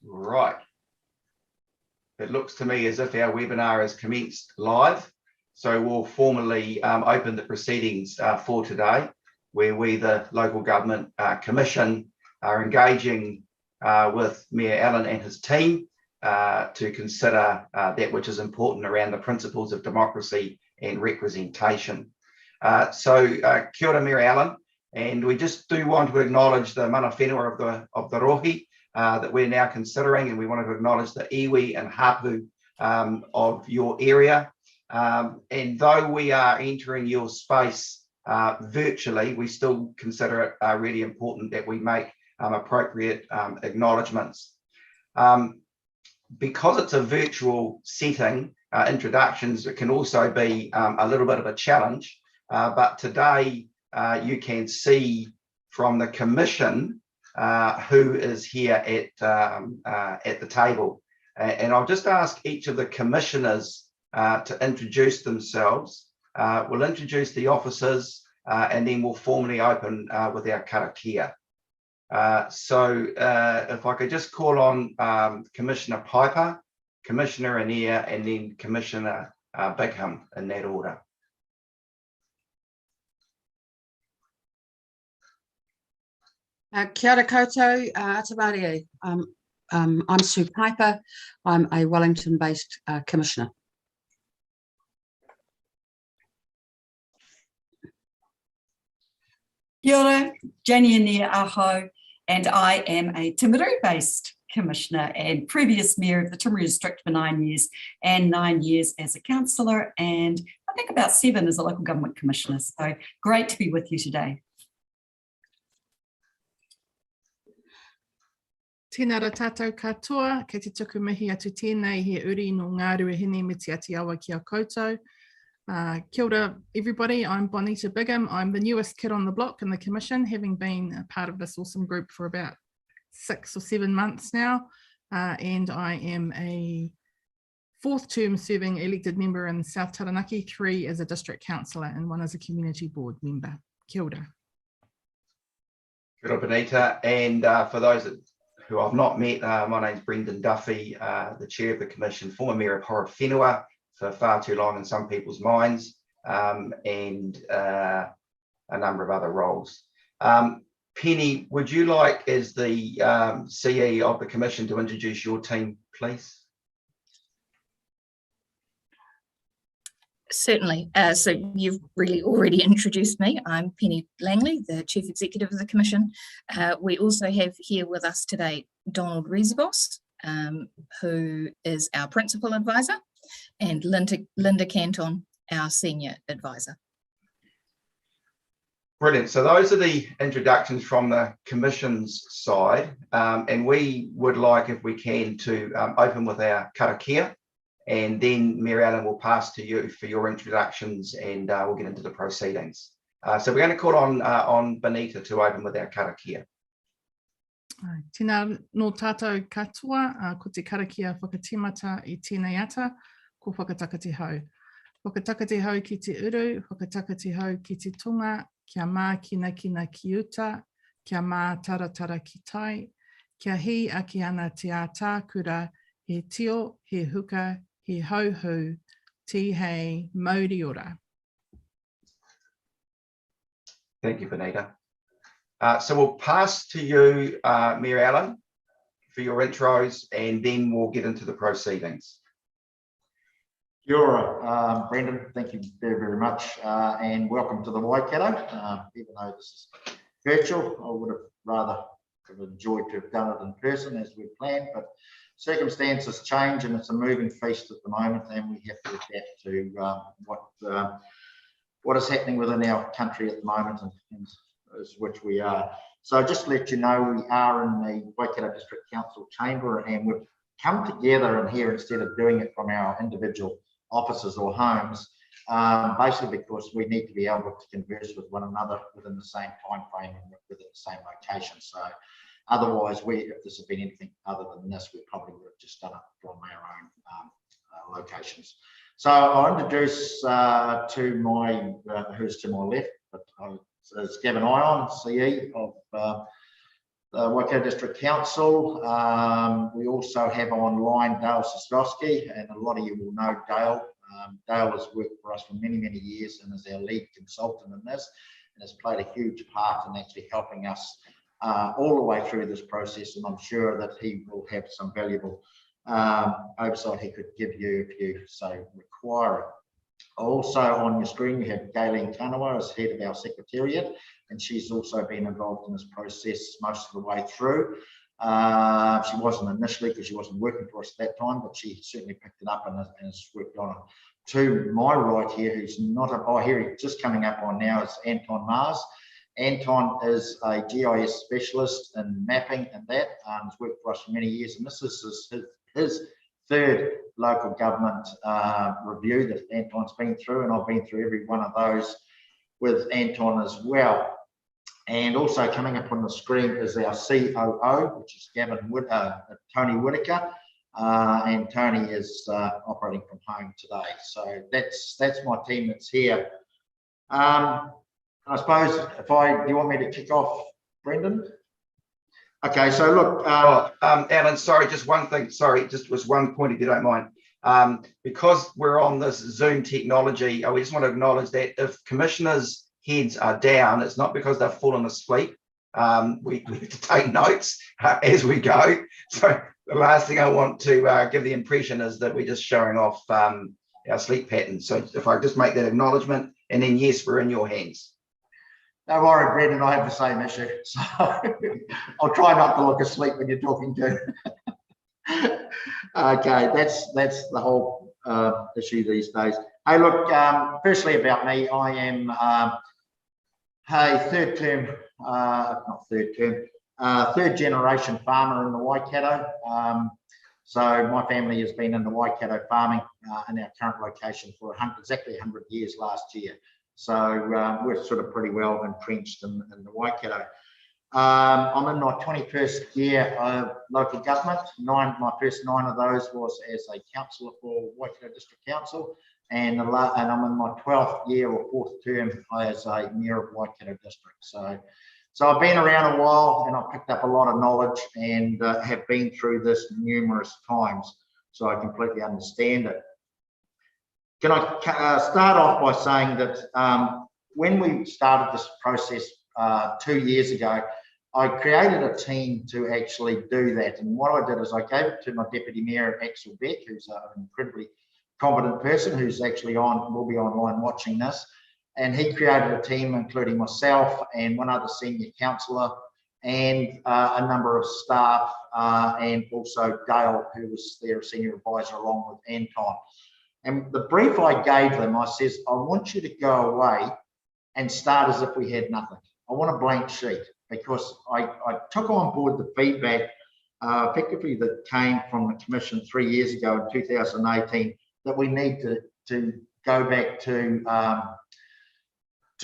Right. It looks to me as if our webinar has commenced live. So we'll formally open the proceedings for today, where we, the Local Government Commission, are engaging with Mayor Allen and his team to consider that which is important around the principles of democracy and representation. Kia ora, Mayor Allen, and we just do want to acknowledge the mana whenua of the rohi that we're now considering, and we want to acknowledge the iwi and hapu of your area. And though we are entering your space virtually, we still consider it really important that we make appropriate acknowledgements. Because it's a virtual setting, introductions can also be a little bit of a challenge, but today you can see from the Commission who is here at the table. And I'll just ask each of the commissioners to introduce themselves. We'll introduce the officers and then we'll formally open with our karakia. If I could just call on Commissioner Piper, Commissioner Anea, and then Commissioner Bigham in that order. Kia ora koutou, Atabarie. I'm Sue Piper. I'm a Wellington-based commissioner. Kia ora, Janie Anea Aho, and I am a Timaru-based commissioner and previous mayor of the Timaru district for 9 years and 9 years as a councillor, and I think about 7 as a local government commissioner. So great to be with you today. Tēnā ra tātou katoa, kei te tuku mihi atu tēnei he uri no ngā ruahine me te ati awa ki a koutou. Kia ora everybody, I'm Bonita Bigham. I'm the newest kid on the block in the Commission, having been a part of this awesome group for about 6 or 7 months now. And I am a 4th term serving elected member in South Taranaki, 3 as a district councillor and 1 as a community board member. Kia ora. Kia ora, Bonita. And for those who I've not met, my name's Brendan Duffy, the chair of the Commission, former mayor of Horowhenua for far too long in some people's minds, and a number of other roles. Penny, would you like, as the CE of the Commission, to introduce your team, please? Certainly. So you've really already introduced me. I'm Penny Langley, the Chief Executive of the Commission. We also have here with us today Donald Riesbos, who is our Principal Advisor, and Linda Canton, our Senior Advisor. Brilliant. So those are the introductions from the Commission's side, and we would like, if we can, to open with our karakia. And then Mayor Allen will pass to you for your introductions, and we'll get into the proceedings. So we're going to call on Bonita to open with our karakia. Tēnā no tātou katoa, ko te karakia whakatimata I tēnei ata, ko whakataka te hau. Whakataka te hau ki te uru, whakataka te hau ki te tunga, kia mā kina kina ki uta, kia mā taratara ki tai, kia hi aki ana te ātā kura, he tio, he huka, he hauhu, ti hei, mauri ora. Thank you, Bonita. So we'll pass to you, Mayor Allen, for your intros, and then we'll get into the proceedings. Kia ora, Brendan, thank you very, very much, and welcome to the Waikato. Even though this is virtual, I would have rather enjoyed to have done it in person as we planned, but circumstances change and it's a moving feast at the moment, and we have to adapt to what is happening within our country at the moment, and as which we are. So just to let you know, we are in the Waikato District Council chamber, and we've come together in here instead of doing it from our individual offices or homes, basically because we need to be able to converse with one another within the same time frame and within the same location. So otherwise, if this had been anything other than this, we probably would have just done it from our own locations. So I'll introduce who's to my left, but is Gavin Ion, CE of the Waikato District Council. We also have online Dale Siskowski, and a lot of you will know Dale. Dale has worked for us for many, many years and is our lead consultant in this, and has played a huge part in actually helping us all the way through this process, and I'm sure that he will have some valuable oversight he could give you if you so require it. Also on your screen you have Gayleen Kanawa as head of our secretariat, and she's also been involved in this process most of the way through. She wasn't initially because she wasn't working for us at that time, but she certainly picked it up and has worked on it. To my right here, who's not a, oh, here he's just coming up on now, is Anton Mars. Anton is a GIS specialist in mapping and that, has worked for us for many years, and this is his third local government review that Anton's been through, and I've been through every one of those with Anton as well. And also coming up on the screen is our COO, which is Tony Whitaker, and Tony is operating from home today. So that's my team that's here. I suppose do you want me to kick off, Brendan? Okay, so look, Alan, sorry, just one thing. Sorry, just was one point if you don't mind. Because we're on this Zoom technology, we just want to acknowledge that if commissioners' heads are down, it's not because they've fallen asleep. We have to take notes as we go. So the last thing I want to give the impression is that we're just showing off our sleep patterns. So if I just make that acknowledgement, and then yes, we're in your hands. Don't worry, Brendan, I have the same issue. So I'll try not to look asleep when you're talking to. Okay, that's the whole issue these days. Hey, look, firstly about me, I am a third generation farmer in the Waikato. So my family has been in the Waikato farming in our current location for exactly 100 years last year. So we're sort of pretty well entrenched in the Waikato. I'm in my 21st year of local government. My first 9 of those was as a councillor for Waikato District Council, and I'm in my 12th year or 4th term as a mayor of Waikato District. So I've been around a while, and I've picked up a lot of knowledge, and have been through this numerous times, so I completely understand it. Can I start off by saying that when we started this process 2 years ago, I created a team to actually do that. And what I did is I gave it to my Deputy Mayor, Axel Beck, who's an incredibly competent person who's actually will be online watching this. And he created a team, including myself and one other senior councillor and a number of staff, and also Dale, who was their senior advisor, along with Anton. And the brief I gave them, I says, I want you to go away and start as if we had nothing. I want a blank sheet, because I took on board the feedback effectively that came from the Commission 3 years ago in 2018, that we need to go back to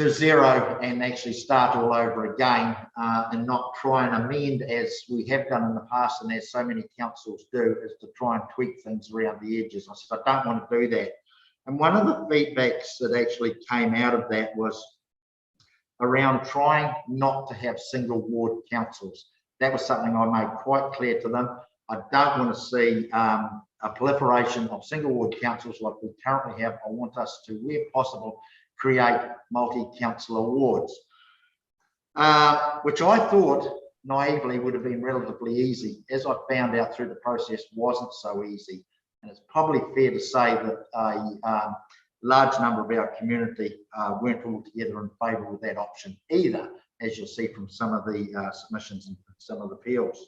zero and actually start all over again, and not try and amend as we have done in the past, and as so many councils do, is to try and tweak things around the edges. I said, I don't want to do that. And one of the feedbacks that actually came out of that was around trying not to have single ward councils. That was something I made quite clear to them. I don't want to see a proliferation of single ward councils like we currently have. I want us to, where possible, create multi-councillor wards, which I thought naively would have been relatively easy. As I found out through the process, wasn't so easy. And it's probably fair to say that a large number of our community weren't altogether in favour of that option either, as you'll see from some of the submissions and some of the appeals.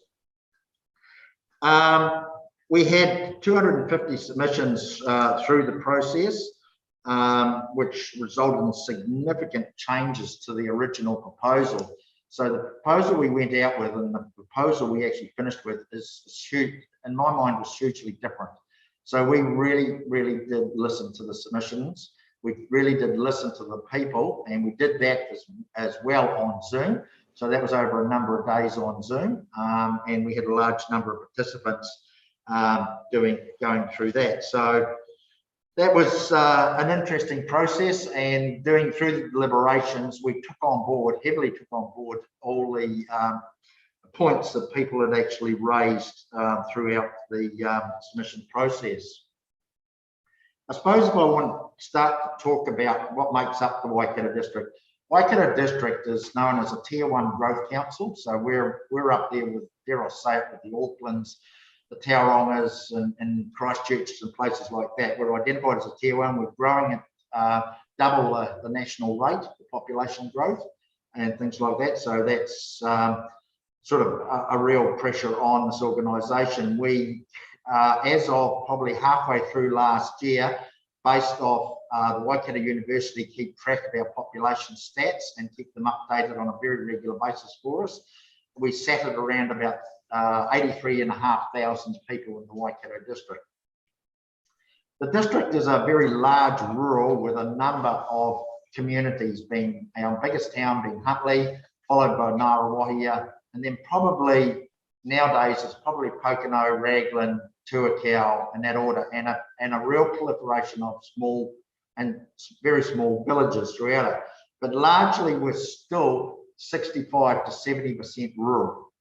We had 250 submissions through the process, which resulted in significant changes to the original proposal. So the proposal we went out with and the proposal we actually finished with is huge, in my mind, was hugely different. So we really, really did listen to the submissions. We really did listen to the people, and we did that as well on Zoom. So that was over a number of days on Zoom, and we had a large number of participants going through that. So that was an interesting process, and through the deliberations, we heavily took on board all the points that people had actually raised throughout the submission process. I suppose if I want to start to talk about what makes up the Waikato district. Waikato district is known as a Tier 1 growth council. So we're up there with, dare I say it, with the Aucklands, the Taurongas and Christchurches and places like that. We're identified as a Tier 1. We're growing at double the national rate, the population growth and things like that. So that's sort of a real pressure on this organisation. We, as of probably halfway through last year, based off the Waikato University, keep track of our population stats and keep them updated on a very regular basis for us. We sat at around about 83,500 people in the Waikato district. The district is a very large rural with a number of communities, being our biggest town being Huntly, followed by Ngarawahia, and then probably nowadays it's probably Pocono, Raglan, Tuakau in that order, and a real proliferation of small and very small villages throughout it. But largely we're still 65 to 70% rural.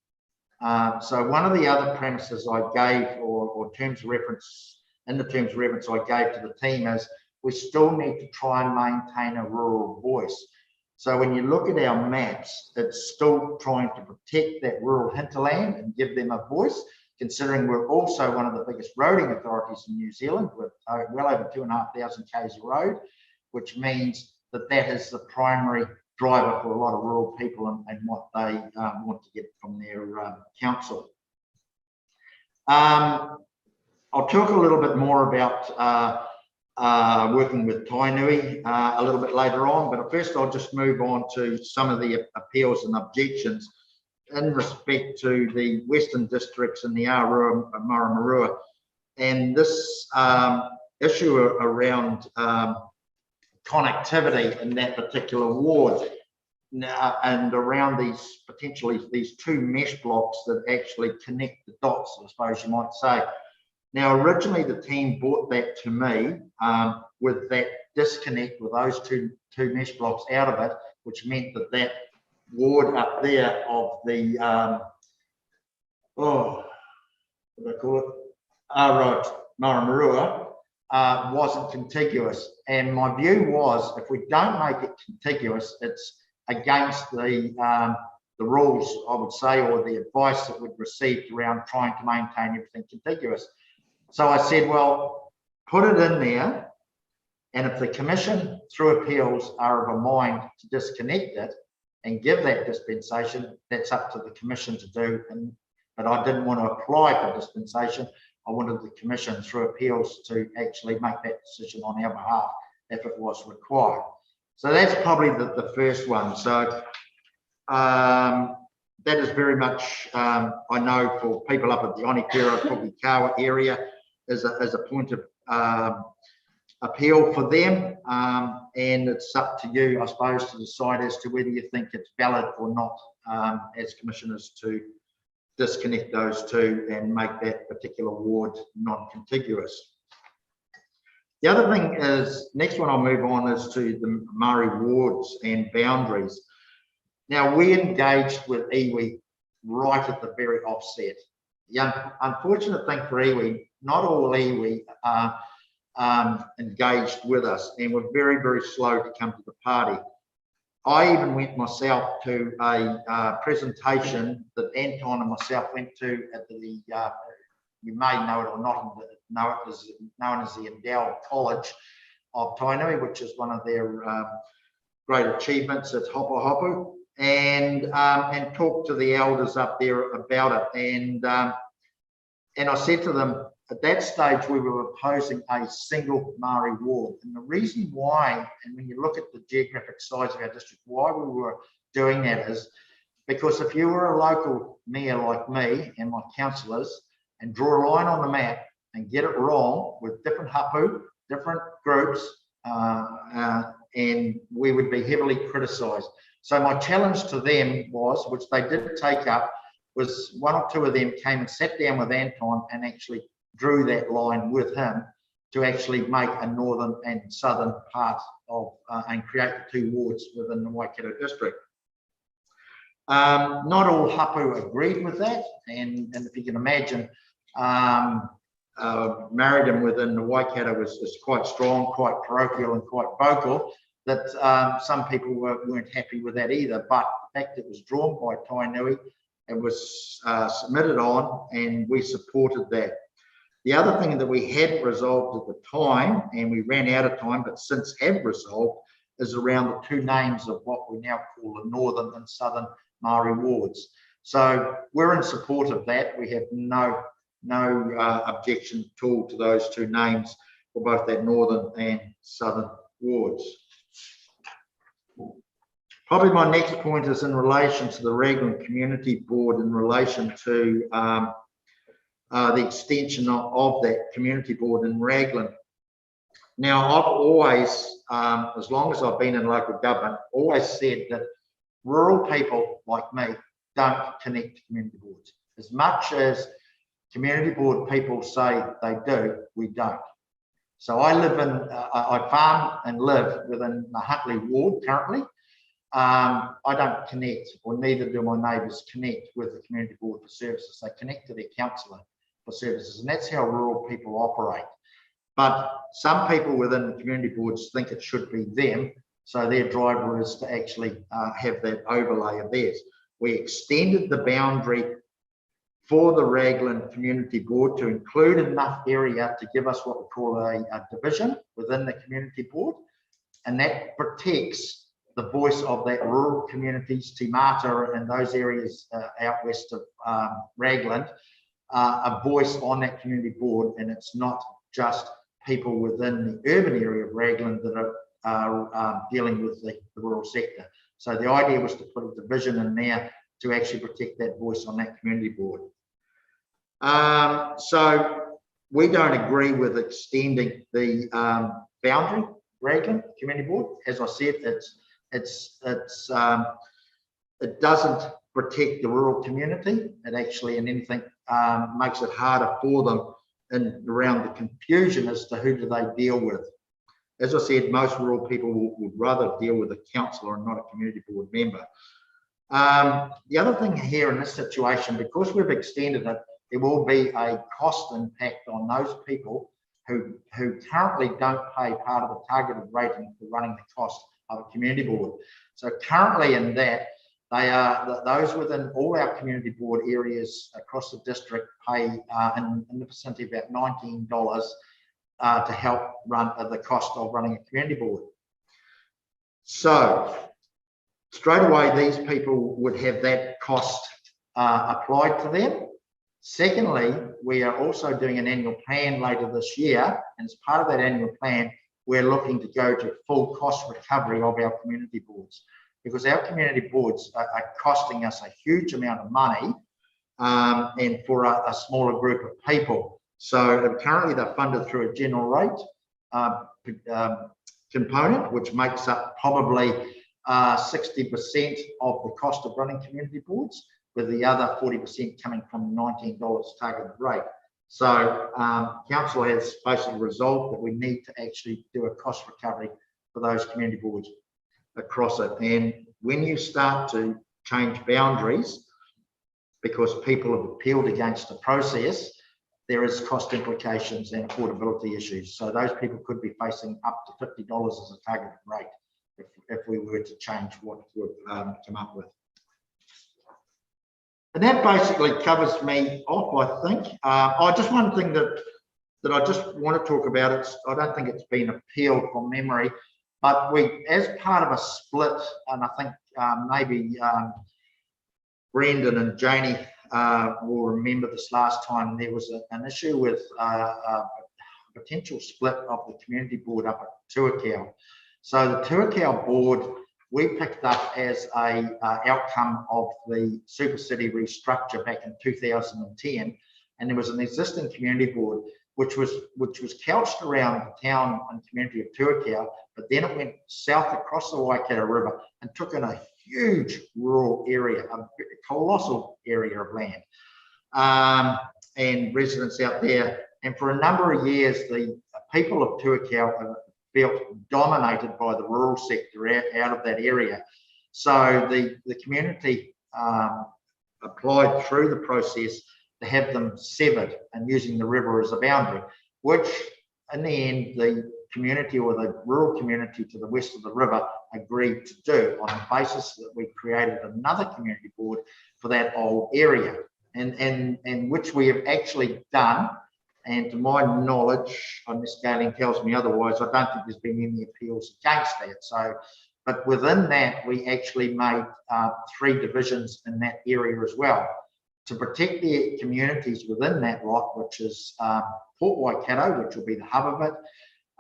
So one of the other premises I gave, or terms of reference, in the terms of reference I gave to the team is we still need to try and maintain a rural voice. So when you look at our maps, it's still trying to protect that rural hinterland and give them a voice, considering we're also one of the biggest roading authorities in New Zealand with well over 2,500 k's of road, which means that that is the primary driver for a lot of rural people and what they want to get from their council. I'll talk a little bit more about working with Tainui a little bit later on, but first I'll just move on to some of the appeals and objections in respect to the Western districts and the Arua Maramarua, and this issue around connectivity in that particular ward and around these potentially these two mesh blocks that actually connect the dots, I suppose you might say. Now, originally the team brought that to me with that disconnect with those two mesh blocks out of it, which meant that that ward up there of the, what do I call it? Right, Maramarua wasn't contiguous. And my view was, if we don't make it contiguous, it's against the rules, I would say, or the advice that we'd received around trying to maintain everything contiguous. So I said, well, put it in there, and if the commission through appeals are of a mind to disconnect it and give that dispensation, that's up to the commission to do. But I didn't want to apply for dispensation. I wanted the commission through appeals to actually make that decision on our behalf if it was required. So that's probably the first one. So that is very much, I know for people up at the Onipira, Pukikawa area, is a point of appeal for them, and it's up to you, I suppose, to decide as to whether you think it's valid or not as commissioners to disconnect those two and make that particular ward non-contiguous. The other thing is, next one I'll move on is to the Māori wards and boundaries. Now, we engaged with iwi right at the very offset. The unfortunate thing for iwi, not all iwi are engaged with us, and we're very, very slow to come to the party. I even went myself to a presentation that Anton and myself went to at the, you may know it or not know it, is known as the Endowed College of Tainui, which is one of their great achievements at Hopo Hopo, and talked to the elders up there about it. And I said to them, at that stage, we were opposing a single Māori ward. And the reason why, and when you look at the geographic size of our district, why we were doing that is because if you were a local mayor like me and my councillors and draw a line on the map and get it wrong with different hapu, different groups, and we would be heavily criticised. So my challenge to them was, which they did take up, was one or two of them came and sat down with Anton and actually drew that line with him to actually make a northern and southern part of and create the two wards within the Waikato district. Not all hapu agreed with that, and if you can imagine, Marriedom within the Waikato is quite strong, quite parochial and quite vocal, that some people weren't happy with that either. But the fact it was drawn by Tainui, it was submitted on, and we supported that. The other thing that we hadn't resolved at the time, and we ran out of time, but since have resolved, is around the two names of what we now call the Northern and Southern Maori wards. So we're in support of that. We have no objection at all to those two names for both that Northern and Southern wards. Probably my next point is in relation to the Raglan Community Board, in relation to the extension of that community board in Raglan. Now, I've always, as long as I've been in local government, always said that rural people like me don't connect to community boards. As much as community board people say they do, we don't. So I live in, I farm and live within the Huntley ward currently. I don't connect, or neither do my neighbours connect with the community board for services. They connect to their councillor for services, and that's how rural people operate. But some people within the community boards think it should be them, so their driver is to actually have that overlay of theirs. We extended the boundary for the Raglan Community Board to include enough area to give us what we call a division within the community board, and that protects the voice of that rural communities, Timata and those areas out west of Raglan, a voice on that community board, and it's not just people within the urban area of Raglan that are dealing with the rural sector. So the idea was to put a division in there to actually protect that voice on that community board. So we don't agree with extending the boundary Raglan Community Board. As I said, it doesn't protect the rural community. It actually, in anything, makes it harder for them and around the confusion as to who do they deal with. As I said, most rural people would rather deal with a councillor and not a community board member. The other thing here in this situation, because we've extended it, there will be a cost impact on those people who currently don't pay part of the targeted rating for running the cost of a community board. So currently in that, they are those within all our community board areas across the district pay in the vicinity of about $19 to help run the cost of running a community board. So straight away, these people would have that cost applied to them. Secondly, we are also doing an annual plan later this year, and as part of that annual plan, we're looking to go to full cost recovery of our community boards, because our community boards are costing us a huge amount of money and for a smaller group of people. So currently they're funded through a general rate component, which makes up probably 60% of the cost of running community boards, with the other 40% coming from the $19 targeted rate. So council has basically resolved that we need to actually do a cost recovery for those community boards across it. And when you start to change boundaries, because people have appealed against the process, there is cost implications and affordability issues. So those people could be facing up to $50 as a targeted rate if we were to change what we've come up with. And that basically covers me off, I think. Just one thing that I just want to talk about, I don't think it's been appealed from memory, but we, as part of a split, and I think maybe Brendan and Janie will remember this last time, there was an issue with a potential split of the community board up at Tuakau. So the Tuakau board, we picked up as a outcome of the Super City restructure back in 2010, and there was an existing community board which was couched around the town and community of Tuakau, but then it went south across the Waikato River and took in a huge rural area, a colossal area of land, and residents out there. And for a number of years, the people of Tuakau felt dominated by the rural sector out of that area. So the community applied through the process to have them severed and using the river as a boundary, which in the end, the community or the rural community to the west of the river agreed to do on the basis that we created another community board for that old area, and which we have actually done. And to my knowledge, Ms. Galing tells me otherwise, I don't think there's been any appeals against that. So, but within that, we actually made 3 divisions in that area as well to protect the communities within that lot, which is Port Waikato, which will be the hub of it,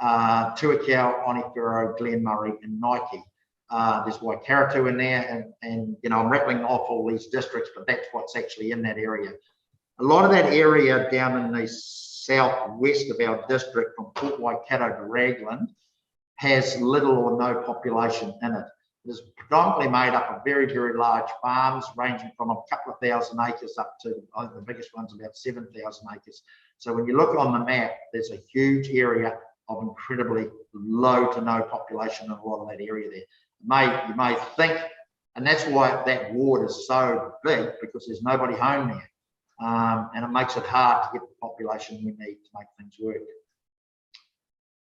Tuakau, Onewhiro, Glenmurray, and Nike. There's Waikato in there, and you know, I'm rattling off all these districts, but that's what's actually in that area. A lot of that area down in the southwest of our district, from Port Waikato to Raglan, has little or no population in it. It is predominantly made up of very, very large farms, ranging from a couple of thousand acres up to, I think the biggest one's about 7,000 acres. So when you look on the map, there's a huge area of incredibly low to no population in a lot of that area there. You may think, and that's why that ward is so big, because there's nobody home there. And it makes it hard to get the population we need to make things work.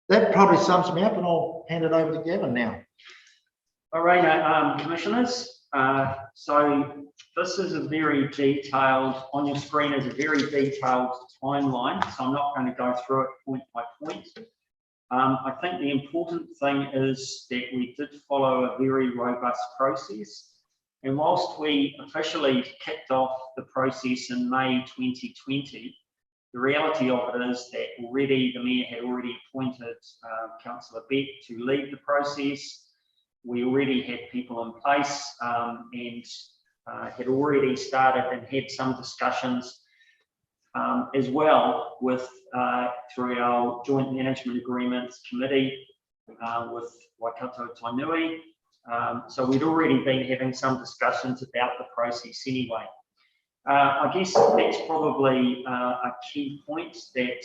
That probably sums me up, and I'll hand it over to Gavin now. All right, commissioners. So this is a very detailed, on your screen is a very detailed timeline. So I'm not going to go through it point by point. I think the important thing is that we did follow a very robust process. And whilst we officially kicked off the process in May 2020, the reality of it is that already the Mayor had already appointed Councillor Beck to lead the process. We already had people in place and had already started and had some discussions as well with through our joint management agreements committee with Waikato Tainui. So we'd already been having some discussions about the process anyway. I guess that's probably a key point that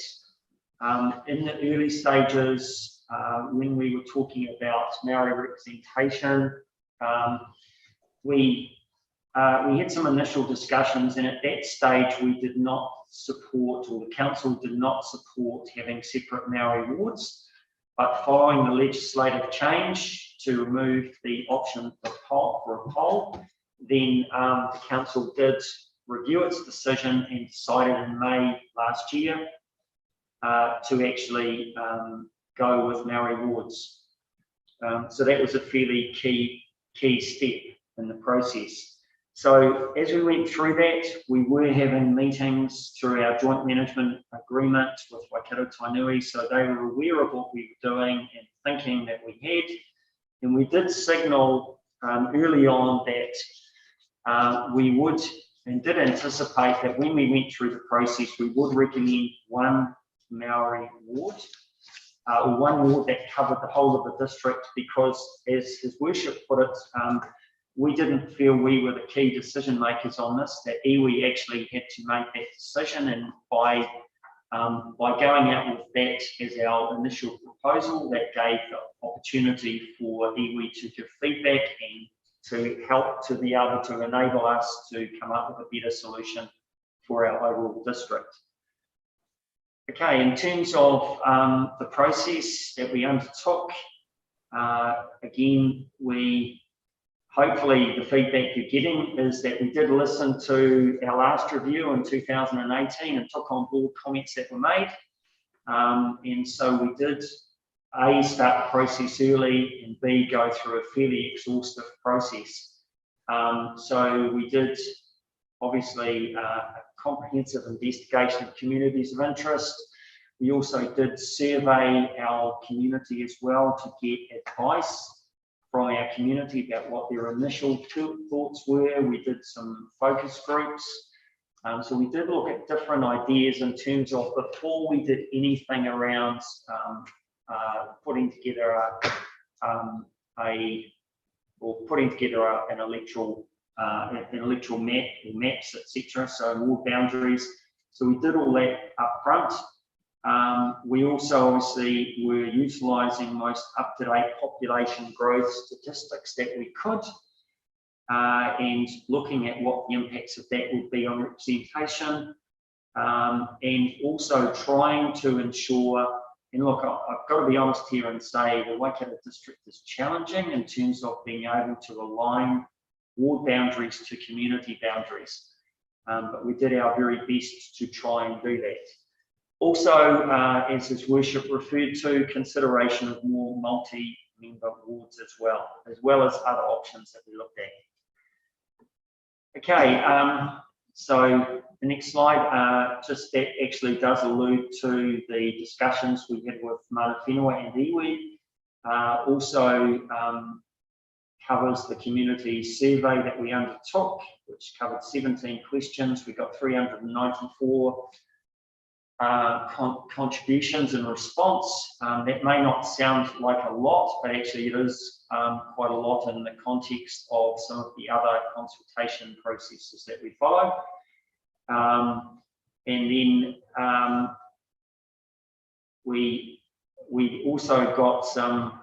in the early stages, when we were talking about Maori representation, we had some initial discussions, and at that stage we did not support, or the council did not support, having separate Maori wards. But following the legislative change to remove the option for a poll, then the council did review its decision and decided in May last year to actually go with Maori wards. So that was a fairly key step in the process. So as we went through that, we were having meetings through our joint management agreement with Waikato Tainui, so they were aware of what we were doing and thinking that we had. And we did signal early on that we would and did anticipate that when we went through the process, we would recommend one Maori ward, or one ward that covered the whole of the district, because as His Worship put it, we didn't feel we were the key decision makers on this, that iwi actually had to make that decision, and by going out with that as our initial proposal, that gave the opportunity for iwi to give feedback and to help to be able to enable us to come up with a better solution for our overall district. Okay, in terms of the process that we undertook, again, hopefully the feedback you're getting is that we did listen to our last review in 2018 and took on board comments that were made. And so we did A, start the process early, and B, go through a fairly exhaustive process. So we did obviously a comprehensive investigation of communities of interest. We also did survey our community as well to get advice from our community about what their initial thoughts were. We did some focus groups. So we did look at different ideas in terms of, before we did anything around putting together an electoral map or maps, etc. So more boundaries. So we did all that up front. We also obviously were utilising most up-to-date population growth statistics that we could. and looking at what the impacts of that would be on representation, and also trying to ensure, and look, I've got to be honest here and say the Waikato district is challenging in terms of being able to align ward boundaries to community boundaries. But we did our very best to try and do that. Also, as his worship referred to, consideration of more multi-member wards as well as other options that we looked at. Okay, so the next slide, just that actually does allude to the discussions we had with Mana Whenua and iwi. Also covers the community survey that we undertook, which covered 17 questions. We got 394 contributions in response. That may not sound like a lot, but actually it is quite a lot in the context of some of the other consultation processes that we follow. And then we also got some,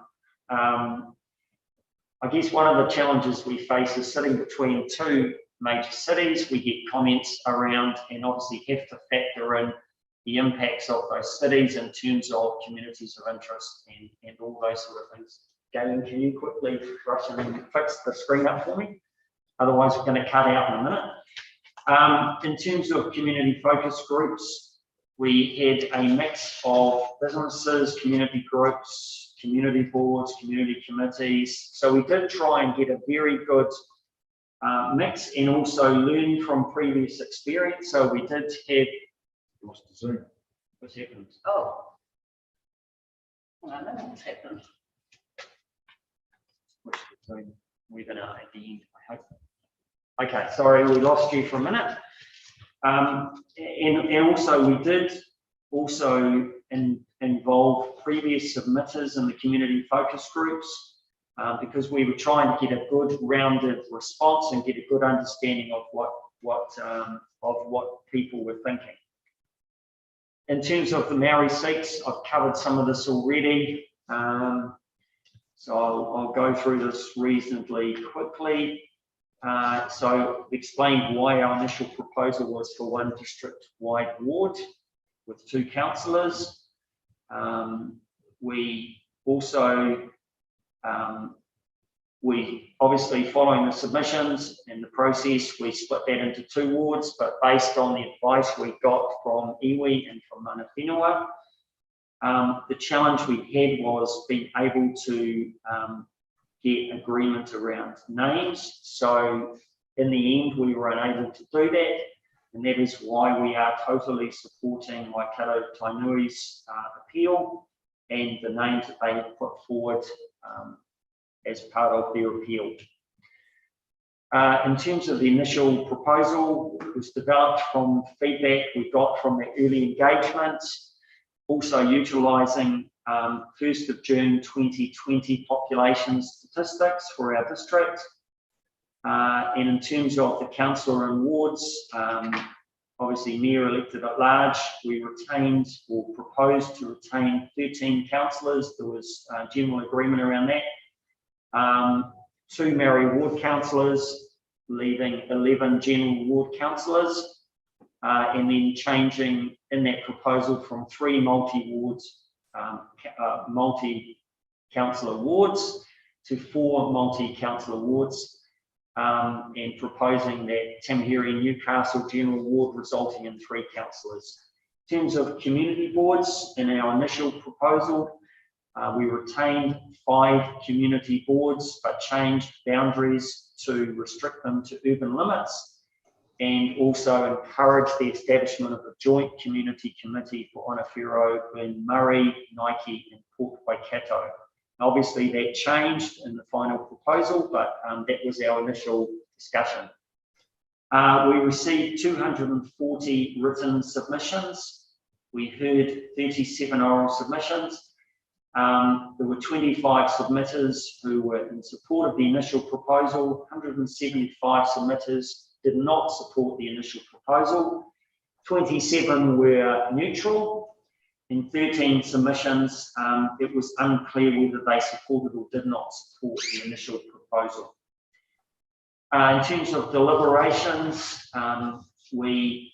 I guess one of the challenges we face is sitting between two major cities. We get comments around and obviously have to factor in the impacts of those cities in terms of communities of interest and all those sort of things. Galen, can you quickly rush and fix the screen up for me? Otherwise, we're going to cut out in a minute. In terms of community focus groups, we had a mix of businesses, community groups, community boards, community committees. So we did try and get a very good mix and also learn from previous experience. So we did have. Lost the Zoom. What's happened? Oh. Well, I don't know what's happened. What's the Zoom webinar at the end, I hope. Okay, sorry, we lost you for a minute. And also we did also involve previous submitters in the community focus groups because we were trying to get a good rounded response and get a good understanding of what people were thinking. In terms of the Maori seats, I've covered some of this already, so I'll go through this reasonably quickly. So explained why our initial proposal was for one district-wide ward with 2 councillors. We also, we obviously following the submissions and the process, we split that into 2 wards, but based on the advice we got from iwi and from Mana Whenua, the challenge we had was being able to get agreement around names. So in the end, we were unable to do that. And that is why we are totally supporting Waikato Tainui's appeal and the names that they have put forward as part of their appeal. In terms of the initial proposal, it was developed from feedback we got from the early engagement, also utilising 1st of June 2020 population statistics for our district. And in terms of the councillor and wards, obviously mayor elected at large, we retained or proposed to retain 13 councillors. There was general agreement around that. 2 Maori ward councillors, leaving 11 general ward councillors, and then changing in that proposal from 3 multi-wards, multi-councillor wards to 4 multi-councillor wards, and proposing that Tamahiri and Newcastle general ward resulting in 3 councillors. In terms of community boards, in our initial proposal, we retained 5 community boards, but changed boundaries to restrict them to urban limits, and also encourage the establishment of a joint community committee for Onawhiro in Murray, Nike, and Port Waikato. Obviously, that changed in the final proposal, but that was our initial discussion. We received 240 written submissions. We heard 37 oral submissions. There were 25 submitters who were in support of the initial proposal. 175 submitters did not support the initial proposal. 27 were neutral. In 13 submissions, it was unclear whether they supported or did not support the initial proposal. In terms of deliberations, we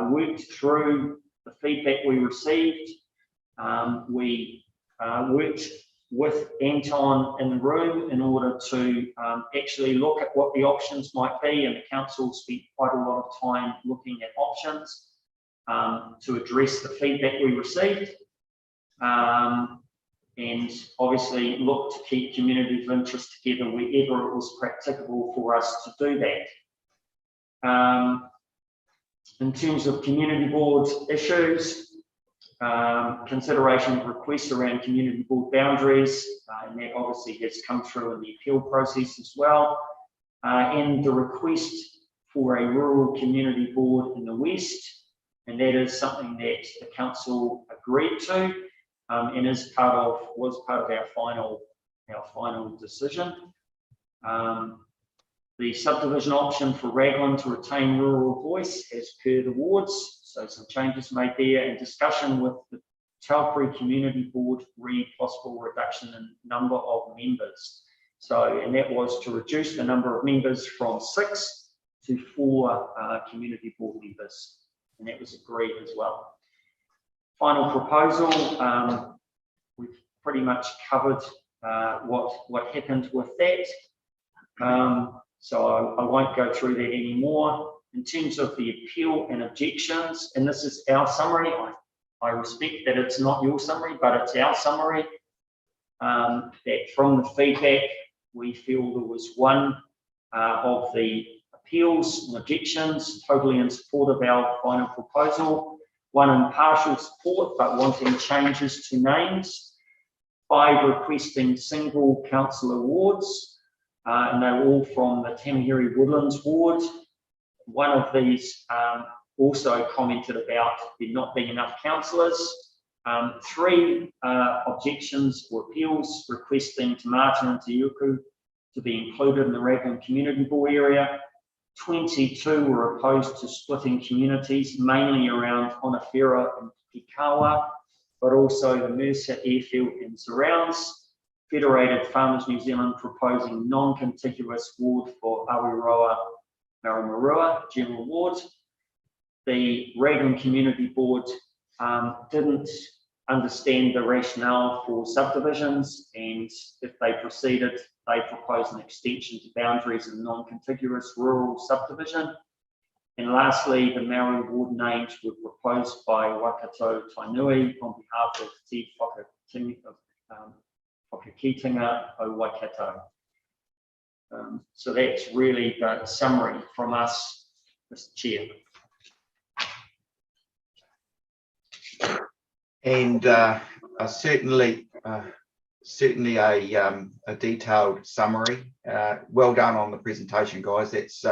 worked through the feedback we received. We worked with Anton in the room in order to actually look at what the options might be, and the council spent quite a lot of time looking at options to address the feedback we received, and obviously look to keep communities of interest together wherever it was practicable for us to do that. In terms of community board issues, consideration of requests around community board boundaries, and that obviously has come through in the appeal process as well, and the request for a rural community board in the West, and that is something that the council agreed to, and was part of our final decision. The subdivision option for Raglan to retain rural voice as per the wards, so some changes made there, and discussion with the Taupuri Community Board re possible reduction in number of members. So, and that was to reduce the number of members from 6 to 4 community board members, and that was agreed as well. Final proposal, we've pretty much covered what happened with that. So I won't go through that anymore. In terms of the appeal and objections, and this is our summary, I respect that it's not your summary, but it's our summary, that from the feedback, we feel there was one of the appeals and objections totally in support of our final proposal, one in partial support but wanting changes to names, 5 requesting single councillor wards, and they're all from the Tamahiri Woodlands ward. One of these also commented about there not being enough councillors. 3 objections or appeals requesting Te Mata and Te Uku to be included in the Raglan Community Board area. 22 were opposed to splitting communities, mainly around Onawhera and Pikawa, but also the Mercer Airfield and surrounds. Federated Farmers New Zealand proposing non-contiguous ward for Awaroa Maramarua General Ward. The Raglan Community Board didn't understand the rationale for subdivisions, and if they proceeded, they proposed an extension to boundaries in non-contiguous rural subdivision. And lastly, the Maori ward names were proposed by Waikato Tainui on behalf of Te Whakakitinga o Waikato. So that's really the summary from us, Mr. Chair. And certainly a detailed summary. Well done on the presentation, guys. That's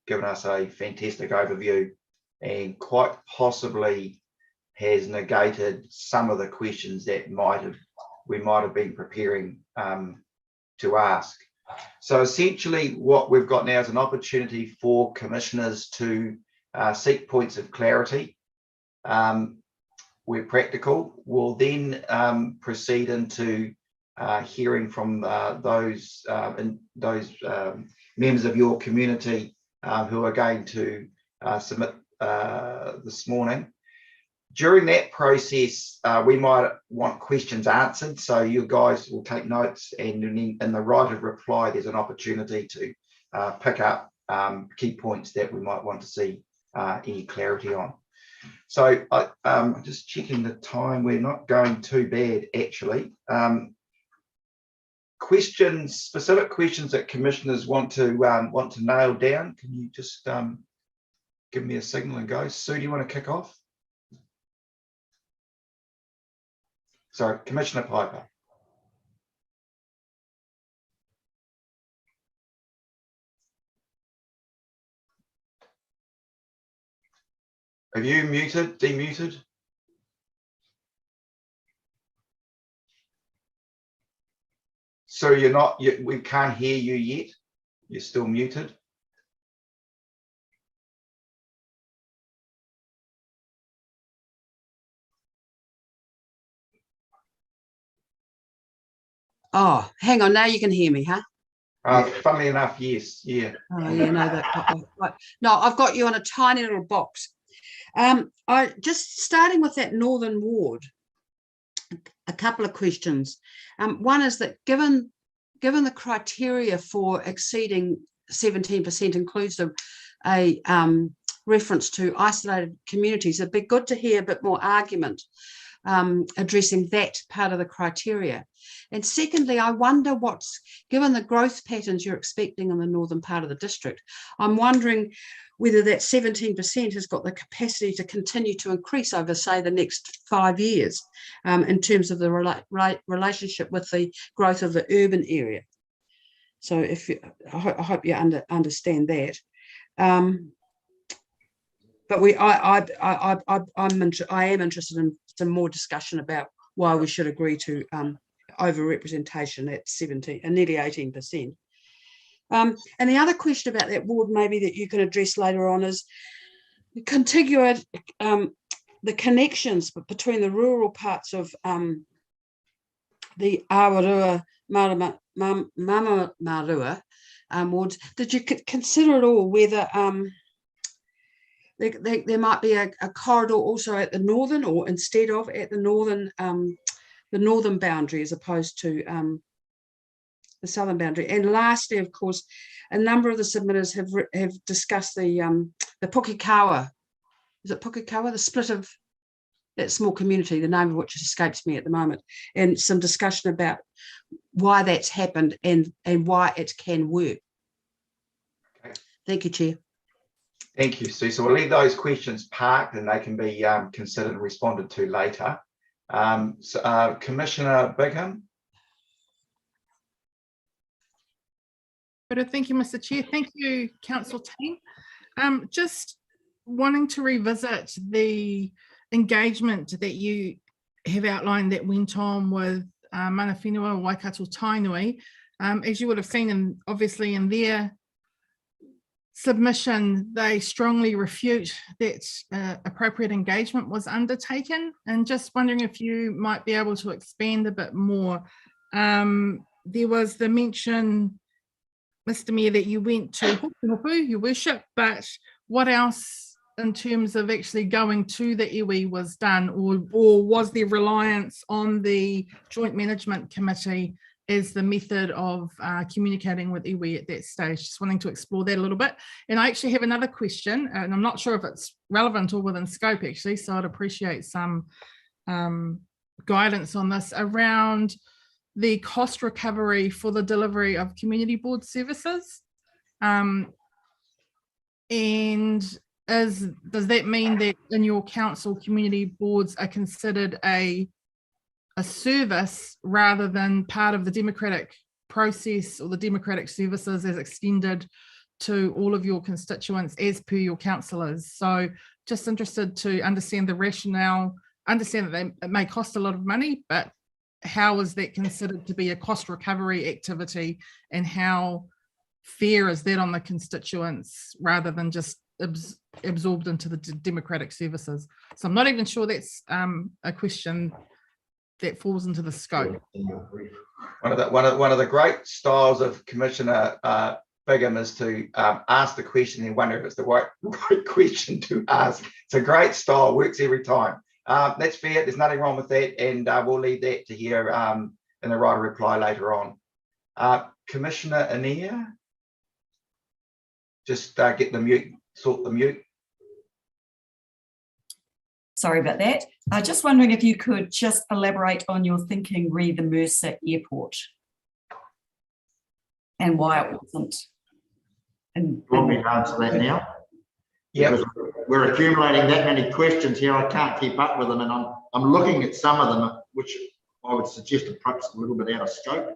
given us a fantastic overview, and quite possibly has negated some of the questions that we might have been preparing to ask. So essentially what we've got now is an opportunity for commissioners to seek points of clarity where practical. We'll then proceed into hearing from those members of your community who are going to submit this morning. During that process, we might want questions answered, so you guys will take notes, and in the right of reply, there's an opportunity to pick up key points that we might want to see any clarity on. So I'm just checking the time. We're not going too bad, actually. Questions, specific questions that commissioners want to nail down. Can you just give me a signal and go? Sue, do you want to kick off? Sorry, Commissioner Piper. Have you muted, demuted? So you're not, we can't hear you yet. You're still muted. Oh, hang on, now you can hear me, huh? Funnily enough, yes, yeah. Oh, yeah, no, no, I've got you on a tiny little box. I just starting with that Northern Ward, a couple of questions. One is that given the criteria for exceeding 17% includes a reference to isolated communities, it'd be good to hear a bit more argument addressing that part of the criteria. And secondly, I wonder given the growth patterns you're expecting in the northern part of the district, I'm wondering whether that 17% has got the capacity to continue to increase over, say, the next 5 years in terms of the relationship with the growth of the urban area. So I hope you understand that. But I am interested in some more discussion about why we should agree to over-representation at 17 and nearly 18%. And the other question about that ward, maybe that you can address later on, is the contiguous, the connections between the rural parts of the Awarua Mamamarua wards. Did you consider at all whether there might be a corridor also at the northern, or instead of at the northern boundary as opposed to the southern boundary? And lastly, of course, a number of the submitters have discussed the Pukekawa. Is it Pukekawa? The split of that small community, the name of which escapes me at the moment, and some discussion about why that's happened and why it can work. Okay. Thank you, Chair. Thank you, Sue. So we'll leave those questions parked and they can be considered and responded to later. Commissioner Bigham. Thank you, Mr. Chair. Thank you, Council team. Just wanting to revisit the engagement that you have outlined that went on with Mana Whenua Waikato Tainui. As you would have seen, obviously in their submission, they strongly refute that appropriate engagement was undertaken, and just wondering if you might be able to expand a bit more. There was the mention, Mr. Mayor, that you went to Hopu, your worship, but what else in terms of actually going to the iwi was done, or was there reliance on the Joint Management Committee as the method of communicating with iwi at that stage? Just wanting to explore that a little bit. And I actually have another question, and I'm not sure if it's relevant or within scope actually, so I'd appreciate some guidance on this around the cost recovery for the delivery of community board services. And does that mean that in your council, community boards are considered a service rather than part of the democratic process or the democratic services as extended to all of your constituents as per your councillors? So just interested to understand the rationale, understand that it may cost a lot of money, but how is that considered to be a cost recovery activity, and how fair is that on the constituents rather than just absorbed into the democratic services? So I'm not even sure that's a question that falls into the scope. One of the great styles of Commissioner Bigham is to ask the question and wonder if it's the right question to ask. It's a great style, works every time. That's fair, there's nothing wrong with that, and we'll leave that to hear in the right reply later on. Commissioner Anea, just get the mute, sort the mute. Sorry about that. Just wondering if you could just elaborate on your thinking re the Mercer Airport and why it wasn't. You want me to answer that now? Yeah. Because we're accumulating that many questions here, I can't keep up with them, and I'm looking at some of them, which I would suggest are perhaps a little bit out of scope.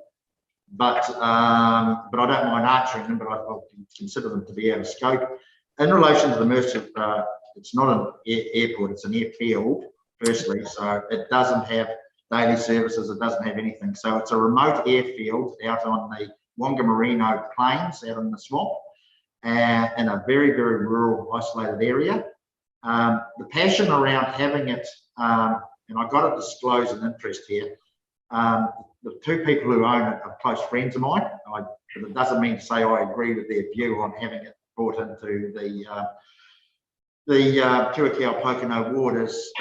But I don't mind answering them, but I'll consider them to be out of scope. In relation to the Mercer, it's not an airport, it's an airfield, firstly, so it doesn't have daily services, it doesn't have anything. So it's a remote airfield out on the Whangamarino Plains, out in the swamp, in a very, very rural, isolated area. The passion around having it, and I've got to disclose an interest here, the two people who own it are close friends of mine. I but it doesn't mean to say I agree with their view on having it brought into the Tuakau Pocono ward. Is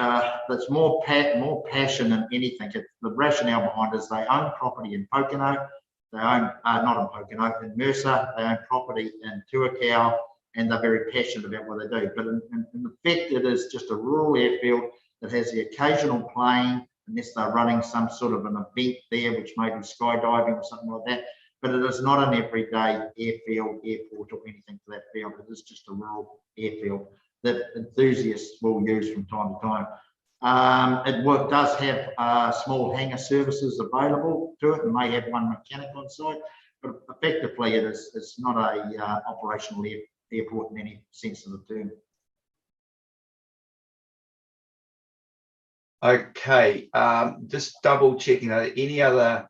there's more passion than anything. The rationale behind it is they own property in Pocono, they own not in Pocono, in Mercer, they own property in Tuakau, and they're very passionate about what they do. But in effect, it is just a rural airfield that has the occasional plane, unless they're running some sort of an event there, which may be skydiving or something like that. But it is not an everyday airfield, airport, or anything to that field. It is just a rural airfield that enthusiasts will use from time to time. It does have small hangar services available to it, and may have one mechanic on site, but effectively it's not a operational airport in any sense of the term. Okay, just double checking. Are there any other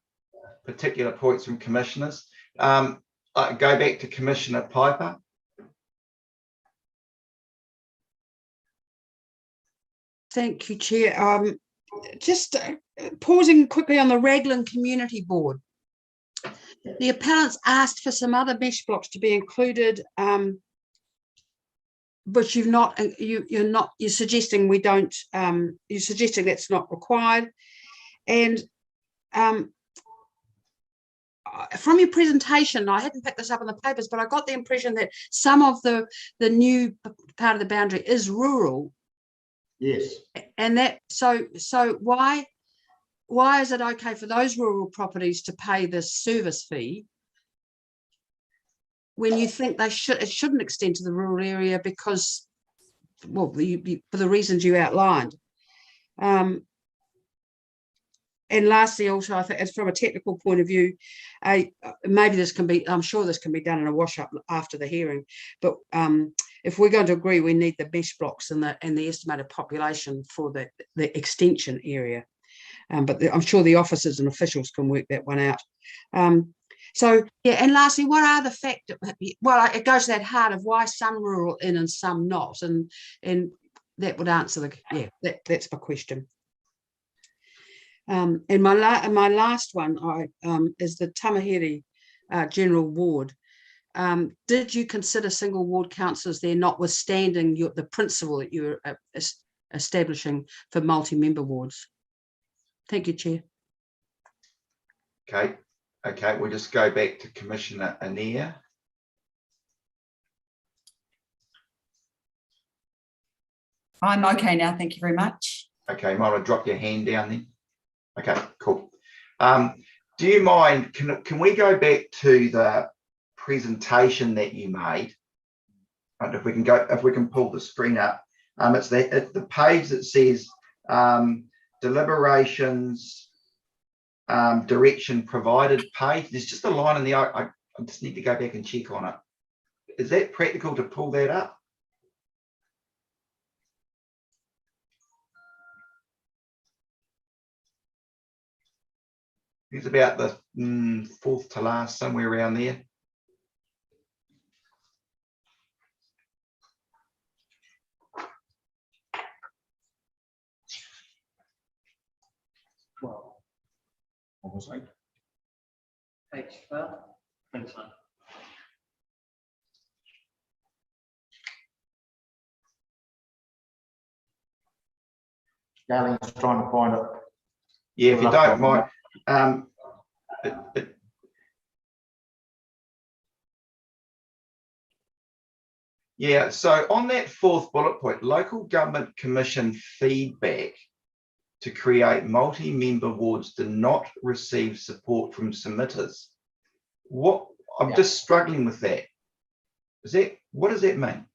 particular points from commissioners? Go back to Commissioner Piper. Thank you, Chair. Just pausing quickly on the Raglan Community Board. The appellants asked for some other mesh blocks to be included, but you're suggesting we don't. You're suggesting that's not required, and from your presentation, I hadn't picked this up in the papers, but I got the impression that some of the new part of the boundary is rural. Yes. And that so why is it okay for those rural properties to pay this service fee when you think it shouldn't extend to the rural area because, well, for the reasons you outlined. And lastly, also, I think, as from a technical point of view, maybe this can be, I'm sure this can be done in a wash-up after the hearing, but if we're going to agree, we need the mesh blocks and the estimated population for the extension area. But I'm sure the officers and officials can work that one out. So, yeah, and lastly, what are the factors? Well, it goes to that heart of why some rural in and some not, and that would answer that's my question. And my last one is the Tamahiri General Ward. Did you consider single ward councillors there, notwithstanding the principle that you're establishing for multi-member wards? Thank you, Chair. Okay, we'll just go back to Commissioner Anea. I'm okay now, thank you very much. Okay, might I drop your hand down then? Okay, cool. Do you mind, can we go back to the presentation that you made? And if we can pull the screen up. It's the page that says deliberations, direction provided page. There's just a line in the, I just need to go back and check on it. Is that practical to pull that up? It's about the fourth to last, somewhere around there. Well, what was it? Page 12. I think so. Darlene's trying to find it. Yeah, if you don't mind. Yeah, so on that fourth bullet point, local government commission feedback to create multi-member wards did not receive support from submitters. I'm just struggling with that. What does that mean?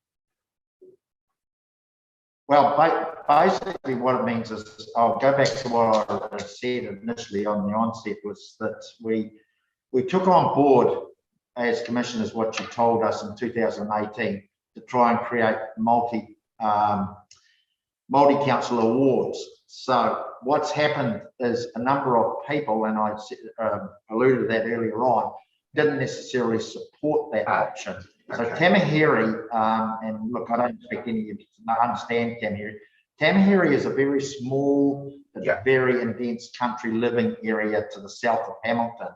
Well, basically what it means is, I'll go back to what I said initially on the onset, was that we took on board as commissioners what you told us in 2018 to try and create multi-council wards. So what's happened is a number of people, and I alluded to that earlier on, didn't necessarily support that option. So Tamahiri, and look, I don't expect any of you to understand Tamahiri. Tamahiri is a very small, but very intense country living area to the south of Hamilton.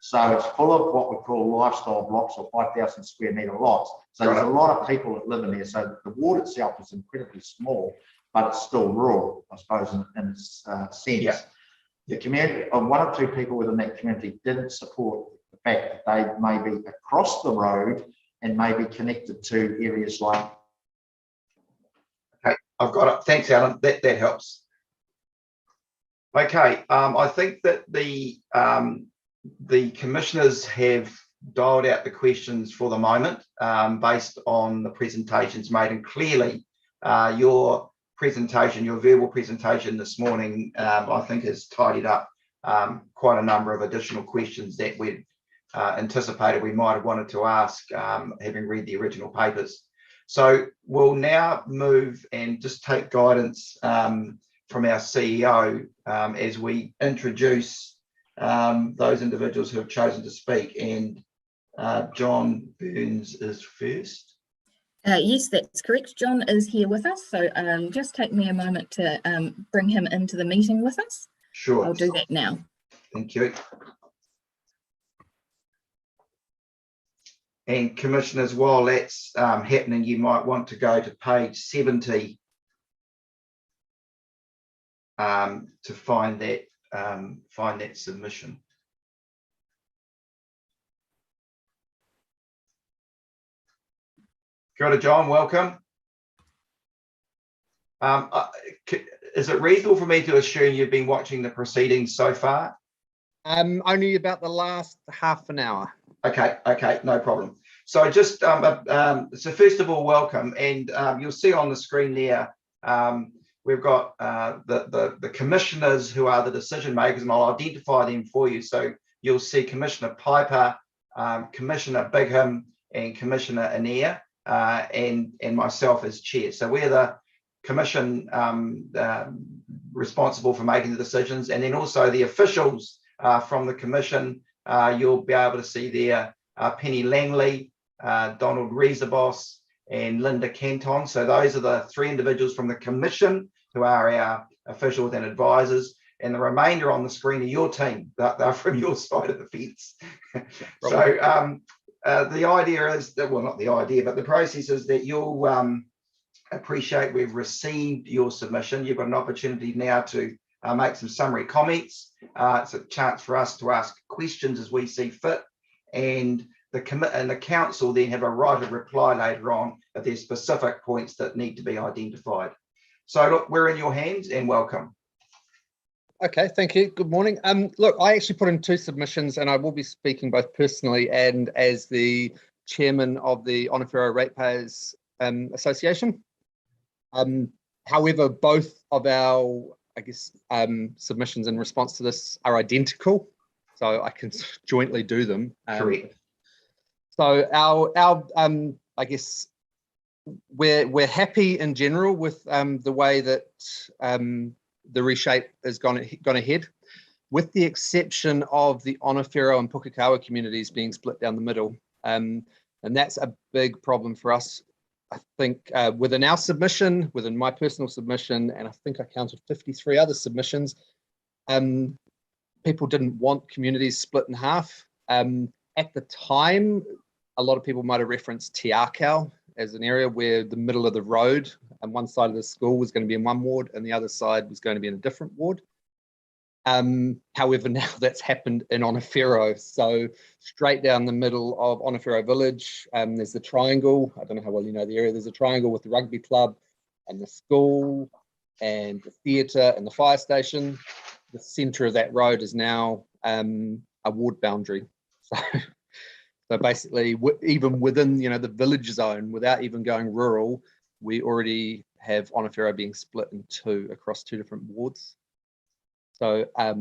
So it's full of what we call lifestyle blocks or 5,000 square metre lots. So there's a lot of people that live in there. So the ward itself is incredibly small, but it's still rural, I suppose, in its sense. Yeah. The community, one or two people within that community didn't support the fact that they may be across the road and may be connected to areas like. Okay, I've got it. Thanks, Alan. That helps. Okay, I think that the commissioners have dialed out the questions for the moment based on the presentations made, and clearly your presentation, your verbal presentation this morning, I think has tidied up quite a number of additional questions that we'd anticipated we might have wanted to ask, having read the original papers. So we'll now move and just take guidance from our CEO as we introduce those individuals who have chosen to speak. And John Burns is first. Yes, that's correct. John is here with us. So just take me a moment to bring him into the meeting with us. Sure. I'll do that now. Thank you. And commissioners, while that's happening, you might want to go to page 70 to find that submission. Kia ora, John, welcome. Is it reasonable for me to assume you've been watching the proceedings so far? Only about the last half an hour. Okay, no problem. So just so first of all, welcome, and you'll see on the screen there we've got the commissioners who are the decision makers, and I'll identify them for you. So you'll see Commissioner Piper, Commissioner Bigham, and Commissioner Anea, and myself as chair. So we're the commission responsible for making the decisions, and then also the officials from the commission. You'll be able to see there Penny Langley, Donald Reesabos, and Linda Canton. So those are the three individuals from the commission who are our officials and advisors, and the remainder on the screen are your team. They're from your side of the fence. So the idea is that, well, not the idea, but the process is that you'll appreciate we've received your submission. You've got an opportunity now to make some summary comments. It's a chance for us to ask questions as we see fit, and the council then have a right of reply later on if there's specific points that need to be identified. So look, we're in your hands, and welcome. Okay, thank you. Good morning. Look, I actually put in two submissions, and I will be speaking both personally and as the chairman of the Onewhiro Ratepayers Association. However, both of our, I guess, submissions in response to this are identical, so I can jointly do them. Correct. So our I guess we're happy in general with the way that the reshape has gone ahead, with the exception of the Onewhiro and Pukekohe communities being split down the middle, and that's a big problem for us. I think within our submission, within my personal submission, and I think I counted 53 other submissions, people didn't want communities split in half. At the time, a lot of people might have referenced Te Akau as an area where the middle of the road and one side of the school was going to be in one ward and the other side was going to be in a different ward. However, now that's happened in Onewhiro. So straight down the middle of Onewhiro village, there's the triangle. I don't know how well you know the area. There's a triangle with the rugby club and the school and the theatre and the fire station. The centre of that road is now a ward boundary. So basically, even within the village zone, without even going rural, we already have Onewhiro being split in two across two different wards. So I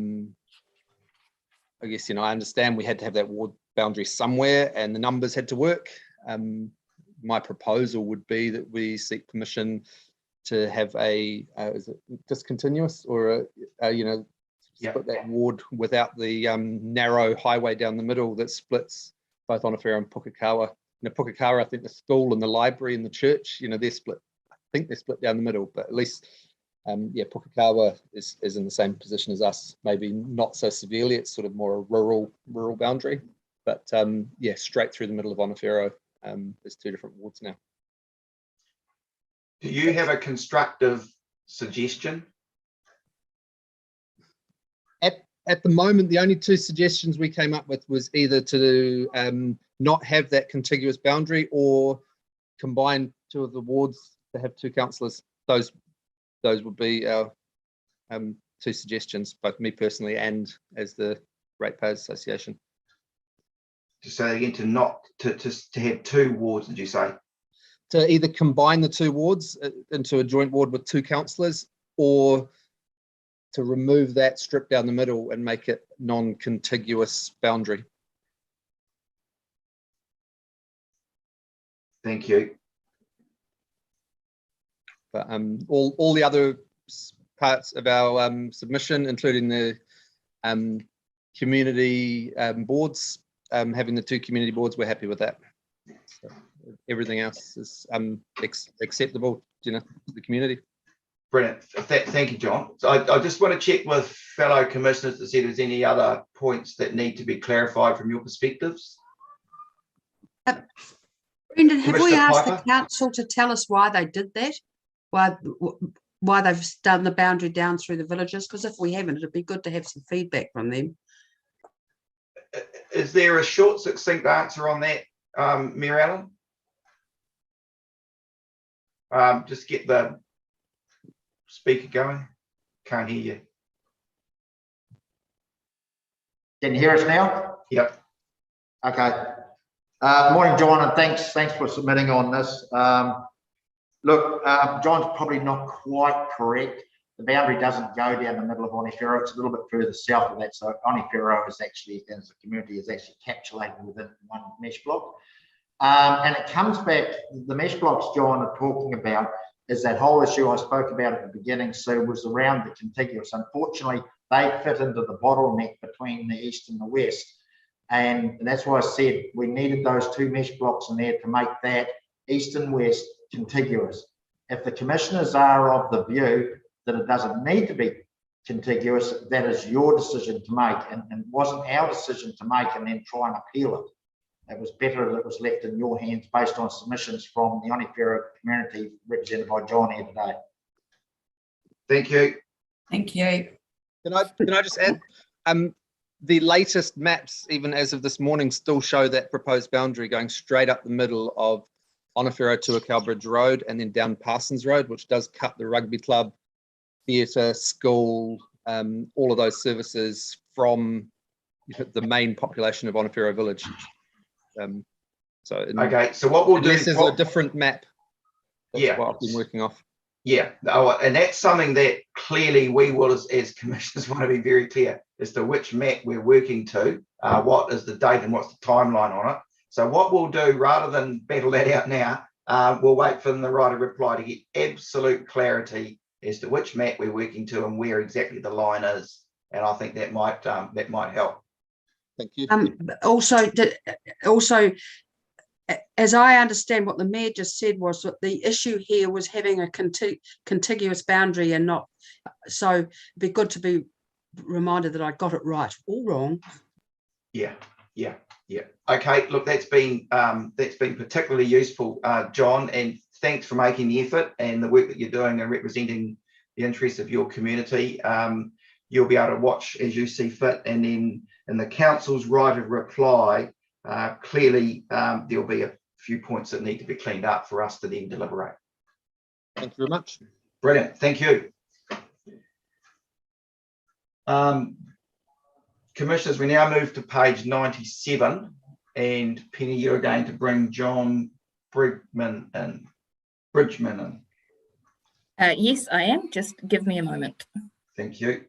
guess, I understand we had to have that ward boundary somewhere and the numbers had to work. My proposal would be that we seek permission to have a, is it discontinuous or split that ward without the narrow highway down the middle that splits both Onewhiro and Pukekohe. Pukekohe, I think the school and the library and the church, they're split. I think they're split down the middle, but at least Yeah, Pukekohe is in the same position as us, maybe not so severely. It's sort of more a rural boundary, but yeah, straight through the middle of Onewhero. There's 2 different wards now. Do you have a constructive suggestion? At the moment, the only 2 suggestions we came up with was either to not have that contiguous boundary or combine 2 of the wards to have 2 councillors. Those would be our 2 suggestions, both me personally and as the Ratepayers Association. So again, to have 2 wards, did you say? To either combine the 2 wards into a joint ward with 2 councillors, or to remove that strip down the middle and make it non-contiguous boundary. Thank you. But all the other parts of our submission, including the community boards, having the 2 community boards, we're happy with that. So everything else is acceptable, to the community. Brilliant. Thank you, John. So I just want to check with fellow commissioners to see if there's any other points that need to be clarified from your perspectives. Brendan, have we Commissioner asked the Piper? council to tell us why they did that? Why they've done the boundary down through the villages? Because if we haven't, it'd be good to have some feedback from them. Is there a short, succinct answer on that, Mary Ellen? Just get the speaker going. Can't hear you. Can you hear us now? Yep. Okay. Morning, John, and thanks for submitting on this. Look, John's probably not quite correct. The boundary doesn't go down the middle of Onewhero. It's a little bit further south of that. So Onewhero is actually, as a community, is actually encapsulated within one mesh block. And it comes back, the mesh blocks John are talking about is that whole issue I spoke about at the beginning. So it was around the contiguous. Unfortunately, they fit into the bottleneck between the east and the west. And that's why I said we needed those 2 mesh blocks in there to make that east and west contiguous. If the commissioners are of the view that it doesn't need to be contiguous, that is your decision to make, and it wasn't our decision to make and then try and appeal it. It was better that it was left in your hands based on submissions from the Onewhero community represented by John here today. Thank you. Thank you. Can I just add, the latest maps, even as of this morning, still show that proposed boundary going straight up the middle of Onewhero to Cowbridge Road and then down Parsons Road, which does cut the rugby club, theatre, school, all of those services from the main population of Onewhero Village. Okay, so what we'll do unless is there's a different map, that's Yeah. what I've been working off. Yeah, and that's something that clearly we will, as commissioners, want to be very clear as to which map we're working to, what is the date and what's the timeline on it. So what we'll do, rather than battle that out now, we'll wait for them to write a reply to get absolute clarity as to which map we're working to and where exactly the line is. And I think that might help. Thank you. Also, as I understand what the mayor just said was that the issue here was having a contiguous boundary and not, so it'd be good to be reminded that I got it right or wrong. Yeah. Okay, look, that's been particularly useful, John, and thanks for making the effort and the work that you're doing and representing the interests of your community. You'll be able to watch as you see fit, and then in the council's right of reply, clearly there'll be a few points that need to be cleaned up for us to then deliberate. Thank you very much. Brilliant, thank you. Commissioners, we now move to page 97, and Penny, you're going to bring John Bridgman in. Yes, I am. Just give me a moment. Thank you.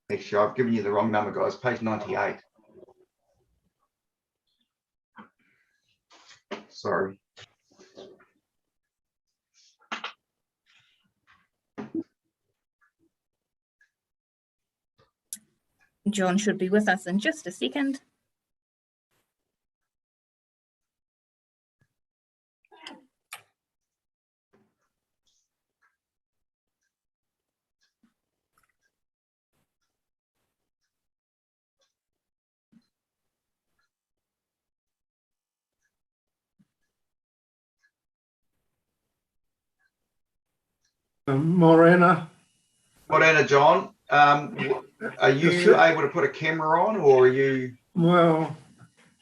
Actually, I've given you the wrong number, guys. Page 98. Sorry. John should be with us in just a second. Morena. Morena, John. Are you able to put a camera on, or are you? Well,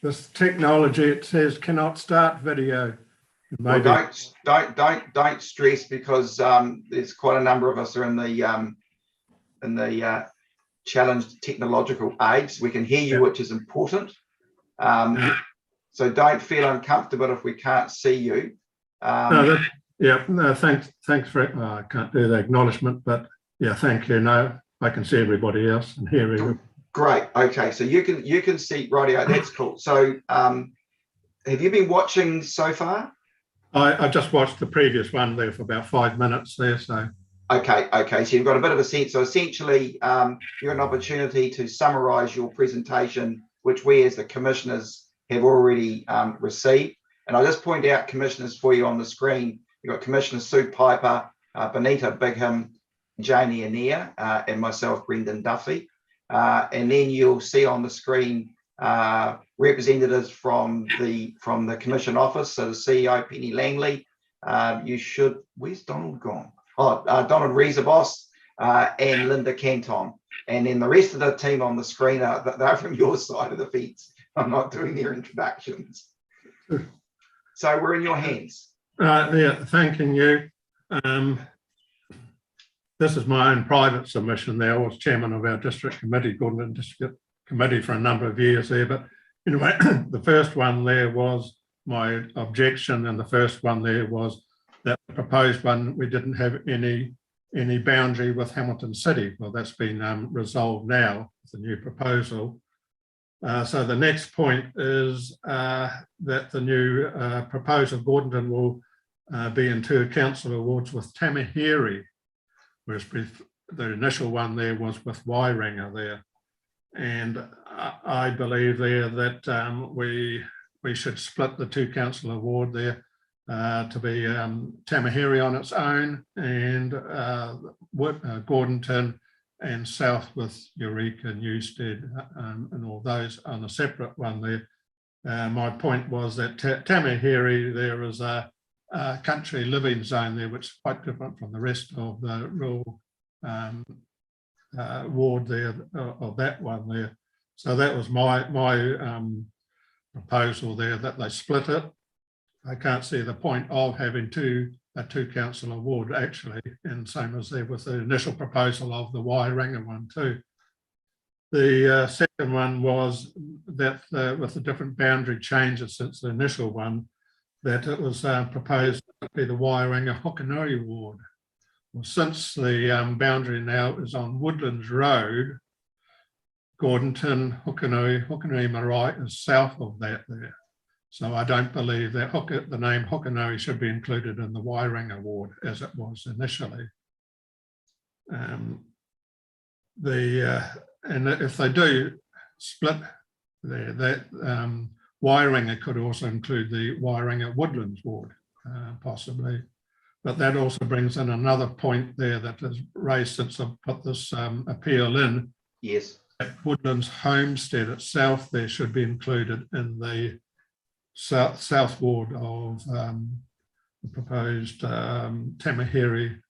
this technology, it says cannot start video. Well, Maybe. don't stress, because there's quite a number of us are in the challenged technological age. We can hear you, which is important. So don't feel uncomfortable if we can't see you. No, thanks for it. I can't do the acknowledgement, but yeah, thank you. No, I can see everybody else and hear everybody. Great. Okay, so you can see, rightio, that's cool. So have you been watching so far? I just watched the previous one there for about 5 minutes there, so. Okay, so you've got a bit of a sense. So essentially, you're an opportunity to summarise your presentation, which we as the commissioners have already received. And I'll just point out commissioners for you on the screen. You've got Commissioner Sue Piper, Benita Bigham, Janie Anea, and myself, Brendan Duffy. And then you'll see on the screen representatives from the Commission office. So the CEO, Penny Langley. Where's Donald gone? Donald Riesebos and Linda Canton. And then the rest of the team on the screen they're from your side of the fence. I'm not doing their introductions. So we're in your hands. Yeah, thanking you. This is my own private submission there. I was chairman of our district committee, Gordon District Committee, for a number of years there. But anyway, the first one there was my objection, and the first one there was that the proposed one, we didn't have any boundary with Hamilton City. Well, that's been resolved now with the new proposal. So the next point is that the new proposal, Gordonton will be in 2 councillor wards with Tamahiri, whereas the initial one there was with Wairanga there. And I believe there that we should split the 2 councillor ward there to be Tamahiri on its own, and Gordonton and south with Eureka, Newstead, and all those on a separate one there. My point was that Tamahiri, there is a country living zone there, which is quite different from the rest of the rural ward there, of that one there. So that was my proposal there, that they split it. I can't see the point of having a 2 councillor ward actually, and same as there with the initial proposal of the Wairanga one too. The second one was that with the different boundary changes since the initial one, that it was proposed to be the Wairanga Hokanui ward. Well, since the boundary now is on Woodlands Road, Gordonton, Hokanui Marae is south of that there. So I don't believe that the name Hokanui should be included in the Wairanga ward as it was initially. And if they do split there, that Wairanga could also include the Wairanga Woodlands ward, possibly. But that also brings in another point there that is raised since I've put this appeal in. Yes. That Woodlands Homestead itself there should be included in the south ward of the proposed Tamahiri.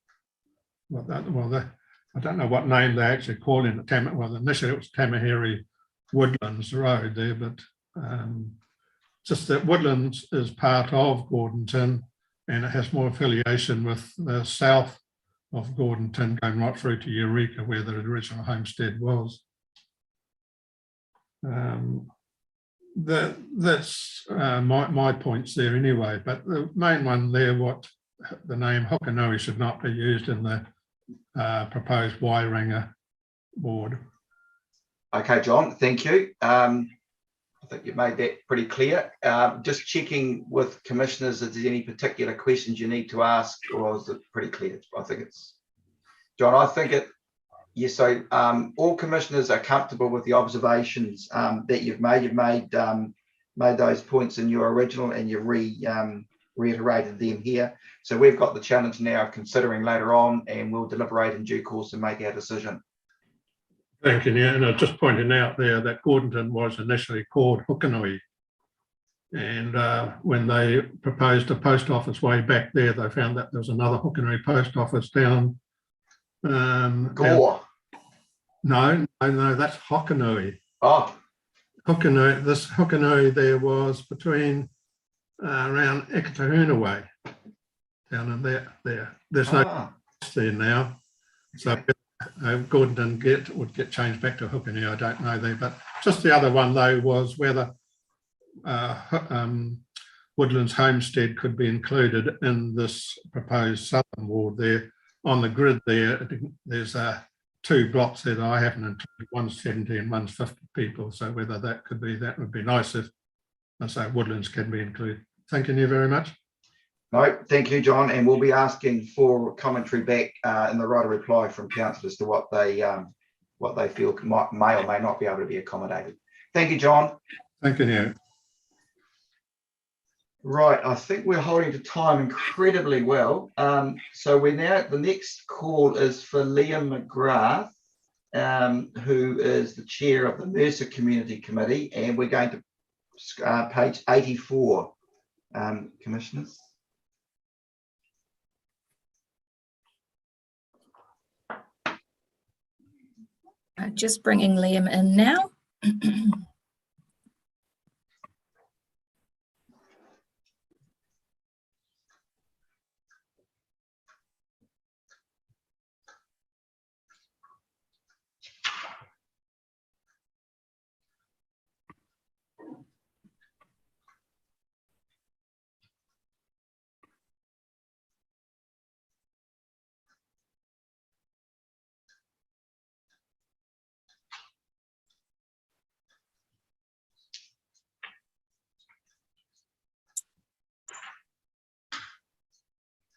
I don't know what name they're actually calling it. Initially it was Tamahiri Woodlands Road there, but just that Woodlands is part of Gordonton, and it has more affiliation with the south of Gordonton, going right through to Eureka, where the original homestead was. That's my points there anyway, but the main one there, what the name Hokanui should not be used in the proposed Wairanga ward. Okay, John, thank you. I think you've made that pretty clear. Just checking with commissioners if there's any particular questions you need to ask, or is it pretty clear? I think it's, John, I think it, yes, so all commissioners are comfortable with the observations that you've made. You've made those points in your original and you've reiterated them here. So we've got the challenge now of considering later on, and we'll deliberate in due course and make our decision. Thank you. And I'm just pointing out there that Gordonton was initially called Hukanui. And when they proposed a post office way back there, they found that there was another Hukanui post office down. Gore. No, that's Hokanui. Oh. Hukanui, this Hukanui there was between around Ekatahuna way, down in there. There's no there now. So Gordonton would get changed back to Hukanui, I don't know there. But just the other one though was whether Woodlands Homestead could be included in this proposed southern ward there. On the grid there, there's two blocks that I haven't included, one's 70 and one's 50 people. So whether that could be, that would be nice if I say Woodlands can be included. Thank you very much. No, thank you, John. And we'll be asking for commentary back in the right of reply from council as to what they feel may or may not be able to be accommodated. Thank you, John. Thank you. Right, I think we're holding to time incredibly well. So we're now, the next call is for Liam McGrath, who is the chair of the Mercer Community Committee, and we're going to page 84, commissioners. Just bringing Liam in now.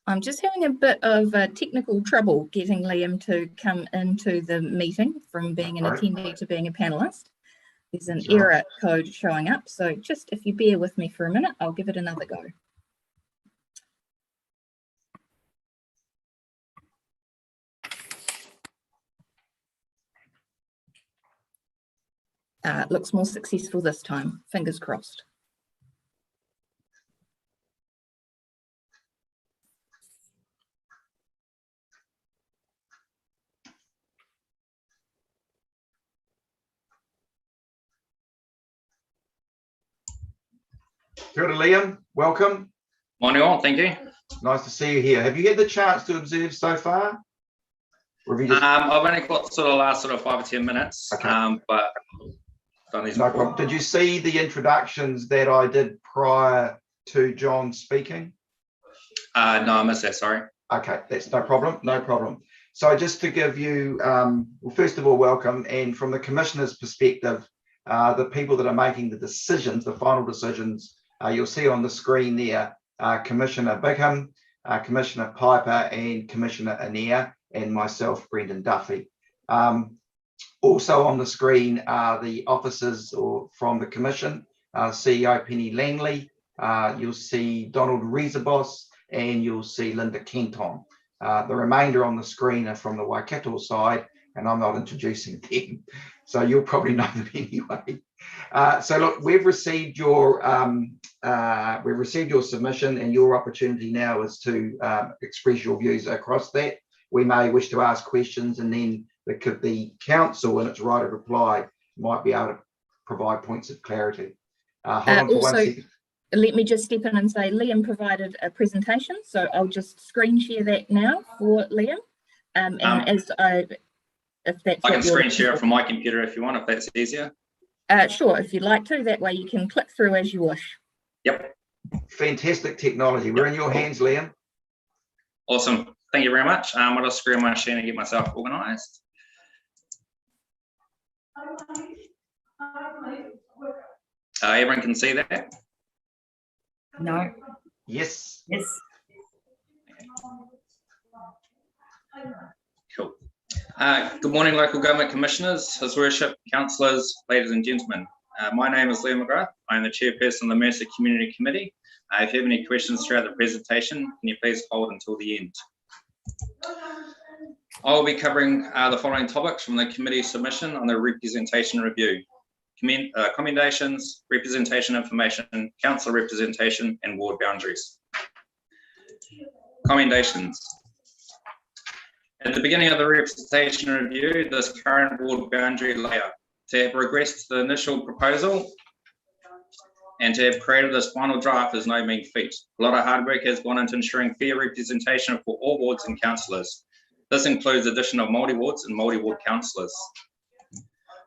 I'm just having a bit of technical trouble getting Liam to come into the meeting from being an attendee to being a panelist. There's an error code showing up. So just if you bear with me for a minute, I'll give it another go. It looks more successful this time. Fingers crossed. Kia ora, Liam, welcome. Morning all, thank you. Nice to see you here. Have you had the chance to observe so far? Or have you just... I've only got sort of last sort of 5 or 10 minutes, okay. But done these no before. problem. Did you see the introductions that I did prior to John speaking? No, I missed that, sorry. Okay, that's no problem, no problem. So just to give you, well, first of all, welcome. And from the Commissioner's perspective, the people that are making the decisions, the final decisions, you'll see on the screen there, Commissioner Bigham, Commissioner Piper, and Commissioner Anea, and myself, Brendan Duffy. Also on the screen are the officers from the Commission, CEO Penny Langley, you'll see Donald Rezabos, and you'll see Linda Kenton. The remainder on the screen are from the Waikato side, and I'm not introducing them, so you'll probably know them anyway. So look, we've received your submission, and your opportunity now is to express your views across that. We may wish to ask questions, and then the council, in its right of reply, might be able to provide points of clarity. Hold on for 1 second. Let me just step in and say Liam provided a presentation, so I'll just screen share that now for Liam. And if that's I can screen share it from my computer if you want, if that's easier. Sure, if you'd like to. That way you can click through as you wish. Yep. Fantastic technology. We're in your hands, Liam. Awesome. Thank you very much. I'll just screen my share and get myself organised. Everyone can see that? No. Yes. Yes. Cool. Good morning, local government commissioners, His Worship, councillors, ladies and gentlemen. My name is Liam McGrath. I'm the chairperson of the Mercer Community Committee. If you have any questions throughout the presentation, can you please hold until the end? I'll be covering the following topics from the committee submission on the representation review: commendations, representation information, council representation, and ward boundaries. Commendations. At the beginning of the representation review, this current ward boundary layout, to have regressed to the initial proposal and to have created this final draft is no mean feat. A lot of hard work has gone into ensuring fair representation for all wards and councillors. This includes the addition of multi-wards and multi-ward councillors.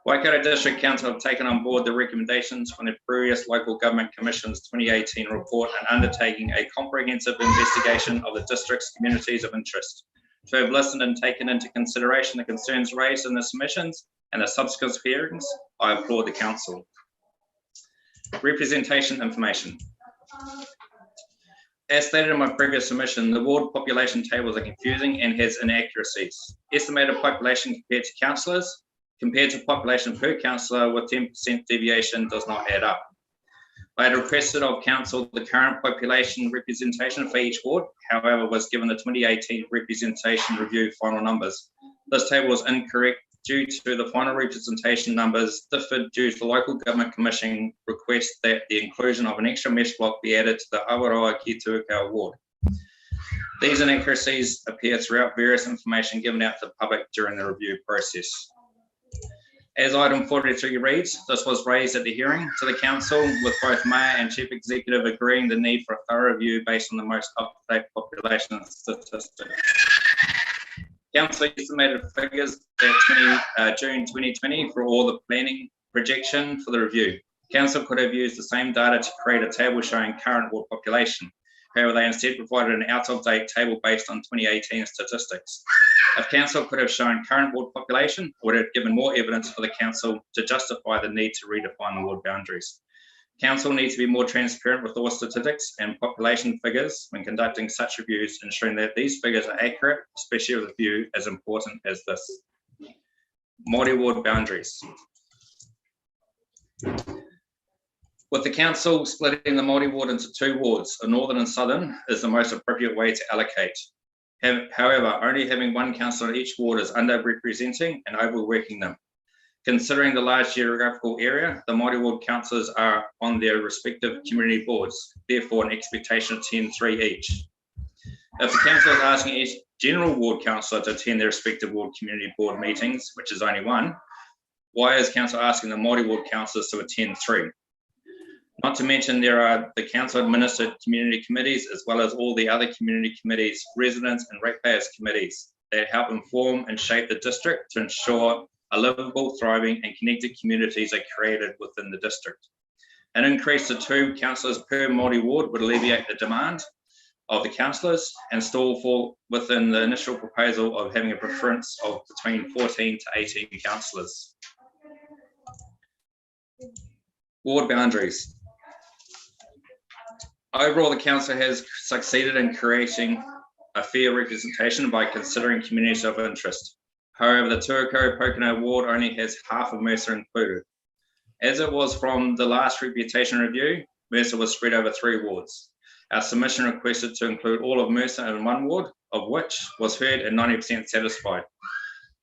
Waikato District Council have taken on board the recommendations from the previous Local Government Commission's 2018 report and undertaking a comprehensive investigation of the district's communities of interest. To have listened and taken into consideration the concerns raised in the submissions and the subsequent hearings, I applaud the council. Representation information. As stated in my previous submission, the ward population tables are confusing and has inaccuracies. Estimated population compared to councillors, compared to population per councillor with 10% deviation does not add up. I had requested of council the current population representation for each ward, however, was given the 2018 representation review final numbers. This table was incorrect due to the final representation numbers differed due to the Local Government Commission request that the inclusion of an extra mesh block be added to the Awaroa ki Tuakau ward. These inaccuracies appear throughout various information given out to the public during the review process. As item 43 reads, this was raised at the hearing to the council with both Mayor and Chief Executive agreeing the need for a thorough review based on the most up-to-date population statistics. Council estimated figures at June 2020 for all the planning projection for the review. Council could have used the same data to create a table showing current ward population. However, they instead provided an out-of-date table based on 2018 statistics. If council could have shown current ward population, it would have given more evidence for the council to justify the need to redefine the ward boundaries. Council needs to be more transparent with all statistics and population figures when conducting such reviews, ensuring that these figures are accurate, especially with a view as important as this. Multi-ward boundaries. With the council splitting the multi-ward into two wards, a northern and southern is the most appropriate way to allocate. However, only having one councillor in each ward is underrepresenting and overworking them. Considering the large geographical area, the multi-ward councillors are on their respective community boards, therefore an expectation of 10-3 each. If the council is asking each general ward councillor to attend their respective ward community board meetings, which is only one, why is council asking the multi-ward councillors to attend 3? Not to mention there are the council administered community committees, as well as all the other community committees, residents and ratepayers committees that help inform and shape the district to ensure a livable, thriving and connected communities are created within the district. An increase to 2 councillors per multi-ward would alleviate the demand of the councillors and stall for within the initial proposal of having a preference of between 14 to 18 councillors. Ward boundaries. Overall, the council has succeeded in creating a fair representation by considering communities of interest. However, the Tuakau Pokeno ward only has half of Mercer included. As it was from the last reputation review, Mercer was spread over 3 wards. Our submission requested to include all of Mercer in 1 ward, of which was heard and 90% satisfied.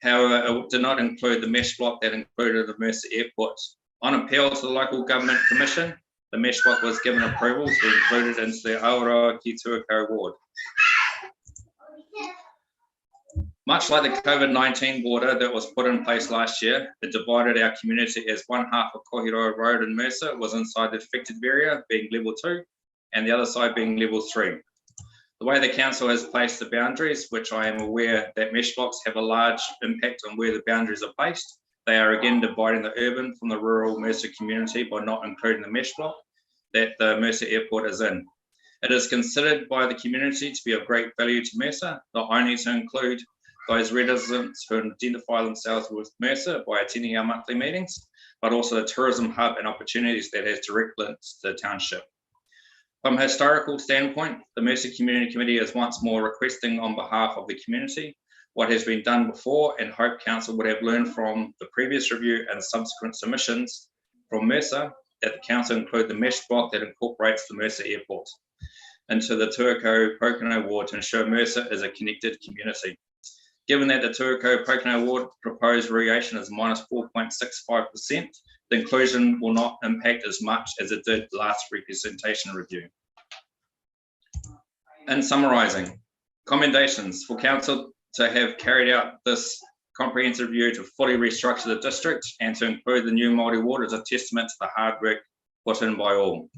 However, it did not include the mesh block that included the Mercer Airport. On appeal to the Local Government Commission, the mesh block was given approval to be included into the Awaroa ki Tuakau ward. Much like the COVID-19 border that was put in place last year, it divided our community as one half of Kohiroa Road in Mercer was inside the affected area, being level 2, and the other side being level 3. The way the council has placed the boundaries, which I am aware that mesh blocks have a large impact on where the boundaries are placed, they are again dividing the urban from the rural Mercer community by not including the mesh block that the Mercer Airport is in. It is considered by the community to be of great value to Mercer, not only to include those residents who identify themselves with Mercer by attending our monthly meetings, but also the tourism hub and opportunities that has direct links to the township. From a historical standpoint, the Mercer Community Committee is once more requesting on behalf of the community what has been done before, and hope Council would have learned from the previous review and subsequent submissions from Mercer, that the Council include the mesh block that incorporates the Mercer Airport into the Tuakau-Pokeno ward to ensure Mercer is a connected community. Given that the Tuakau-Pokeno ward proposed variation is minus 4.65%, the inclusion will not impact as much as it did last representation review. In summarising, commendations for Council to have carried out this comprehensive review to fully restructure the district and to include the new Māori ward is a testament to the hard work put in by all.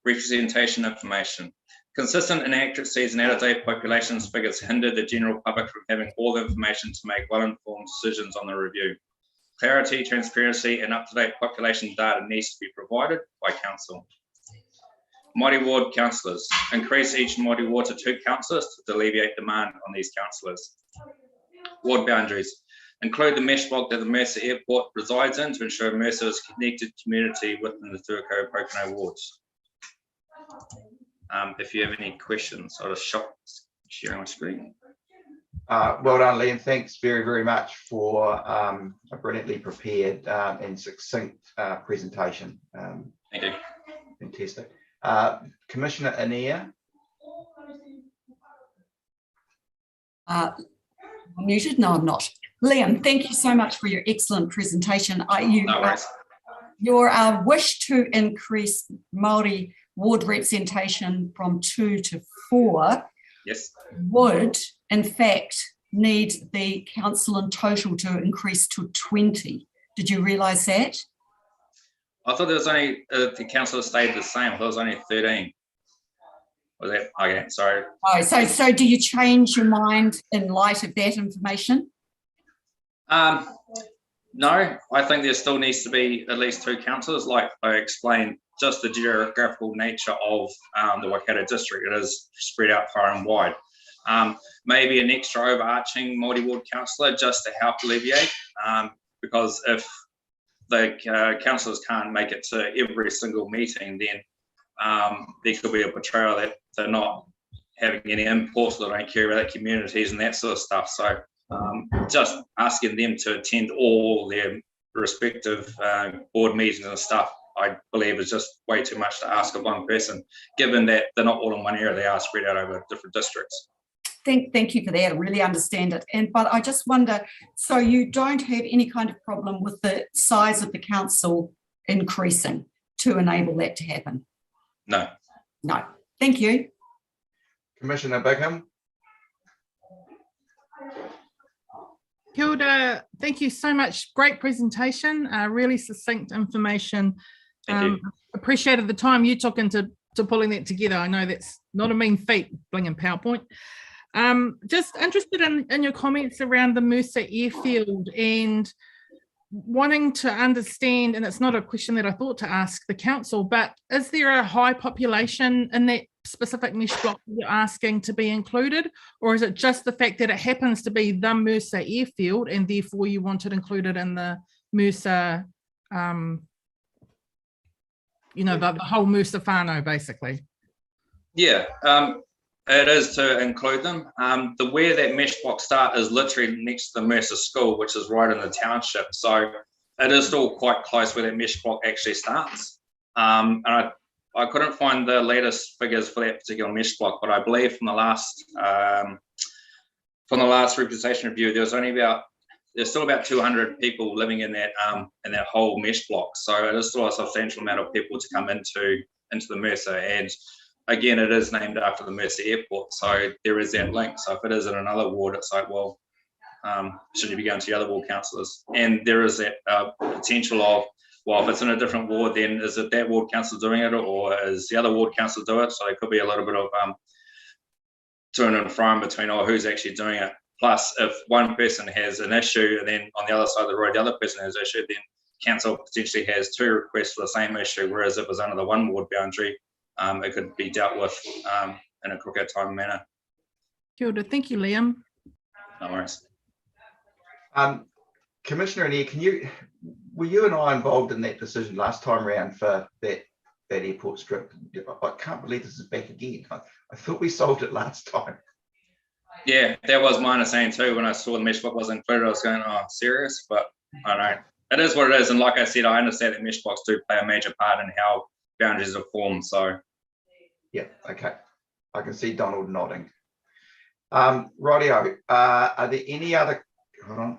Representation information. Consistent inaccuracies in out-of-date populations figures hinder the general public from having all the information to make well-informed decisions on the review. Clarity, transparency, and up-to-date population data needs to be provided by Council. Māori ward councillors. Increase each Māori ward to 2 councillors to alleviate demand on these councillors. Ward boundaries. Include the mesh block that the Mercer Airport resides in to ensure Mercer is a connected community within the Tuakau-Pokeno wards. If you have any questions, I'll just sharing my screen. Well done, Liam. Thanks very much for a brilliantly prepared and succinct presentation. Thank you. Fantastic. Commissioner Anea. Muted? No, I'm not. Liam, thank you so much for your excellent presentation. No worries. Your wish to increase Māori ward representation from 2 to 4 Yes. would, in fact, need the council in total to increase to 20. Did you realise that? I thought there was only, the council stayed the same. I thought it was only 13. Was that, okay, sorry. Oh, so do you change your mind in light of that information? No, I think there still needs to be at least 2 councillors, like I explained, just the geographical nature of the Waikato district. It is spread out far and wide. Maybe an extra overarching Māori ward councillor just to help alleviate, because if the councillors can't make it to every single meeting, then there could be a portrayal that they're not having any input, they don't care about communities and that sort of stuff. So just asking them to attend all their respective board meetings and stuff, I believe is just way too much to ask of one person, given that they're not all in one area, they are spread out over different districts. Thank you for that. I really understand it. But I just wonder, so you don't have any kind of problem with the size of the council increasing to enable that to happen? No. No. Thank you. Commissioner Bigham. Kia ora. Thank you so much. Great presentation, really succinct information. Thank you. Appreciated the time you took into pulling that together. I know that's not a mean feat, blinging PowerPoint. Just interested in your comments around the Mercer Airfield and wanting to understand, and it's not a question that I thought to ask the council, but is there a high population in that specific mesh block you're asking to be included, or is it just the fact that it happens to be the Mercer Airfield and therefore you want it included in the Mercer, the whole Mercer whānau basically? Yeah, it is to include them. Where that mesh block start is literally next to the Mercer School, which is right in the township. So it is still quite close where that mesh block actually starts. And I couldn't find the latest figures for that particular mesh block, but I believe from the last representation review, there's still about 200 people living in that whole mesh block. So it is still a substantial amount of people to come into the Mercer. And again, it is named after the Mercer Airport, so there is that link. So if it is in another ward, it's like, well, should you be going to the other ward councillors? And there is that potential of, well, if it's in a different ward, then is it that ward council doing it, or is the other ward council do it? So there could be a little bit of to and fro between who's actually doing it. Plus, if one person has an issue, and then on the other side of the road, the other person has an issue, then council potentially has 2 requests for the same issue. Whereas if it was under the 1 ward boundary, it could be dealt with in a quicker time manner. Kia ora. Thank you, Liam. No worries. Commissioner Anir, were you and I involved in that decision last time around for that airport strip? I can't believe this is back again. I thought we solved it last time. Yeah, that was my understanding too. When I saw the mesh box was included, I was going, oh, serious? But I don't know. It is what it is. And like I said, I understand that mesh box do play a major part in how boundaries are formed. So, yeah, okay. I can see Donald nodding. Rightio, are there any other, hold on.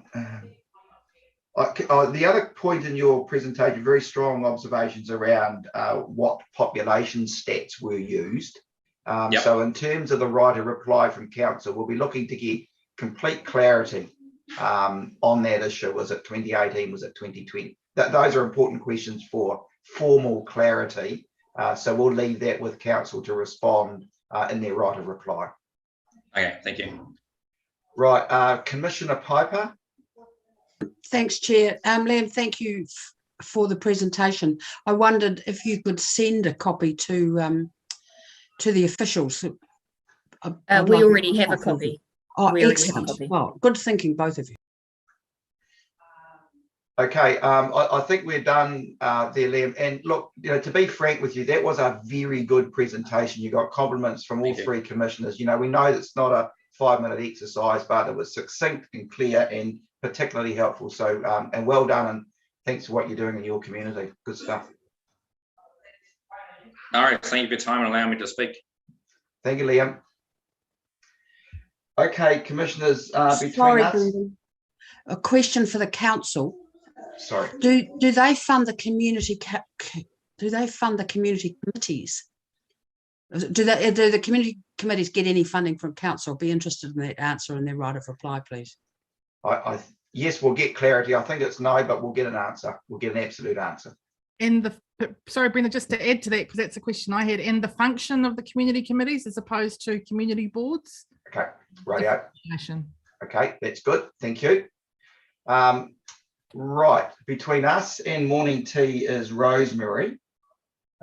The other point in your presentation, very strong observations around what population stats were used. Yep. So in terms of the right of reply from council, we'll be looking to get complete clarity on that issue. Was it 2018? Was it 2020? Those are important questions for formal clarity. So we'll leave that with council to respond in their right of reply. okay, thank you. Right, Commissioner Piper. Thanks, Chair. Liam, thank you for the presentation. I wondered if you could send a copy to the officials. I'd We like already have a copy. Oh, we already have a excellent. copy. Well, good thinking, both of you. Okay, I think we're done there, Liam. And look, to be frank with you, that was a very good presentation. You got compliments from all three commissioners. We know it's not a 5-minute exercise, but it was succinct and clear and particularly helpful. So, and well done, and thanks for what you're doing in your community. Good stuff. All right, thank you for your time and allowing me to speak. Thank you, Liam. Okay, commissioners, between Sorry, us. Brendan. A question for the council. Sorry. Do they fund the community? Do they fund the community committees? Do the community committees get any funding from council? I'll be interested in that answer and their right of reply, please. Yes, we'll get clarity. I think it's no, but we'll get an answer. We'll get an absolute answer. And sorry, Brenda, just to add to that, because that's a question I had, and the function of the community committees as opposed to community boards? Okay, right. Definition. Okay, that's good. Thank you. Right, between us and morning tea is Rosemary.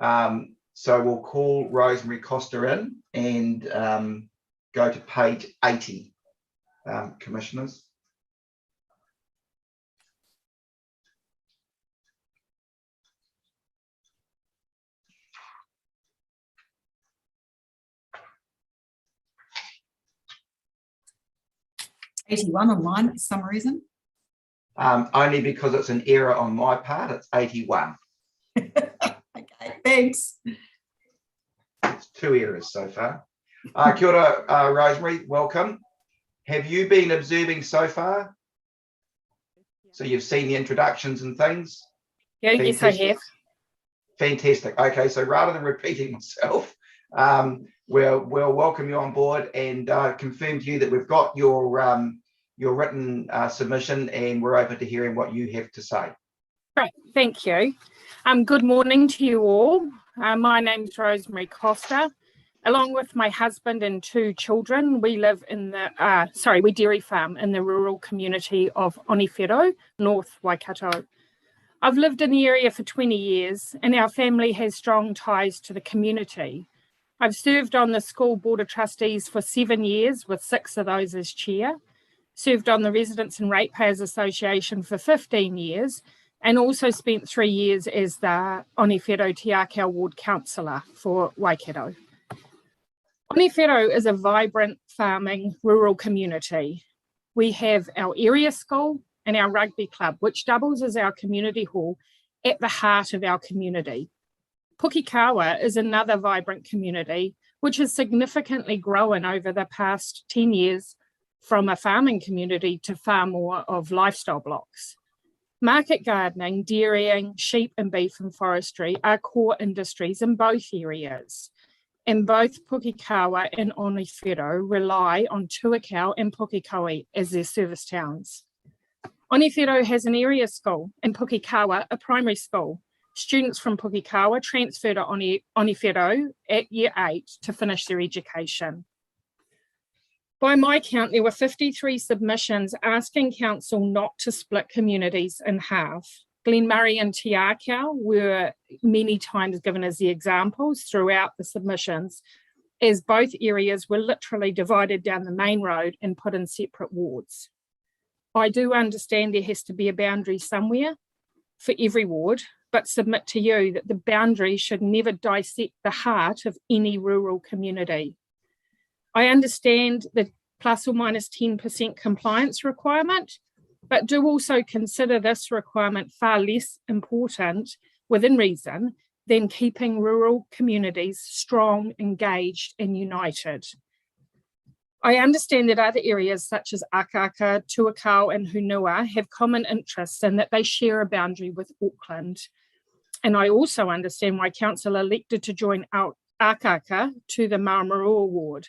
So we'll call Rosemary Costa in and go to page 80, commissioners. '81 on mine for some reason. Only because it's an error on my part, it's 81. Okay, thanks. It's 2 errors so far. Kia ora, Rosemary, welcome. Have you been observing so far? So you've seen the introductions and things? Yeah, yes, I have. Fantastic. Okay, so rather than repeating myself, we'll welcome you on board and confirm to you that we've got your written submission and we're open to hearing what you have to say. Great, thank you. Good morning to you all. My name's Rosemary Costa. Along with my husband and 2 children, we live in the, we dairy farm in the rural community of Onewhero, North Waikato. I've lived in the area for 20 years and our family has strong ties to the community. I've served on the school board of trustees for 7 years, with 6 of those as chair, served on the Residents and Ratepayers Association for 15 years, and also spent 3 years as the Onewhero Te Akau Ward Councillor for Waikato. Onewhero is a vibrant farming rural community. We have our area school and our rugby club, which doubles as our community hall at the heart of our community. Pukikawa is another vibrant community, which has significantly grown over the past 10 years from a farming community to far more of lifestyle blocks. Market gardening, dairying, sheep and beef and forestry are core industries in both areas. And both Pukikawa and Onewhero rely on Tuakau and Pukekohe as their service towns. Onewhero has an area school and Pukikawa a primary school. Students from Pukikawa transfer to Onewhero at year 8 to finish their education. By my count, there were 53 submissions asking council not to split communities in half. Glenmurray and Te Akau were many times given as the examples throughout the submissions, as both areas were literally divided down the main road and put in separate wards. I do understand there has to be a boundary somewhere for every ward, but submit to you that the boundary should never dissect the heart of any rural community. I understand the plus or minus 10% compliance requirement, but do also consider this requirement far less important, within reason, than keeping rural communities strong, engaged and united. I understand that other areas such as Akaka, Tuakau and Hunua have common interests and that they share a boundary with Auckland. And I also understand why council elected to join Akaka to the Maramarua ward.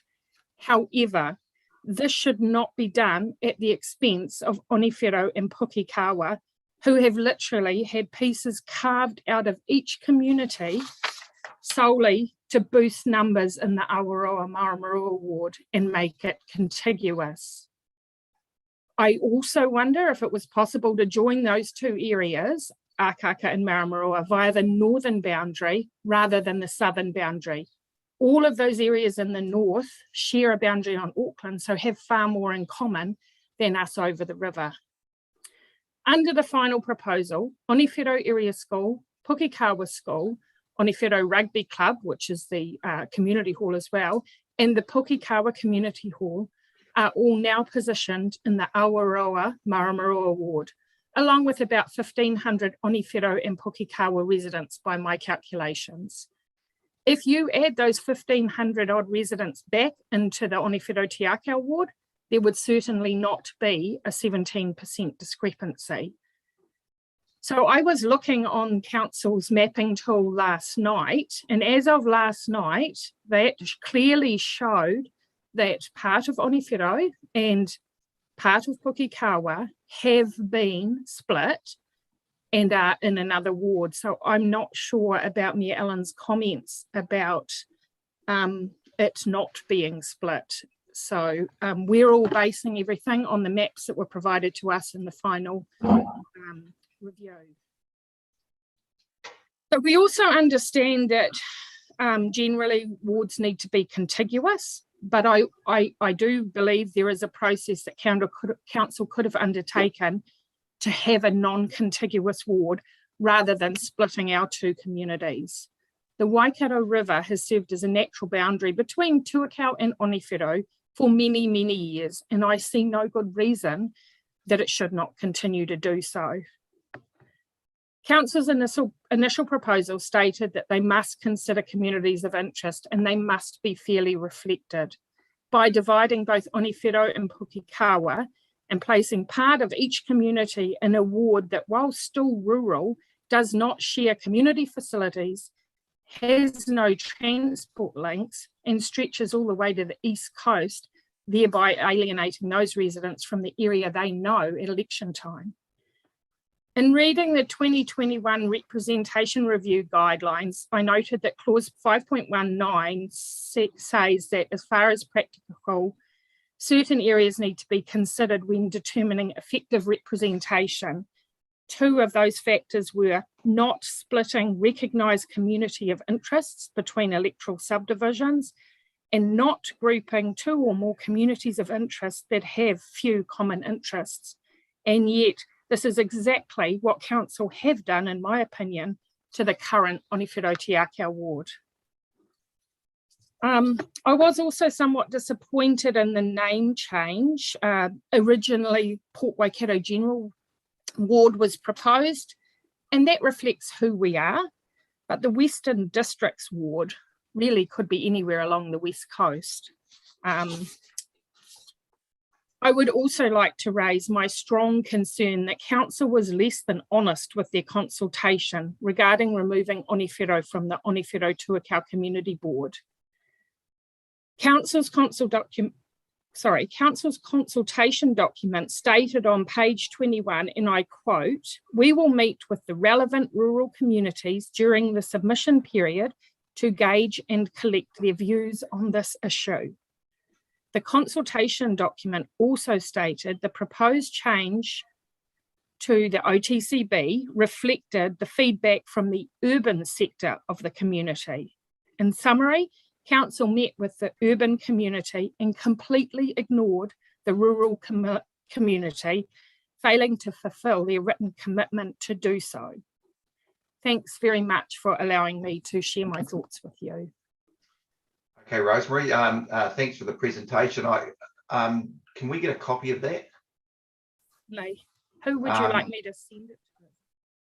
However, this should not be done at the expense of Onewhiro and Pukikawa, who have literally had pieces carved out of each community solely to boost numbers in the Awaroa Maramarua ward and make it contiguous. I also wonder if it was possible to join those two areas, Akaka and Maramarua, via the northern boundary rather than the southern boundary. All of those areas in the north share a boundary on Auckland, so have far more in common than us over the river. Under the final proposal, Onewhiro Area School, Pukikawa School, Onewhiro Rugby Club, which is the community hall as well, and the Pukikawa Community Hall are all now positioned in the Awaroa Maramarua ward, along with about 1,500 Onewhiro and Pukikawa residents by my calculations. If you add those 1,500 odd residents back into the Onewhiro Te Akau ward, there would certainly not be a 17% discrepancy. So I was looking on council's mapping tool last night, and as of last night, that clearly showed that part of Onewhiro and part of Pukikawa have been split and are in another ward. So I'm not sure about Mayor Allen's comments about it not being split. So we're all basing everything on the maps that were provided to us in the final review. But we also understand that generally wards need to be contiguous, but I do believe there is a process that council could have undertaken to have a non-contiguous ward rather than splitting our two communities. The Waikato River has served as a natural boundary between Tuakau and Onewhiro for many, many years, and I see no good reason that it should not continue to do so. Council's initial proposal stated that they must consider communities of interest and they must be fairly reflected. By dividing both Onewhiro and Pukikawa and placing part of each community in a ward that, while still rural, does not share community facilities, has no transport links, and stretches all the way to the east coast, thereby alienating those residents from the area they know at election time. In reading the 2021 Representation Review Guidelines, I noted that clause 5.19 says that as far as practical, certain areas need to be considered when determining effective representation. Two of those factors were not splitting recognised community of interests between electoral subdivisions and not grouping two or more communities of interest that have few common interests. And yet, this is exactly what council have done, in my opinion, to the current Onewhiro Te Akau ward. I was also somewhat disappointed in the name change. Originally, Port Waikato General Ward was proposed, and that reflects who we are, but the Western Districts Ward really could be anywhere along the West Coast. I would also like to raise my strong concern that council was less than honest with their consultation regarding removing Onewhiro from the Onewhiro Tuakau Community Board. Council's consultation document stated on page 21, and I quote, "We will meet with the relevant rural communities during the submission period to gauge and collect their views on this issue." The consultation document also stated the proposed change to the OTCB reflected the feedback from the urban sector of the community. In summary, Council met with the urban community and completely ignored the rural community, failing to fulfil their written commitment to do so. Thanks very much for allowing me to share my thoughts with you. Okay, Rosemary, thanks for the presentation. Can we get a copy of that? Lee, who would you like me to send it to?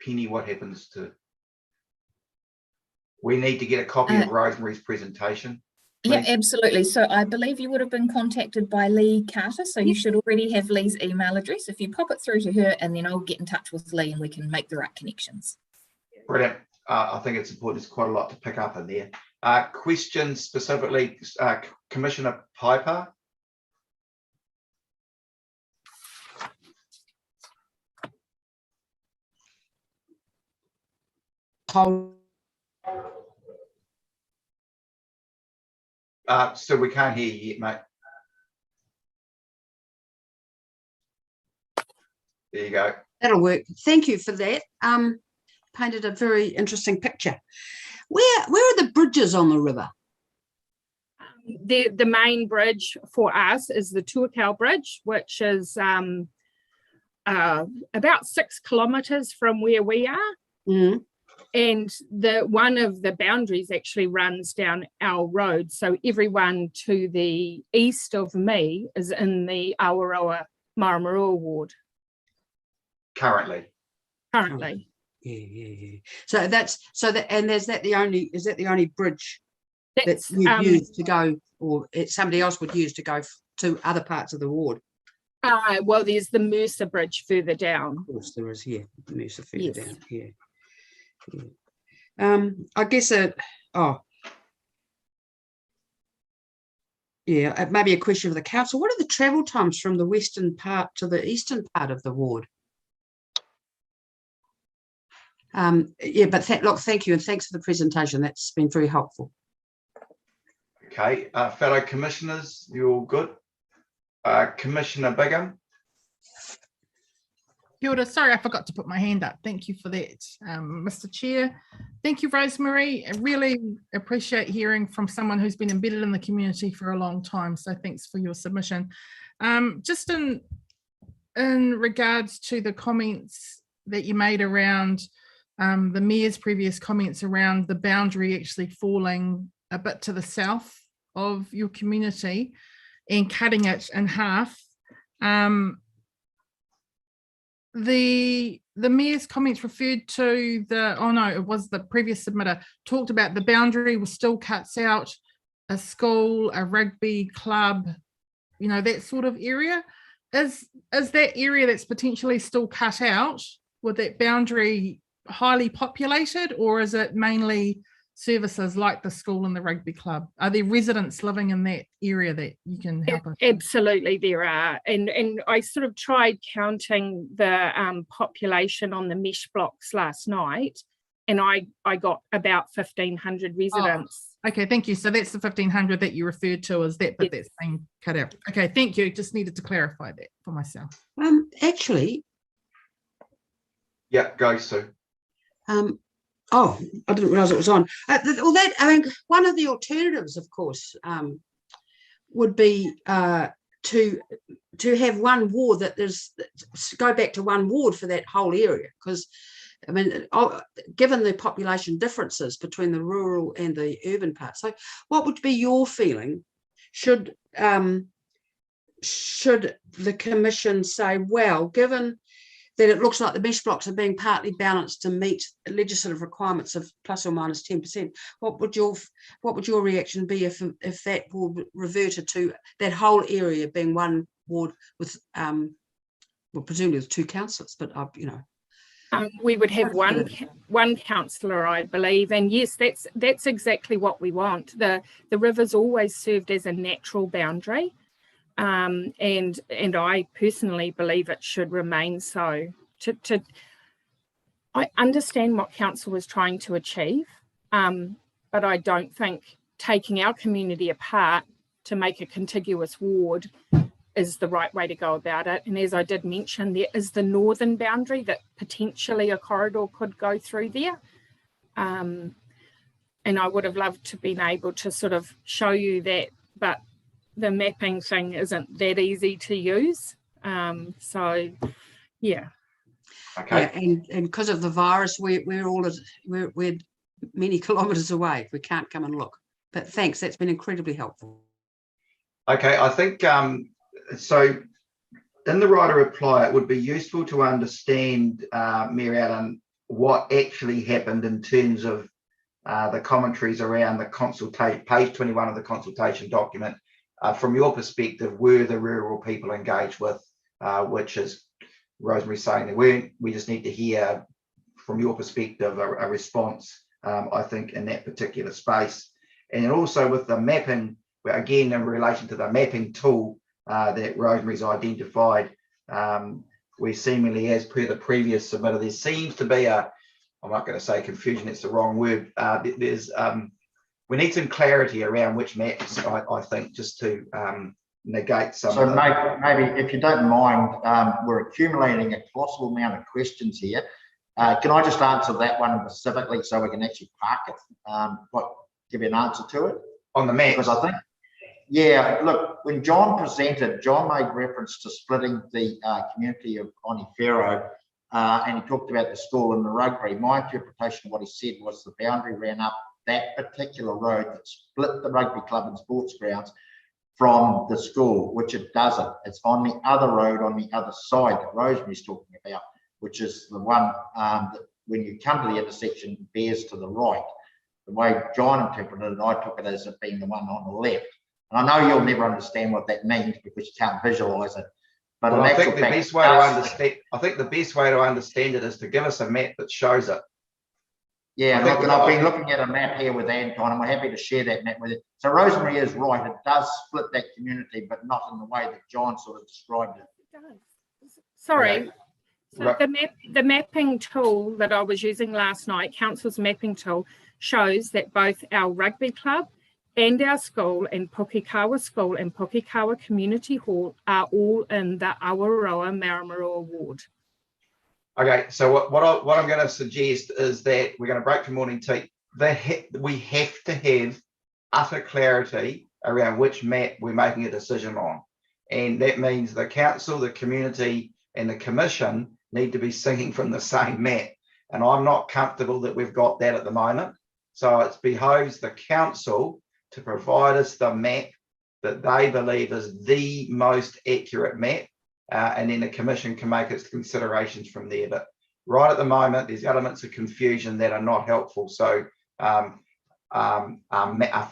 Penny, what happens to? We need to get a copy of Rosemary's presentation. Yeah, please. absolutely. So I believe you would have been contacted by Lee Carter, so you should already have Lee's email address. If you pop it through to her, and then I'll get in touch with Lee and we can make the right connections. Brilliant. I think it's important. There's quite a lot to pick up in there. Questions specifically, Commissioner Piper. So we can't hear you yet, mate. There you go. That'll work. Thank you for that. Painted a very interesting picture. Where are the bridges on the river? The main bridge for us is the Tuakau Bridge, which is about 6 kilometres from where we are. Mm. And one of the boundaries actually runs down our road. So everyone to the east of me is in the Awaroa Maramarua ward. Currently. Yeah. So is that the only bridge That's that you use to go, or somebody else would use to go to other parts of the ward? Well, there's the Mercer Bridge further down. Of course, there is here. Mercer further Yes. down here. I guess it may be a question for the council. What are the travel times from the western part to the eastern part of the ward? But thank you, and thanks for the presentation. That's been very helpful. Okay, fellow commissioners, you all good? Commissioner Bigham. Kia ora. Sorry, I forgot to put my hand up. Thank you for that, Mr. Chair. Thank you, Rosemary. I really appreciate hearing from someone who's been embedded in the community for a long time. So thanks for your submission. Just in regards to the comments that you made around the Mayor's previous comments around the boundary actually falling a bit to the south of your community and cutting it in half. The Mayor's comments referred to it was the previous submitter talked about the boundary was still cuts out a school, a rugby club, that sort of area. Is that area that's potentially still cut out, with that boundary highly populated, or is it mainly services like the school and the rugby club? Are there residents living in that area that you can help us? Absolutely, there are. And I sort of tried counting the population on the mesh blocks last night, and I got about 1,500 residents. Oh, okay, thank you. So that's the 1,500 that you referred to as that, but that's been cut out. Okay, thank you. Just needed to clarify that for myself. Actually. Yeah, go, Sue. I didn't realise it was on. One of the alternatives, of course, would be to have one ward go back to one ward for that whole area, because given the population differences between the rural and the urban parts. So what would be your feeling? Should the commission say, well, given that it looks like the mesh blocks are being partly balanced to meet legislative requirements of plus or minus 10%. What would your reaction be if that ward reverted to that whole area being one ward with, presumably with 2 councillors, but we would have one councillor, I believe, and yes, that's exactly what we want. The river's always served as a natural boundary. And I personally believe it should remain so. I understand what council was trying to achieve, but I don't think taking our community apart to make a contiguous ward is the right way to go about it. And as I did mention, there is the northern boundary that potentially a corridor could go through there. and I would have loved to been able to sort of show you that, but the mapping thing isn't that easy to use. So yeah. Okay. Yeah, and because of the virus, we're many kilometres away. We can't come and look. But thanks, that's been incredibly helpful. Okay, I think so. In the right of reply, it would be useful to understand, Mary Ellen, what actually happened in terms of the commentaries around the consultation, page 21 of the consultation document. From your perspective, were the rural people engaged with, which is Rosemary saying they weren't. We just need to hear from your perspective a response, I think, in that particular space. And also with the mapping, again, in relation to the mapping tool that Rosemary's identified, we seemingly, as per the previous submitter, there seems to be I'm not going to say confusion, it's the wrong word. We need some clarity around which maps, I think, just to negate some So of the... maybe if you don't mind, we're accumulating a colossal amount of questions here. Can I just answer that one specifically so we can actually park it, give you an answer to it? On the map? Because I think, yeah, look, when John presented, John made reference to splitting the community of Onefero, and he talked about the school and the rugby. My interpretation of what he said was the boundary ran up that particular road that split the rugby club and sports grounds from the school, which it doesn't. It's on the other road on the other side that Rosemary's talking about, which is the one that when you come to the intersection bears to the right. The way John interpreted it, I took it as it being the one on the left. And I know you'll never understand what that means because you can't visualize it. But well, I think the best way to understand, the best way to understand it is to give us a map that shows it. Yeah, and I've been looking at a map here with Anton, and we're happy to share that map with you. So Rosemary is right; it does split that community, but not in the way that John sort of described it. It does. Sorry. Okay. So the mapping tool that I was using last night, Council's mapping tool, shows that both our rugby club and our school and Pukekawa School and Pukekawa Community Hall are all in the Awaroa Maramarua ward. Okay, so what I'm going to suggest is that we're going to break for morning tea. We have to have utter clarity around which map we're making a decision on. And that means the council, the community, and the commission need to be singing from the same map. And I'm not comfortable that we've got that at the moment. So it behoves the council to provide us the map that they believe is the most accurate map. And then the commission can make its considerations from there. But right at the moment, there's elements of confusion that are not helpful. So a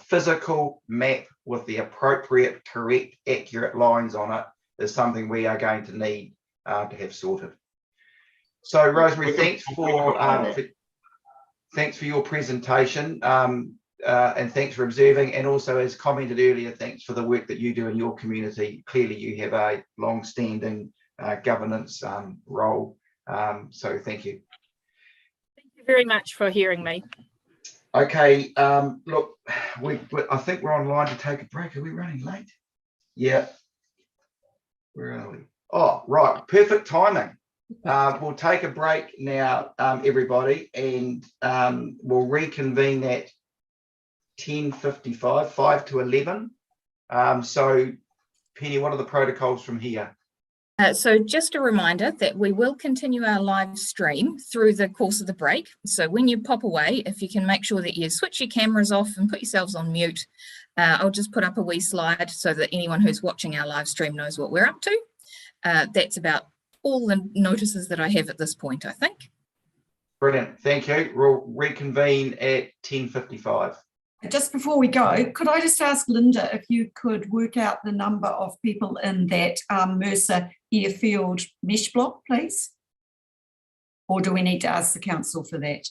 physical map with the appropriate, correct, accurate lines on it is something we are going to need to have sorted. So Rosemary, thanks for your presentation. And thanks for observing, and also as commented earlier, thanks for the work that you do in your community. Clearly you have a long-standing governance role, so thank you. Thank you very much for hearing me. Okay, look, I think we're online to take a break. Are we running late? Yeah. Where are we? Oh, right, perfect timing. We'll take a break now, everybody, and we'll reconvene at 10:55, 5 to 11. So Penny, what are the protocols from here? So just a reminder that we will continue our live stream through the course of the break. So when you pop away, if you can make sure that you switch your cameras off and put yourselves on mute, I'll just put up a wee slide so that anyone who's watching our live stream knows what we're up to. That's about all the notices that I have at this point, I think. Brilliant, thank you. We'll reconvene at 10:55. Just before we go, could I just ask Linda if you could work out the number of people in that Mercer Airfield mesh block, please? Or do we need to ask the council for that?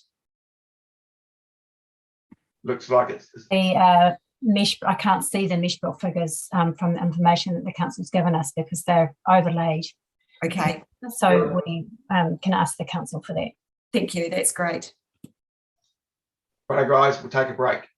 Looks like it's... The mesh, I can't see the mesh block figures from the information that the council's given us because they're overlaid. Okay. So we can ask the council for that. Thank you, that's great. Right, guys, we'll take a break.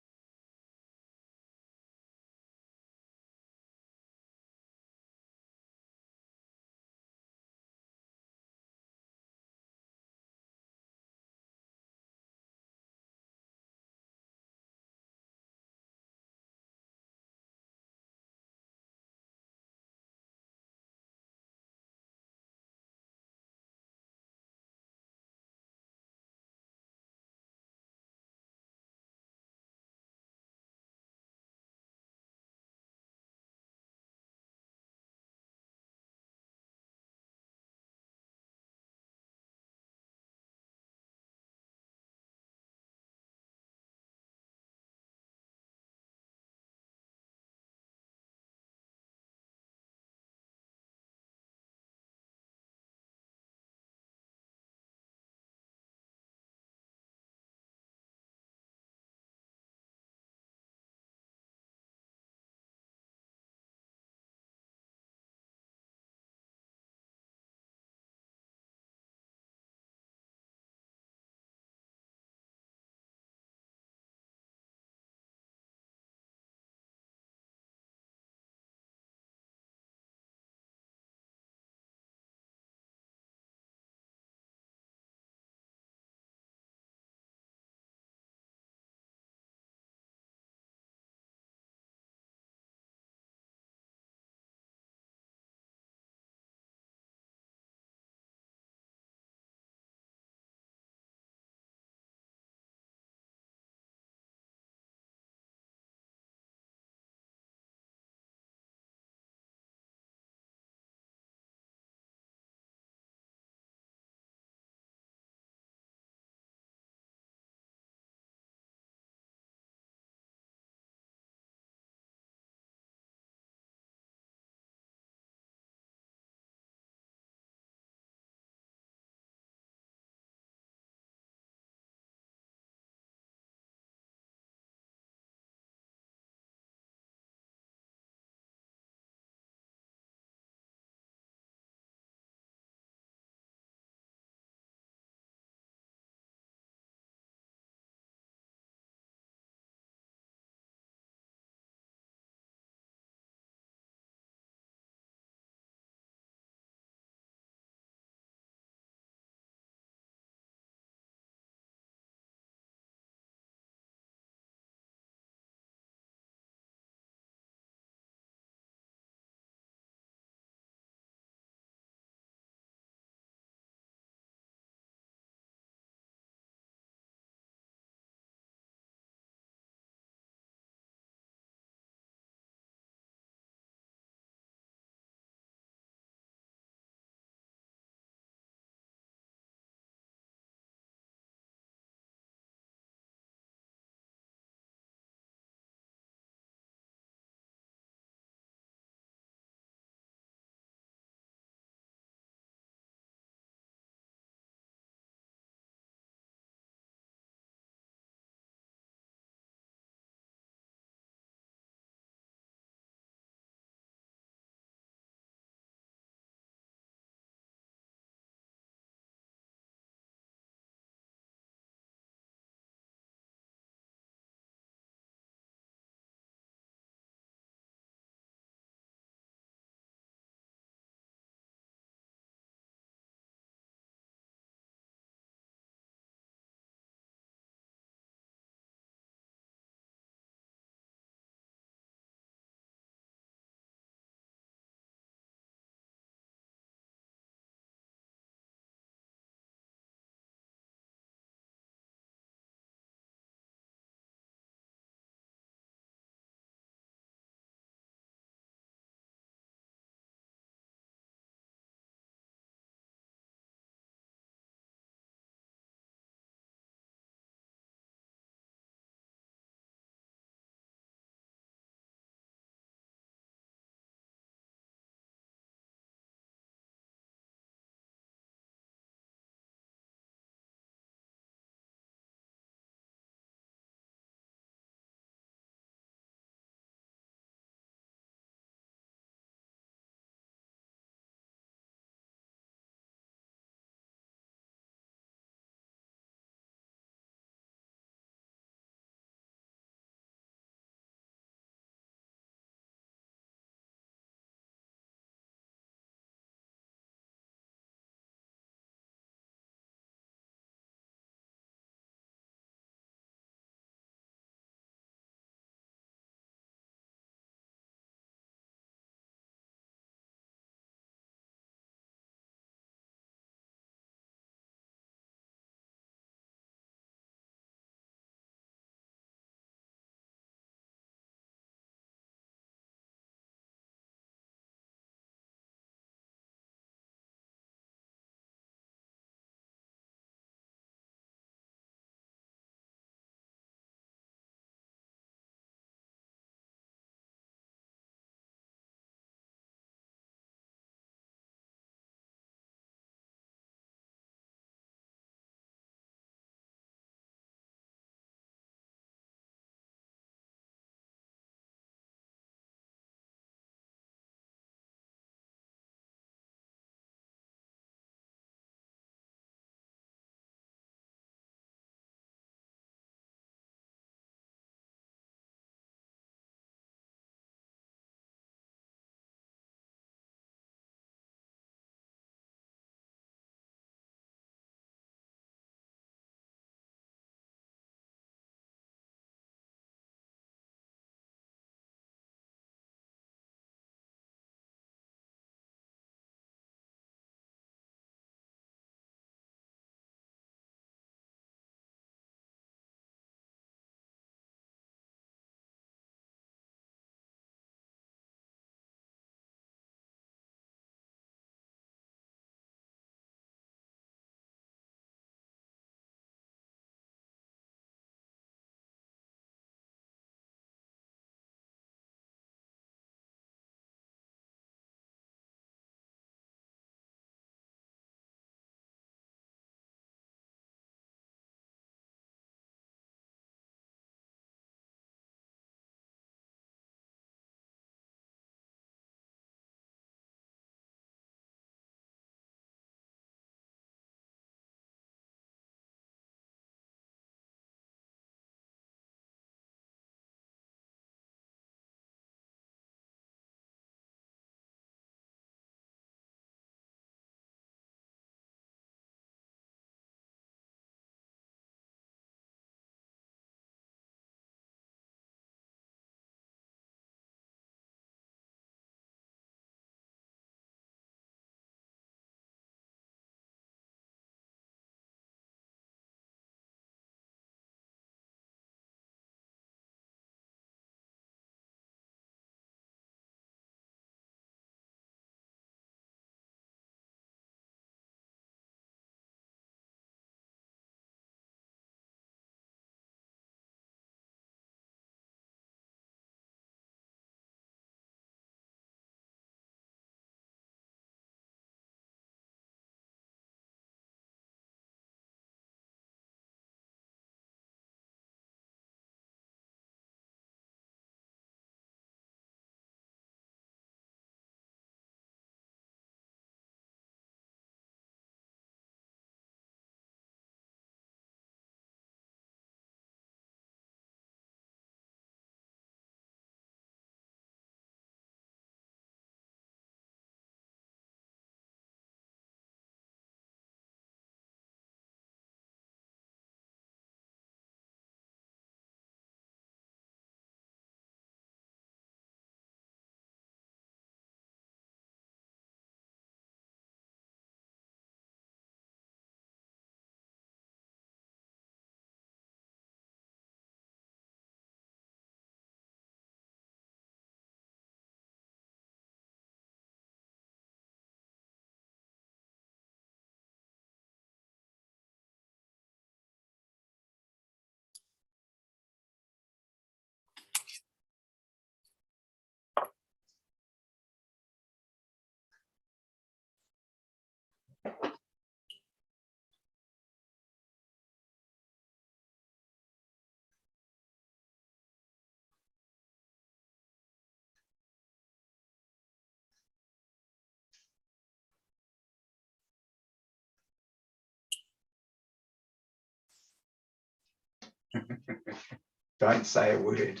Don't say a word.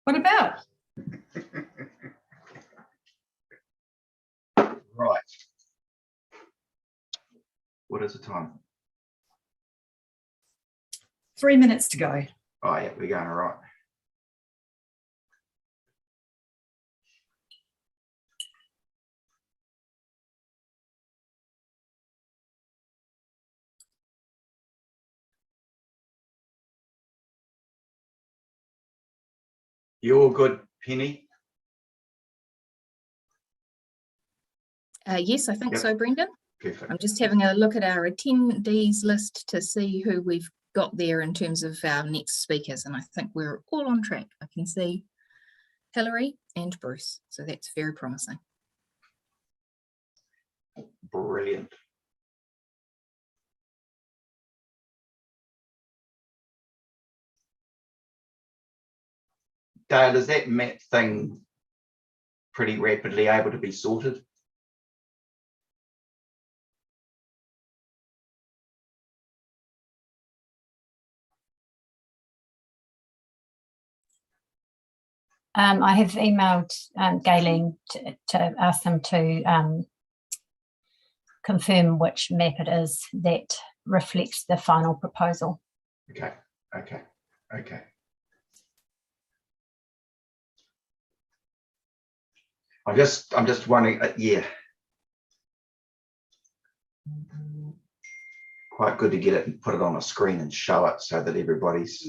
What about? Right. What is the time? 3 minutes to go. Oh, yeah, we're going all right. You all good, Penny? Yes, I think Yep. so, Brendan. Perfect. I'm just having a look at our attendees list to see who we've got there in terms of our next speakers, and I think we're all on track. I can see Hilary and Bruce, so that's very promising. Brilliant. Dale, is that map thing pretty rapidly able to be sorted? I have emailed Gayleen to ask them to confirm which map it is that reflects the final proposal. Okay, okay, okay. I'm just wondering, yeah. Quite good to get it and put it on a screen and show it so that everybody's.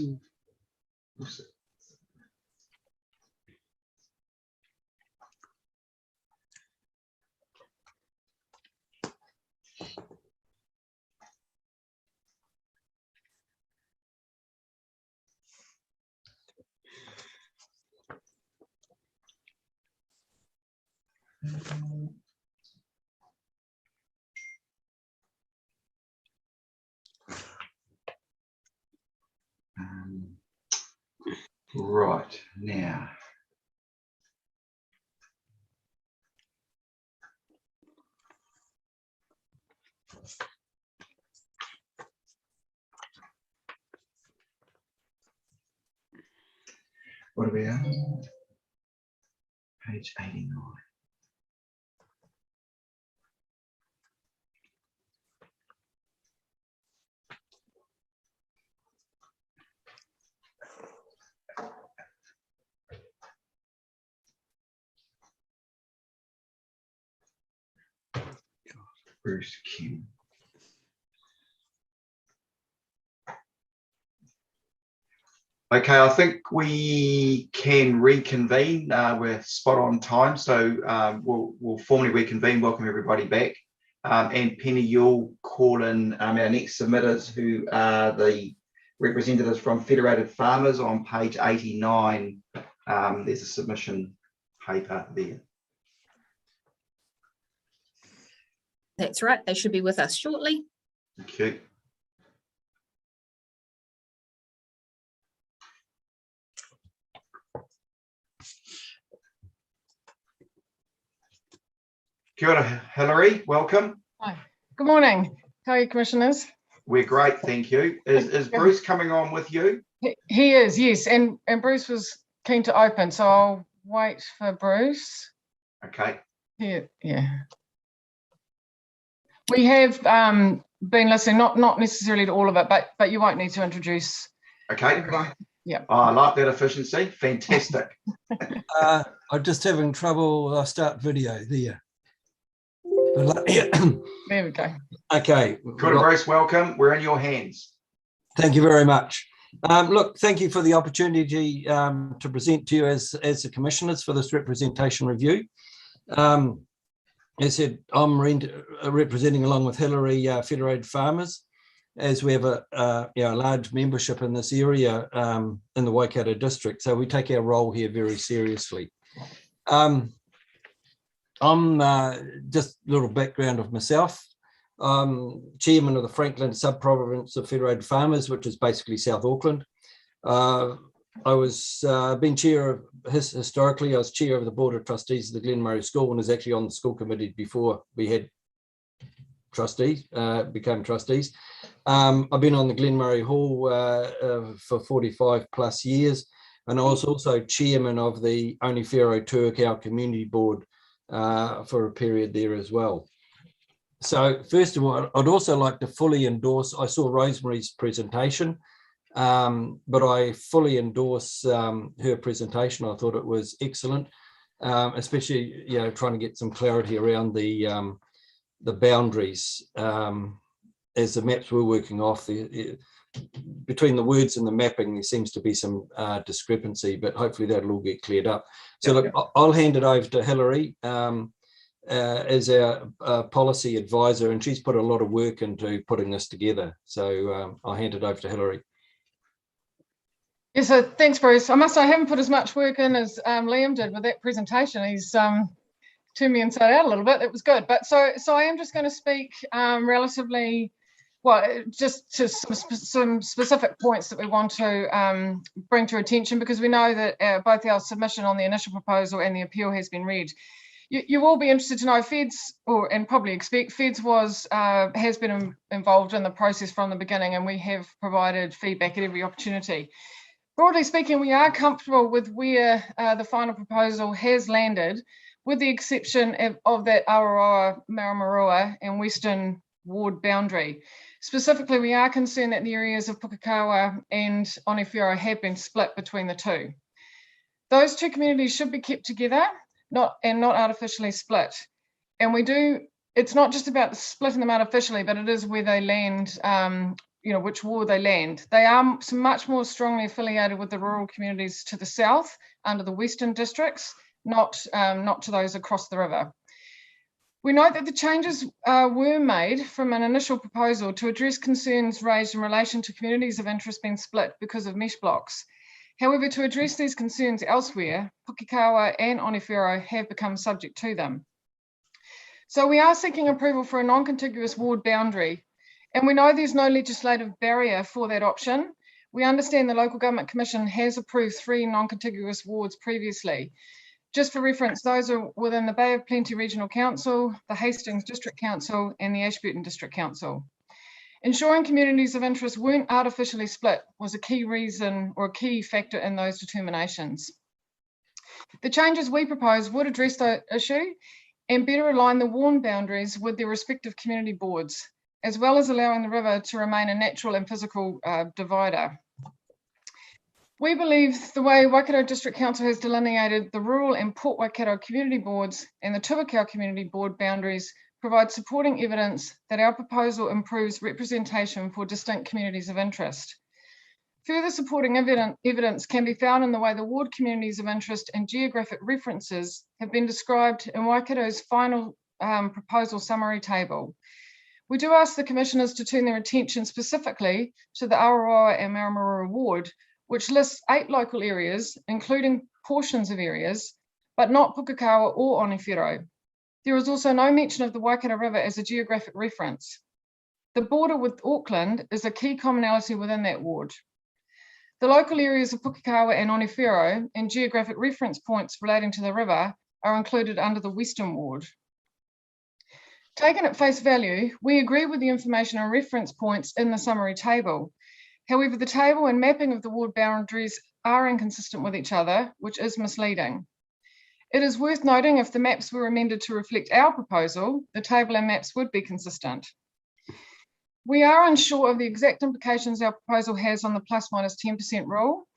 Right now. What are we at? Page 89. Bruce Kim. Okay, I think we can reconvene. We're spot on time, so we'll formally reconvene. Welcome everybody back. And Penny, you'll call in our next submitters, who are the representatives from Federated Farmers on page 89. There's a submission paper there. That's right, they should be with us shortly. Thank you. Kia ora, Hilary, welcome. Hi. Good morning. How are you, commissioners? We're great, thank you. Is Bruce coming on with you? He is, yes, and Bruce was keen to open, so I'll wait for Bruce. Okay. Yeah. We have been listening, not necessarily to all of it, but you won't need to introduce. Okay. Everyone. Yeah. Oh, I like that efficiency. Fantastic. I'm just having trouble. Start video there. There we go. Okay. Kia ora, Bruce, welcome. We're in your hands. Thank you very much. Look, thank you for the opportunity to present to you as the commissioners for this representation review. As I said, I'm representing, along with Hilary, Federated Farmers, as we have a large membership in this area in the Waikato district. So we take our role here very seriously. I'm just a little background of myself. I'm chairman of the Franklin Sub-Province of Federated Farmers, which is basically South Auckland. I was been chair of, historically, I was chair of the Board of Trustees of the Glen Murray School and was actually on the school committee before we had trustees, became trustees. I've been on the Glen Murray Hall for 45 plus years, and I was also chairman of the Onewhiro Tuakau Community Board for a period there as well. So first of all, I'd also like to fully endorse, I saw Rosemary's presentation, but I fully endorse her presentation. I thought it was excellent, especially, you know, trying to get some clarity around the boundaries as the maps we're working off. Between the words and the mapping, there seems to be some discrepancy, but hopefully that'll all get cleared up. So look, I'll hand it over to Hilary as our policy advisor, and she's put a lot of work into putting this together. So I'll hand it over to Hilary. Yeah, so thanks, Bruce. I must say I haven't put as much work in as Liam did with that presentation. He's turned me inside out a little bit. It was good. But so I am just going to speak relatively, well, just to some specific points that we want to bring to attention, because we know that both our submission on the initial proposal and the appeal has been read. You will be interested to know Feds, and probably expect Feds has been involved in the process from the beginning, and we have provided feedback at every opportunity. Broadly speaking, we are comfortable with where the final proposal has landed, with the exception of that Awaroa, Maramarua and Western Ward boundary. Specifically, we are concerned that the areas of Pukekohe and Onewhiro have been split between the two. Those two communities should be kept together, not artificially split. And it's not just about splitting them artificially, but it is where they land, which ward they land. They are much more strongly affiliated with the rural communities to the south under the Western districts, not to those across the river. We note that the changes were made from an initial proposal to address concerns raised in relation to communities of interest being split because of mesh blocks. However, to address these concerns elsewhere, Pukekohe and Onewhiro have become subject to them. So we are seeking approval for a non-contiguous ward boundary, and we know there's no legislative barrier for that option. We understand the Local Government Commission has approved 3 non-contiguous wards previously. Just for reference, those are within the Bay of Plenty Regional Council, the Hastings District Council, and the Ashburton District Council. Ensuring communities of interest weren't artificially split was a key reason or a key factor in those determinations. The changes we propose would address the issue and better align the WARN boundaries with their respective community boards, as well as allowing the river to remain a natural and physical divider. We believe the way Waikato District Council has delineated the rural and Port Waikato community boards and the Tuakau community board boundaries provide supporting evidence that our proposal improves representation for distinct communities of interest. Further supporting evidence can be found in the way the ward communities of interest and geographic references have been described in Waikato's final proposal summary table. We do ask the commissioners to turn their attention specifically to the Awaroa and Maramarua ward, which lists 8 local areas, including portions of areas, but not Pukekohe or Onewhiro. There is also no mention of the Waikato River as a geographic reference. The border with Auckland is a key commonality within that ward. The local areas of Pukekohe and Onewhiro and geographic reference points relating to the river are included under the Western Ward. Taken at face value, we agree with the information and reference points in the summary table. However, the table and mapping of the ward boundaries are inconsistent with each other, which is misleading. It is worth noting if the maps were amended to reflect our proposal, the table and maps would be consistent. We are unsure of the exact implications our proposal has on the plus minus 10% rule.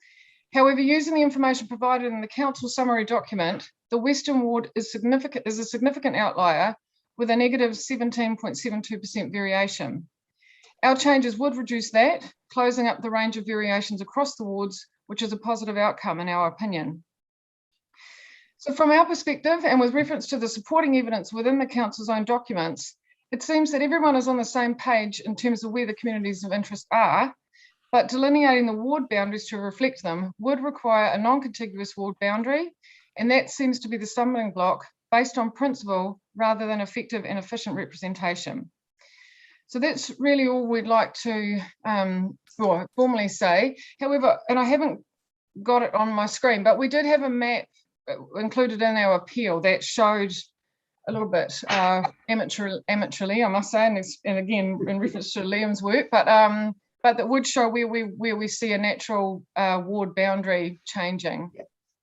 However, using the information provided in the council summary document, the Western Ward is a significant outlier with a negative 17.72% variation. Our changes would reduce that, closing up the range of variations across the wards, which is a positive outcome in our opinion. So from our perspective, and with reference to the supporting evidence within the council's own documents, it seems that everyone is on the same page in terms of where the communities of interest are, but delineating the ward boundaries to reflect them would require a non-contiguous ward boundary, and that seems to be the stumbling block based on principle rather than effective and efficient representation. So that's really all we'd like to formally say. However, and I haven't got it on my screen, but we did have a map included in our appeal that showed little bit amateurly, I must say, and again in reference to Liam's work, but that would show where we see a natural ward boundary changing.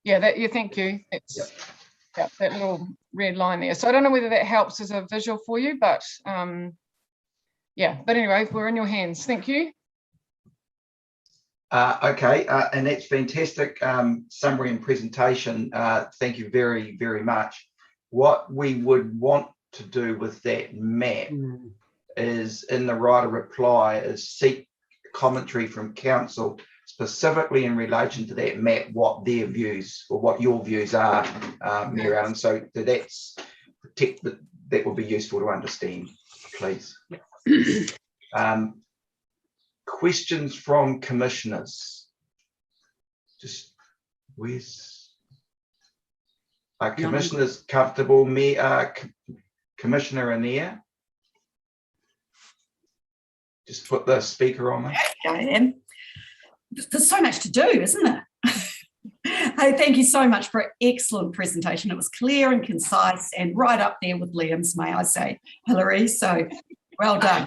Yeah, thank you. It's that little red line there. So I don't know whether that helps as a visual for you, but yeah. But anyway, we're in your hands. Thank you. Okay, and that's fantastic summary and presentation. Thank you very, very much. What we would want to do with that map is, in the right of reply, is seek commentary from council specifically in relation to that map, what their views or what your views are, Mayor Allen. So that would be useful to understand, please. Questions from commissioners? Just where's commissioners comfortable? Commissioner Anea, just put the speaker on me. I am. There's so much to do, isn't it? Hey, thank you so much for an excellent presentation. It was clear and concise and right up there with Liam's, may I say, Hilary. So well done.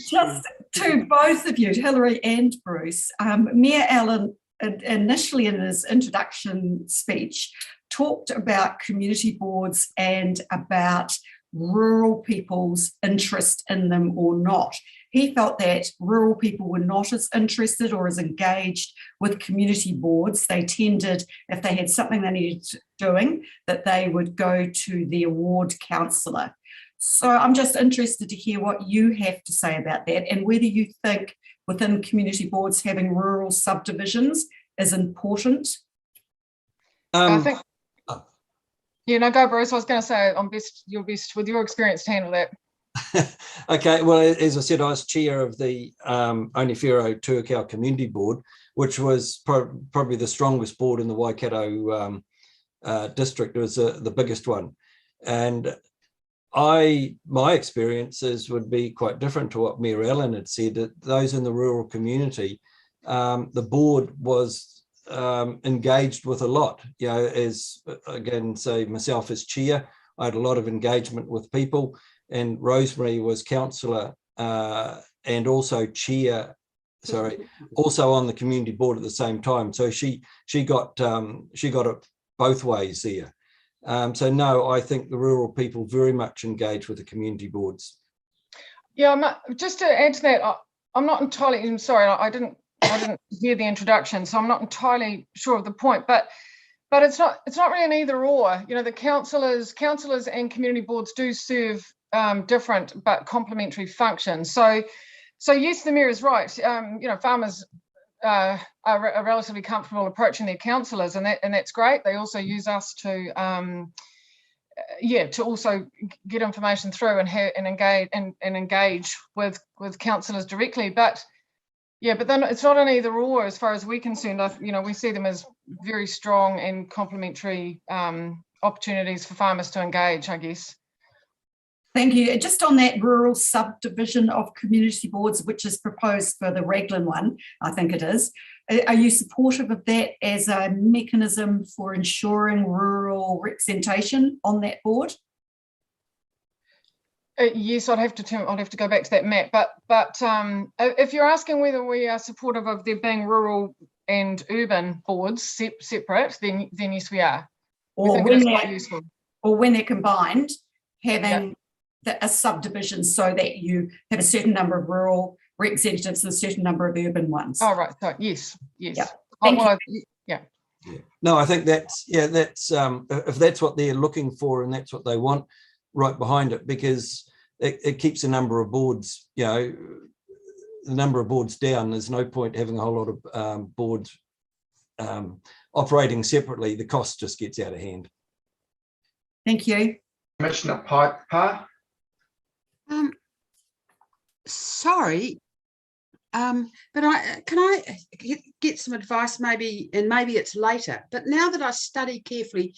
Just to both of you, Hilary and Bruce, Mayor Allen initially in his introduction speech talked about community boards and about rural people's interest in them or not. He felt that rural people were not as interested or as engaged with community boards. They tended, if they had something they needed doing, that they would go to their ward councillor. So I'm just interested to hear what you have to say about that and whether you think within community boards having rural subdivisions is important. I think, go Bruce. I was going to say you're best with your experience to handle that. Okay, well, as I said, I was chair of the Onewhiro Tuakau Community Board, which was probably the strongest board in the Waikato district. It was the biggest one. And my experiences would be quite different to what Mayor Allen had said, that those in the rural community, the board was engaged with a lot. As again, say myself as chair, I had a lot of engagement with people, and Rosemary was councillor and also also on the community board at the same time. So she got it both ways there. So no, I think the rural people very much engage with the community boards. Yeah, just to add to that, I'm not entirely. I'm sorry, I didn't hear the introduction, so I'm not entirely sure of the point. But it's not really an either or. The councillors and community boards do serve different but complementary functions. So yes, the mayor is right. Farmers are relatively comfortable approaching their councillors, and that's great. They also use us to also get information through and engage with councillors directly. But then it's not an either or as far as we're concerned. We see them as very strong and complementary opportunities for farmers to engage, I guess. Thank you. Just on that rural subdivision of community boards, which is proposed for the Raglan one, I think it is. Are you supportive of that as a mechanism for ensuring rural representation on that board? Yes, I'd have to go back to that map. But if you're asking whether we are supportive of there being rural and urban boards separate, then yes, we are. Or when they're combined, having a subdivision so that you have a certain number of rural representatives and a certain number of urban ones. Oh, right. So, yes. Yeah. Thank you. Yeah. No, I think that's if that's what they're looking for and that's what they want, right behind it, because it keeps the number of boards, the number of boards down. There's no point having a whole lot of boards operating separately. The cost just gets out of hand. Thank you. Commissioner Piper. Sorry, but can I get some advice maybe, and maybe it's later, but now that I study carefully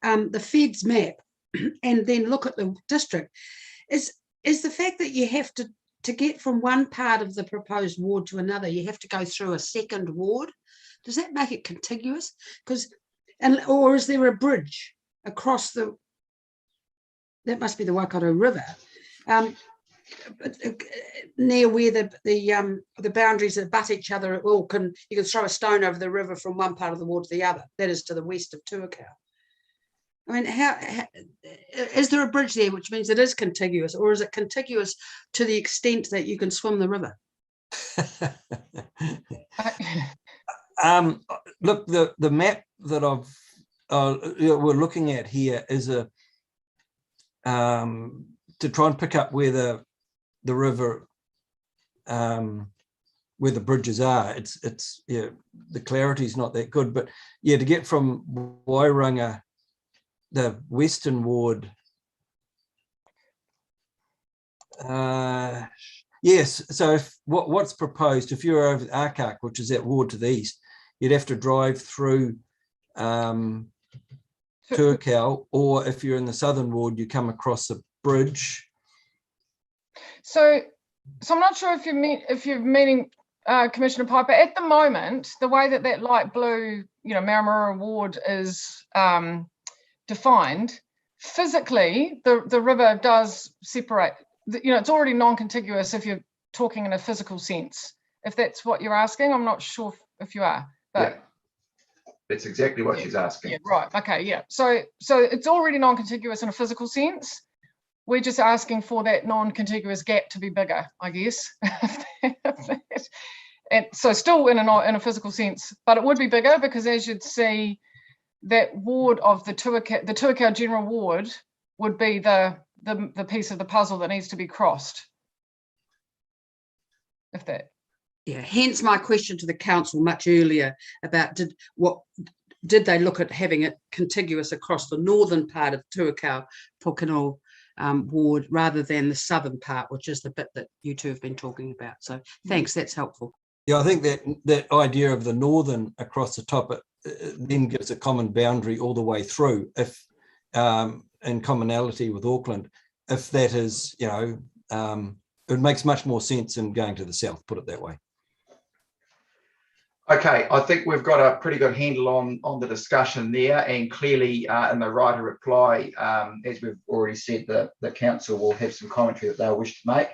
the Fed's map and then look at the district, is the fact that you have to get from one part of the proposed ward to another, you have to go through a second ward? Does that make it contiguous? Or is there a bridge across the that must be the Waikato River. Near where the boundaries that butt each other, you can throw a stone over the river from one part of the ward to the other. That is to the west of Tuakau. I mean, how is there a bridge there, which means it is contiguous, or is it contiguous to the extent that you can swim the river? Look, the map that we're looking at here is to try and pick up where the river, where the bridges are. It's yeah, the clarity is not that good, but yeah, to get from Wairanga, the Western Ward, yes. So if what's proposed, if you're over the Arkak, which is that ward to the east, you'd have to drive through Tuakau, or if you're in the southern ward, you come across a bridge. So I'm not sure if you're meaning Commissioner Piper. At the moment, the way that light blue, Maramura ward is defined, physically, the river does separate. It's already non-contiguous if you're talking in a physical sense. If that's what you're asking, I'm not sure if you are, but. Yeah. That's exactly what she's asking. Yeah, right. Okay, yeah. So it's already non-contiguous in a physical sense. We're just asking for that non-contiguous gap to be bigger, I guess. And so still in a physical sense, but it would be bigger because, as you'd see, that ward of the Tuakau General Ward would be the piece of the puzzle that needs to be crossed. If that. Yeah, hence my question to the council much earlier about did they look at having it contiguous across the northern part of Tuakau Pokeno ward rather than the southern part, which is the bit that you two have been talking about. So thanks, that's helpful. Yeah, I think that idea of the northern across the top then gives a common boundary all the way through, if in commonality with Auckland, if that is, it makes much more sense than going to the south, put it that way. Okay, I think we've got a pretty good handle on the discussion there, and clearly in the right of reply, as we've already said, the council will have some commentary that they'll wish to make,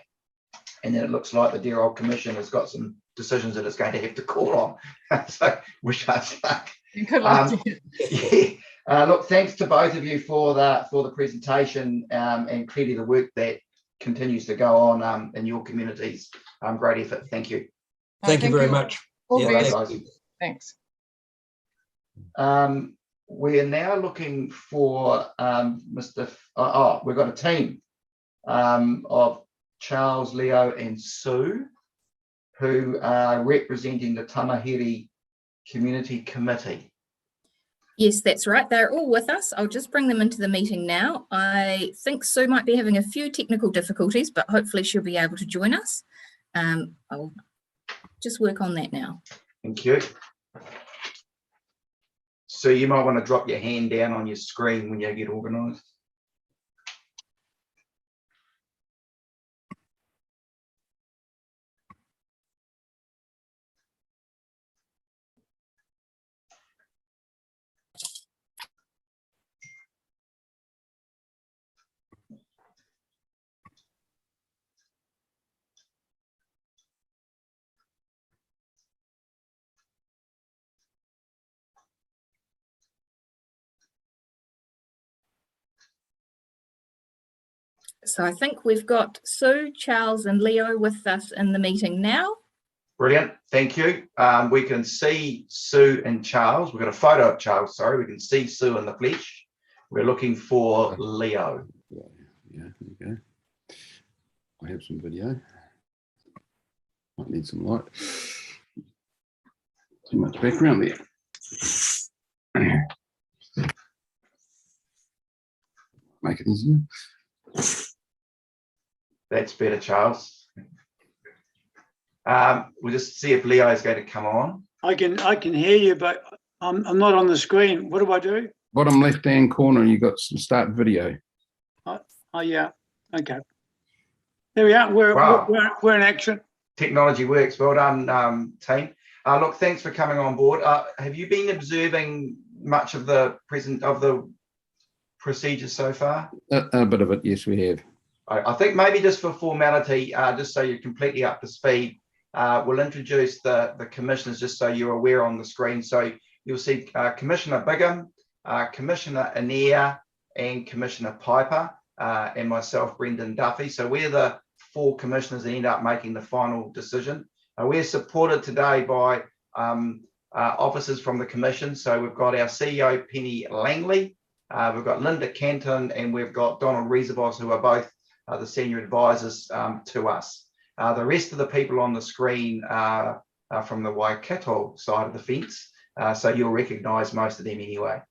and then it looks like the dear old commission has got some decisions that it's going to have to call on. So wish us luck. Good luck. Yeah. Look, thanks to both of you for the presentation, and clearly the work that continues to go on in your communities. Great effort. Thank you. Thank you very much. Yeah, thanks. We're now looking for we've got a team of Charles, Leo and Sue, who are representing the Tamahiri Community Committee. Yes, that's right. They're all with us. I'll just bring them into the meeting now. I think Sue might be having a few technical difficulties, but hopefully she'll be able to join us. I'll just work on that now. Thank you. So you might want to drop your hand down on your screen when you get organised. So I think we've got Sue, Charles and Leo with us in the meeting now. Brilliant, thank you. We can see Sue and Charles. We've got a photo of Charles, sorry. We can see Sue in the flesh. We're looking for Leo. Yeah, there you go. I have some video. Might need some light. Too much background there. Make it easier. That's better, Charles. We'll just see if Leo is going to come on. I can hear you, but I'm not on the screen. What do I do? Bottom left-hand corner, you got some start video. Oh yeah. Okay. There we are. We're in action. Technology works. Well done, team. Look, thanks for coming on board. Have you been observing much of the procedures so far? A bit of it, yes, we have. I think maybe just for formality, just so you're completely up to speed, we'll introduce the commissioners just so you're aware on the screen. So you'll see Commissioner Bigham, Commissioner Anea, and Commissioner Piper, and myself, Brendan Duffy. So we're the 4 commissioners that end up making the final decision. We're supported today by officers from the commission. So we've got our CEO, Penny Langley, we've got Linda Canton, and we've got Donald Reservos, who are both the senior advisors to us. The rest of the people on the screen are from the Waikato side of the fence, so you'll recognise most of them anyway.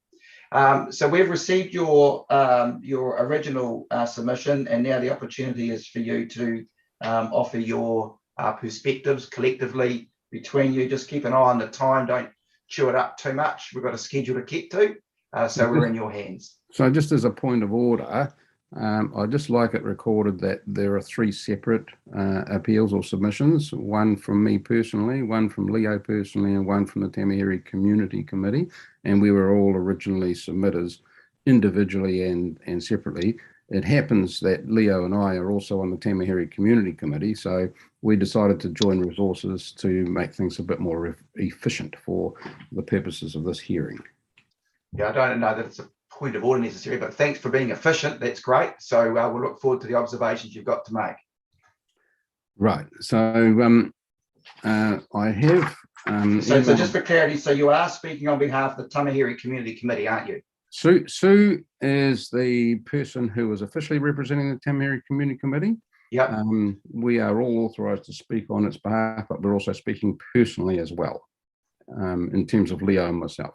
So we've received your original submission, and now the opportunity is for you to offer your perspectives collectively between you. Just keep an eye on the time, don't chew it up too much. We've got a schedule to keep to, so we're in your hands. So just as a point of order, I'd just like it recorded that there are 3 separate appeals or submissions, one from me personally, one from Leo personally, and one from the Tamaheri Community Committee. And we were all originally submitters individually and separately. It happens that Leo and I are also on the Tamaheri Community Committee, so we decided to join resources to make things a bit more efficient for the purposes of this hearing. Yeah, I don't know that it's a point of order necessary, but thanks for being efficient. That's great. So we'll look forward to the observations you've got to make. Right. So I have. So just for clarity, so you are speaking on behalf of the Tamaheri Community Committee, aren't you? Sue is the person who is officially representing the Tamaheri Community Committee. Yeah. We are all authorised to speak on its behalf, but we're also speaking personally as well, in terms of Leo and myself.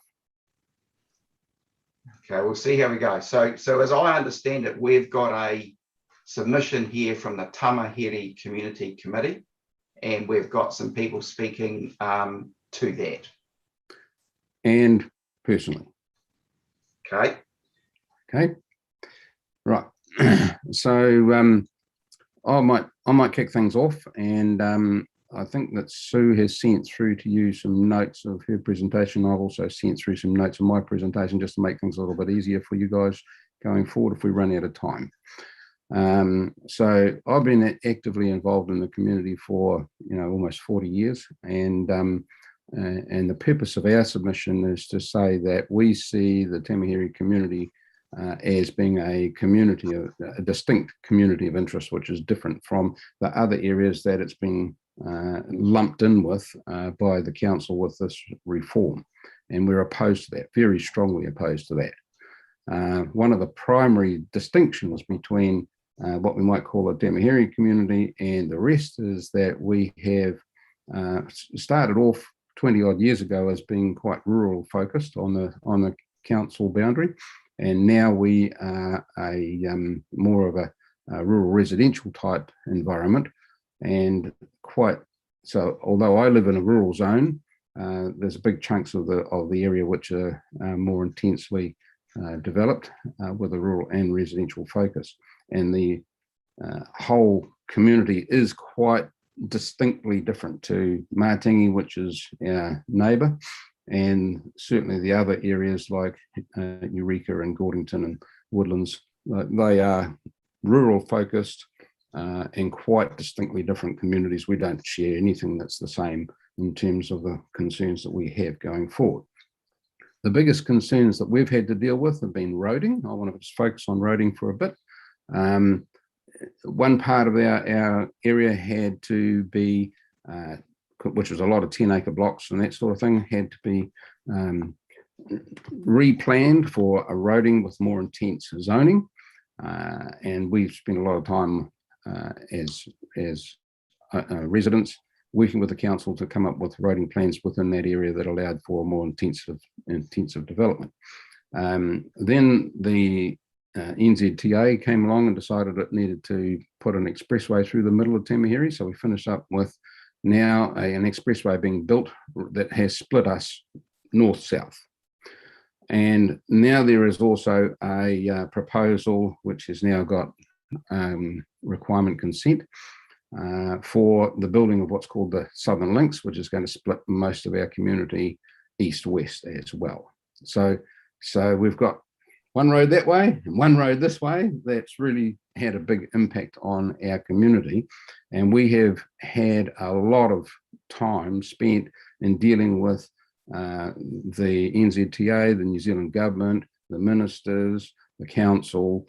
Okay, we'll see how we go. So as I understand it, we've got a submission here from the Tamaheri Community Committee, and we've got some people speaking to that. And personally. Okay. Okay. Right. So I might kick things off, and I think that Sue has sent through to you some notes of her presentation. I've also sent through some notes of my presentation just to make things a little bit easier for you guys going forward if we run out of time. So I've been actively involved in the community for almost 40 years, and the purpose of our submission is to say that we see the Tamaheri community as being a community, a distinct community of interest, which is different from the other areas that it's been lumped in with by the council with this reform. And we're opposed to that, very strongly opposed to that. One of the primary distinctions between what we might call a Tamaheri community and the rest is that we have started off 20 odd years ago as being quite rural focused on the council boundary, and now we are a more of a rural residential type environment. And quite so, although I live in a rural zone, there's big chunks of the area which are more intensely developed with a rural and residential focus, and the whole community is quite distinctly different to Matingi, which is our neighbour, and certainly the other areas like Eureka and Gordington and Woodlands. They are rural focused and quite distinctly different communities. We don't share anything that's the same in terms of the concerns that we have going forward. The biggest concerns that we've had to deal with have been roading. I want to just focus on roading for a bit. One part of our area had to be, which was a lot of 10-acre blocks and that sort of thing, had to be replanned for a roading with more intense zoning. And we've spent a lot of time as residents working with the council to come up with roading plans within that area that allowed for more intensive development. Then the NZTA came along and decided it needed to put an expressway through the middle of Tamaheri. So we finished up with now an expressway being built that has split us north-south. And now there is also a proposal which has now got requirement consent for the building of what's called the Southern Links, which is going to split most of our community east-west as well. So we've got one road that way and one road this way, that's really had a big impact on our community. And we have had a lot of time spent in dealing with the NZTA, the New Zealand government, the ministers, the council,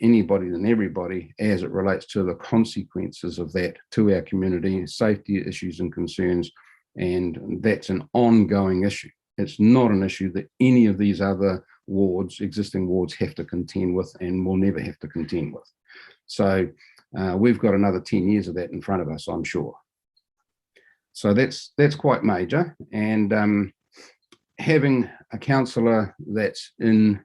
anybody and everybody as it relates to the consequences of that to our community, safety issues and concerns. And that's an ongoing issue. It's not an issue that any of these other wards, existing wards, have to contend with and will never have to contend with. So we've got another 10 years of that in front of us, I'm sure. So that's quite major. And having a councillor that's in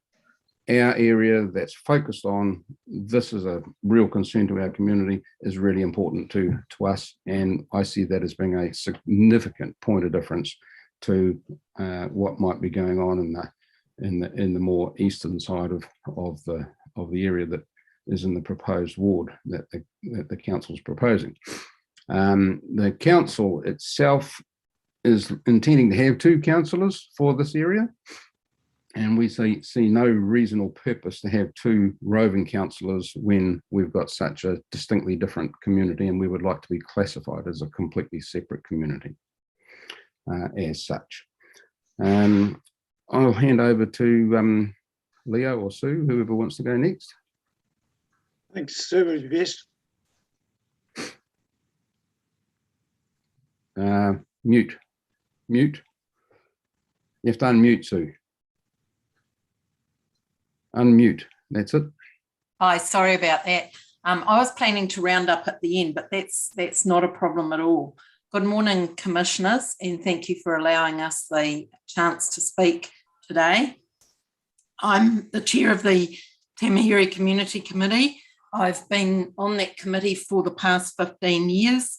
our area that's focused on this is a real concern to our community is really important to us. And I see that as being a significant point of difference to what might be going on in the more eastern side of the area that is in the proposed ward that the council is proposing. The council itself is intending to have 2 councillors for this area, and we see no reason or purpose to have 2 roving councillors when we've got such a distinctly different community, and we would like to be classified as a completely separate community as such. I'll hand over to Leo or Sue, whoever wants to go next. I think Sue is best. Mute. You have to unmute, Sue. Unmute. That's it. Hi, sorry about that. I was planning to round up at the end, but that's not a problem at all. Good morning, commissioners, and thank you for allowing us the chance to speak today. I'm the chair of the Tamahere Community Committee. I've been on that committee for the past 15 years.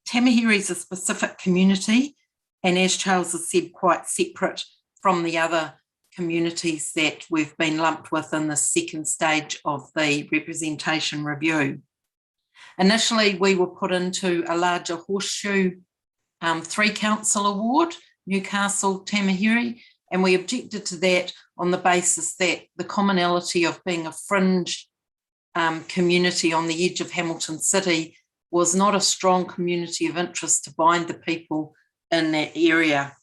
Tamahere is a specific community, and as Charles has said, quite separate from the other communities that we've been lumped with in the second stage of the representation review. Initially, we were put into a larger horseshoe 3-councillor ward, Newcastle, Tamahere, and we objected to that on the basis that the commonality of being a fringe community on the edge of Hamilton City was not a strong community of interest to bind the people in that area.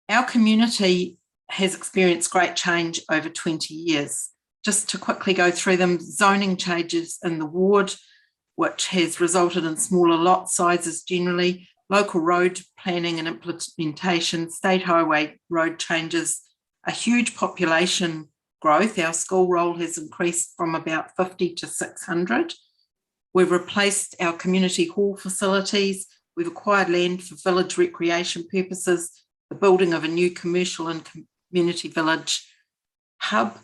Our community has experienced great change over 20 years. Just to quickly go through them, zoning changes in the ward, which has resulted in smaller lot sizes generally, local road planning and implementation, state highway road changes, a huge population growth. Our school roll has increased from about 50 to 600. We've replaced our community hall facilities. We've acquired land for village recreation purposes, the building of a new commercial and community village hub,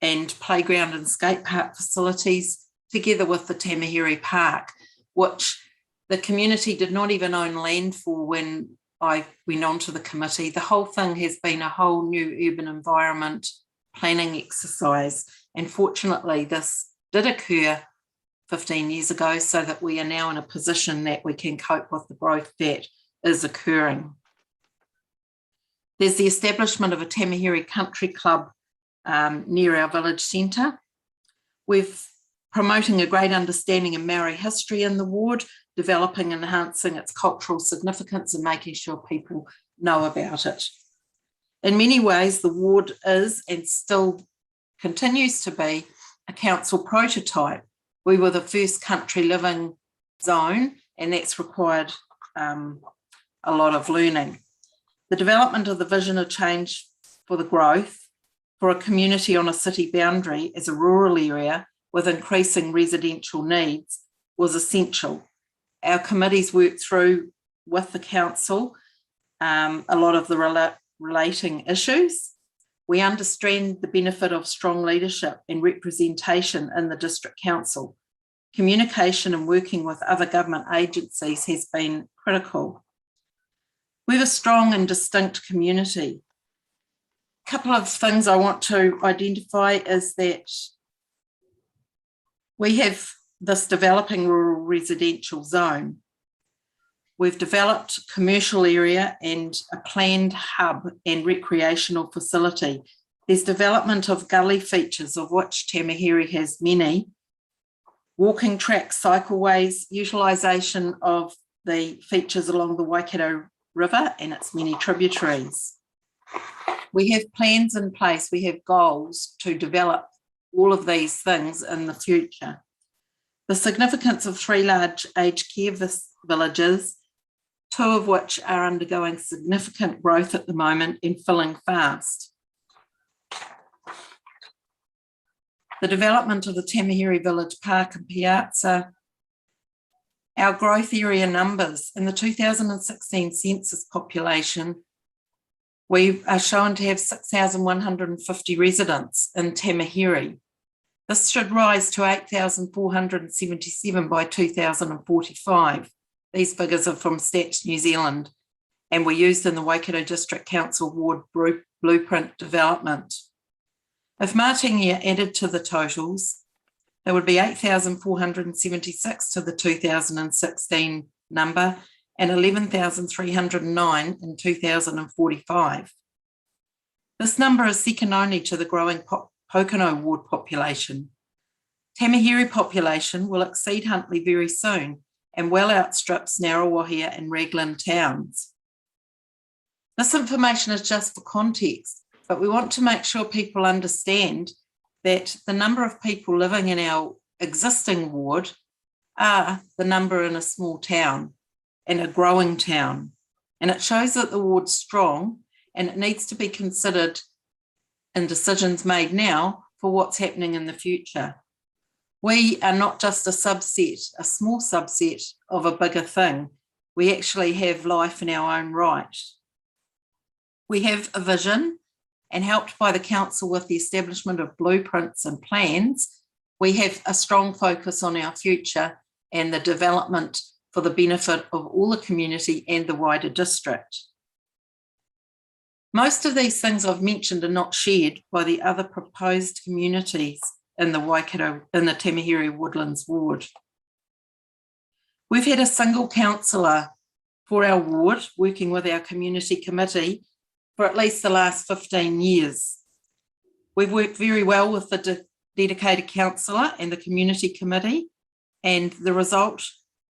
and playground and skate park facilities, together with the Tamahere Park, which the community did not even own land for when I went onto the committee. The whole thing has been a whole new urban environment planning exercise. And fortunately, this did occur 15 years ago, so that we are now in a position that we can cope with the growth that is occurring. There's the establishment of a Tamahere Country Club near our village centre. We're promoting a great understanding of Maori history in the ward, developing and enhancing its cultural significance and making sure people know about it. In many ways, the ward is and still continues to be a council prototype. We were the first country living zone, and that's required a lot of learning. The development of the vision of change for the growth for a community on a city boundary as a rural area with increasing residential needs was essential. Our committees worked through with the council a lot of the relating issues. We understand the benefit of strong leadership and representation in the district council. Communication and working with other government agencies has been critical. We have a strong and distinct community. A couple of things I want to identify is that we have this developing rural residential zone. We've developed commercial area and a planned hub and recreational facility. There's development of gully features, of which Tamahiri has many, walking tracks, cycleways, utilisation of the features along the Waikato River and its many tributaries. We have plans in place, we have goals to develop all of these things in the future. The significance of 3 large aged care villages, 2 of which are undergoing significant growth at the moment and filling fast. The development of the Tamahiri Village Park and Piazza. Our growth area numbers. In the 2016 census population, we are shown to have 6,150 residents in Tamahiri. This should rise to 8,477 by 2045. These figures are from Stats New Zealand and were used in the Waikato District Council Ward Blueprint development. If Martingi are added to the totals, there would be 8,476 to the 2016 number and 11,309 in 2045. This number is second only to the growing Pocono Ward population. Tamahiri population will exceed Huntly very soon and well outstrips Ngaruawahia and Raglan towns. This information is just for context, but we want to make sure people understand that the number of people living in our existing ward are the number in a small town and a growing town. And it shows that the ward's strong and it needs to be considered in decisions made now for what's happening in the future. We are not just a subset, a small subset of a bigger thing. We actually have life in our own right. We have a vision, and helped by the council with the establishment of blueprints and plans, we have a strong focus on our future and the development for the benefit of all the community and the wider district. Most of these things I've mentioned are not shared by the other proposed communities in the Waikato, in the Tamahiri Woodlands ward. We've had a single councillor for our ward working with our community committee for at least the last 15 years. We've worked very well with the dedicated councillor and the community committee, and the result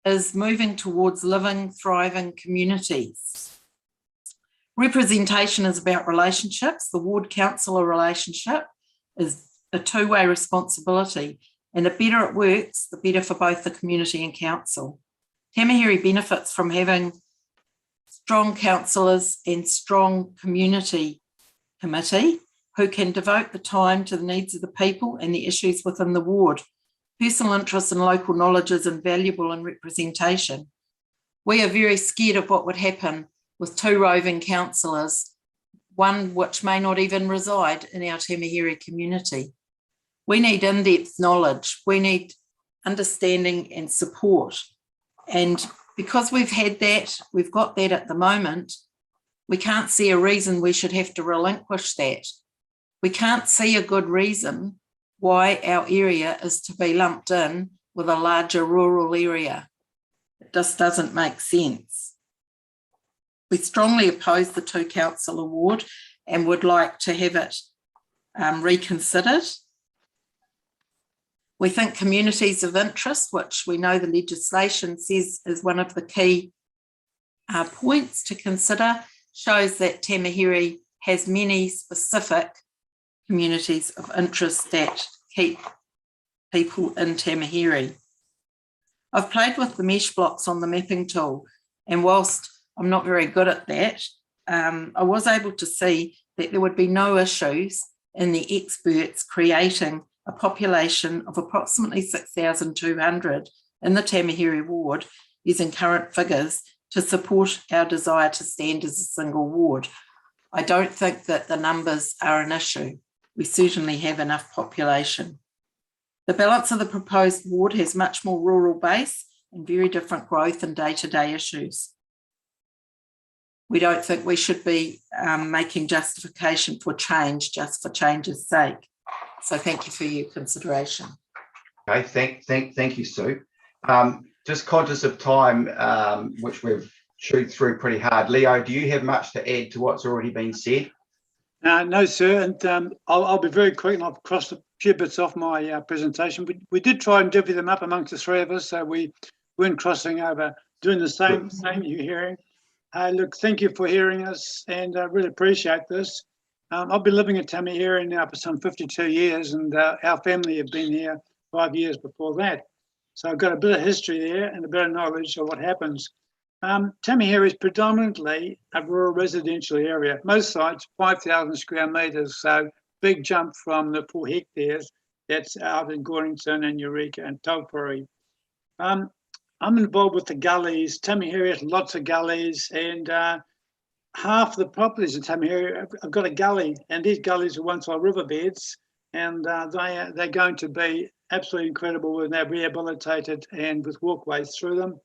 is moving towards living, thriving communities. Representation is about relationships. The ward councillor relationship is a two-way responsibility, and the better it works, the better for both the community and council. Tamahiri benefits from having strong councillors and strong community committee who can devote the time to the needs of the people and the issues within the ward. Personal interest and local knowledge is invaluable in representation. We are very scared of what would happen with 2 roving councillors, one which may not even reside in our Tamahiri community. We need in-depth knowledge. We need understanding and support. And because we've had that, we've got that at the moment, we can't see a reason we should have to relinquish that. We can't see a good reason why our area is to be lumped in with a larger rural area. It just doesn't make sense. We strongly oppose the 2 council award and would like to have it reconsidered. We think communities of interest, which we know the legislation says is one of the key points to consider, shows that Tamahiri has many specific communities of interest that keep people in Tamahiri. I've played with the mesh blocks on the mapping tool, and whilst I'm not very good at that, I was able to see that there would be no issues in the experts creating a population of approximately 6,200 in the Tamahiri ward using current figures to support our desire to stand as a single ward. I don't think that the numbers are an issue. We certainly have enough population. The balance of the proposed ward has much more rural base and very different growth and day-to-day issues. We don't think we should be making justification for change just for change's sake. So thank you for your consideration. Okay, thank you, Sue. Just conscious of time, which we've chewed through pretty hard. Leo, do you have much to add to what's already been said? No, sir, and I'll be very quick, and I've crossed a few bits off my presentation. We did try and divvy them up amongst the three of us, so we weren't crossing over, doing the same you're hearing. Look, thank you for hearing us, and I really appreciate this. I've been living in Tamaheri now for some 52 years, and our family have been here 5 years before that. So I've got a bit of history there and a bit of knowledge of what happens. Tamaheri is predominantly a rural residential area. Most sites, 5,000 square metres, so big jump from the 4 hectares that's out in Gorrington and Eureka and Taupori. I'm involved with the gullies. Tamaheri has lots of gullies, and half the properties in Tamaheri have got a gully, and these gullies were once our riverbeds, and they're going to be absolutely incredible when they're rehabilitated and with walkways through them.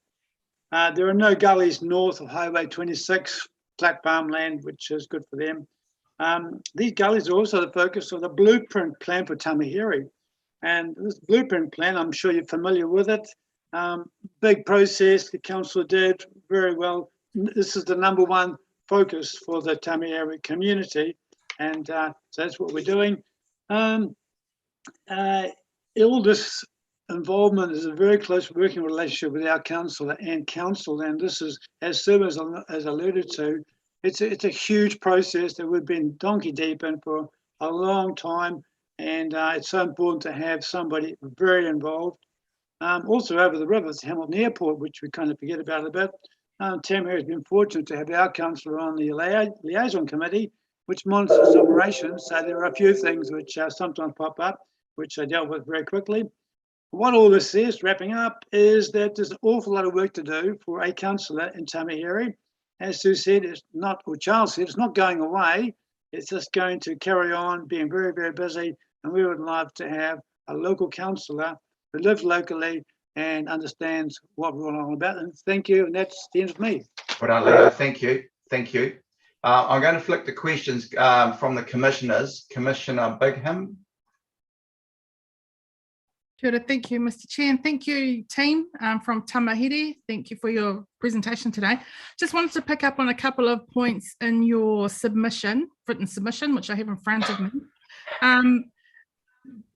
There are no gullies north of Highway 26, flat farmland, which is good for them. These gullies are also the focus of the blueprint plan for Tamaheri. And this blueprint plan, I'm sure you're familiar with it. Big process the council did very well. This is the #1 focus for the Tamaheri community, and so that's what we're doing. All this involvement is a very close working relationship with our councillor and council, and this is, as Sue has alluded to, it's a huge process that we've been donkey deep in for a long time, and it's so important to have somebody very involved. Also over the river, it's Hamilton Airport, which we kind of forget about a bit. Tamaheri has been fortunate to have our councillor on the liaison committee, which monitors operations. So there are a few things which sometimes pop up, which I dealt with very quickly. What all this is, wrapping up, is that there's an awful lot of work to do for a councillor in Tamaheri. As Sue said, it's not, or Charles said, it's not going away. It's just going to carry on being very, very busy. And we would love to have a local councillor who lives locally and understands what we're all about. And thank you. And that's the end of me. Well done, Leo. Thank you. Thank you. I'm going to flick the questions from the commissioners. Commissioner Bigham. Kia ora, thank you, Mr. Chair, and thank you, team from Tamaheri. Thank you for your presentation today. Just wanted to pick up on a couple of points in your submission, written submission, which I have in front of me.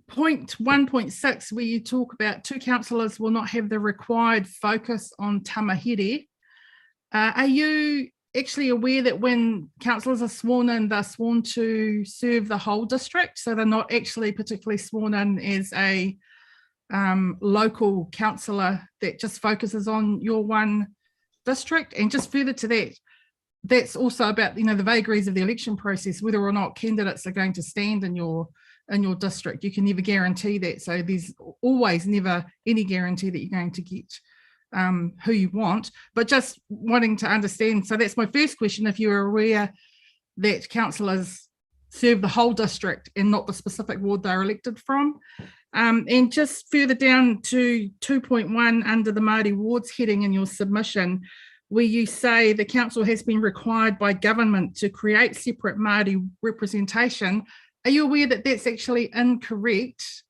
Point 1.6, where you talk about 2 councillors will not have the required focus on Tamaheri. Are you actually aware that when councillors are sworn in, they're sworn to serve the whole district? So they're not actually particularly sworn in as a local councillor that just focuses on your one district. And just further to that, that's also about, you know, the vagaries of the election process, whether or not candidates are going to stand in your district. You can never guarantee that. So there's always never any guarantee that you're going to get who you want, but just wanting to understand. So that's my first question, if you're aware that councillors serve the whole district and not the specific ward they're elected from. And just further down to 2.1 under the Māori wards heading in your submission, where you say the council has been required by government to create separate Māori representation. Are you aware that that's actually incorrect?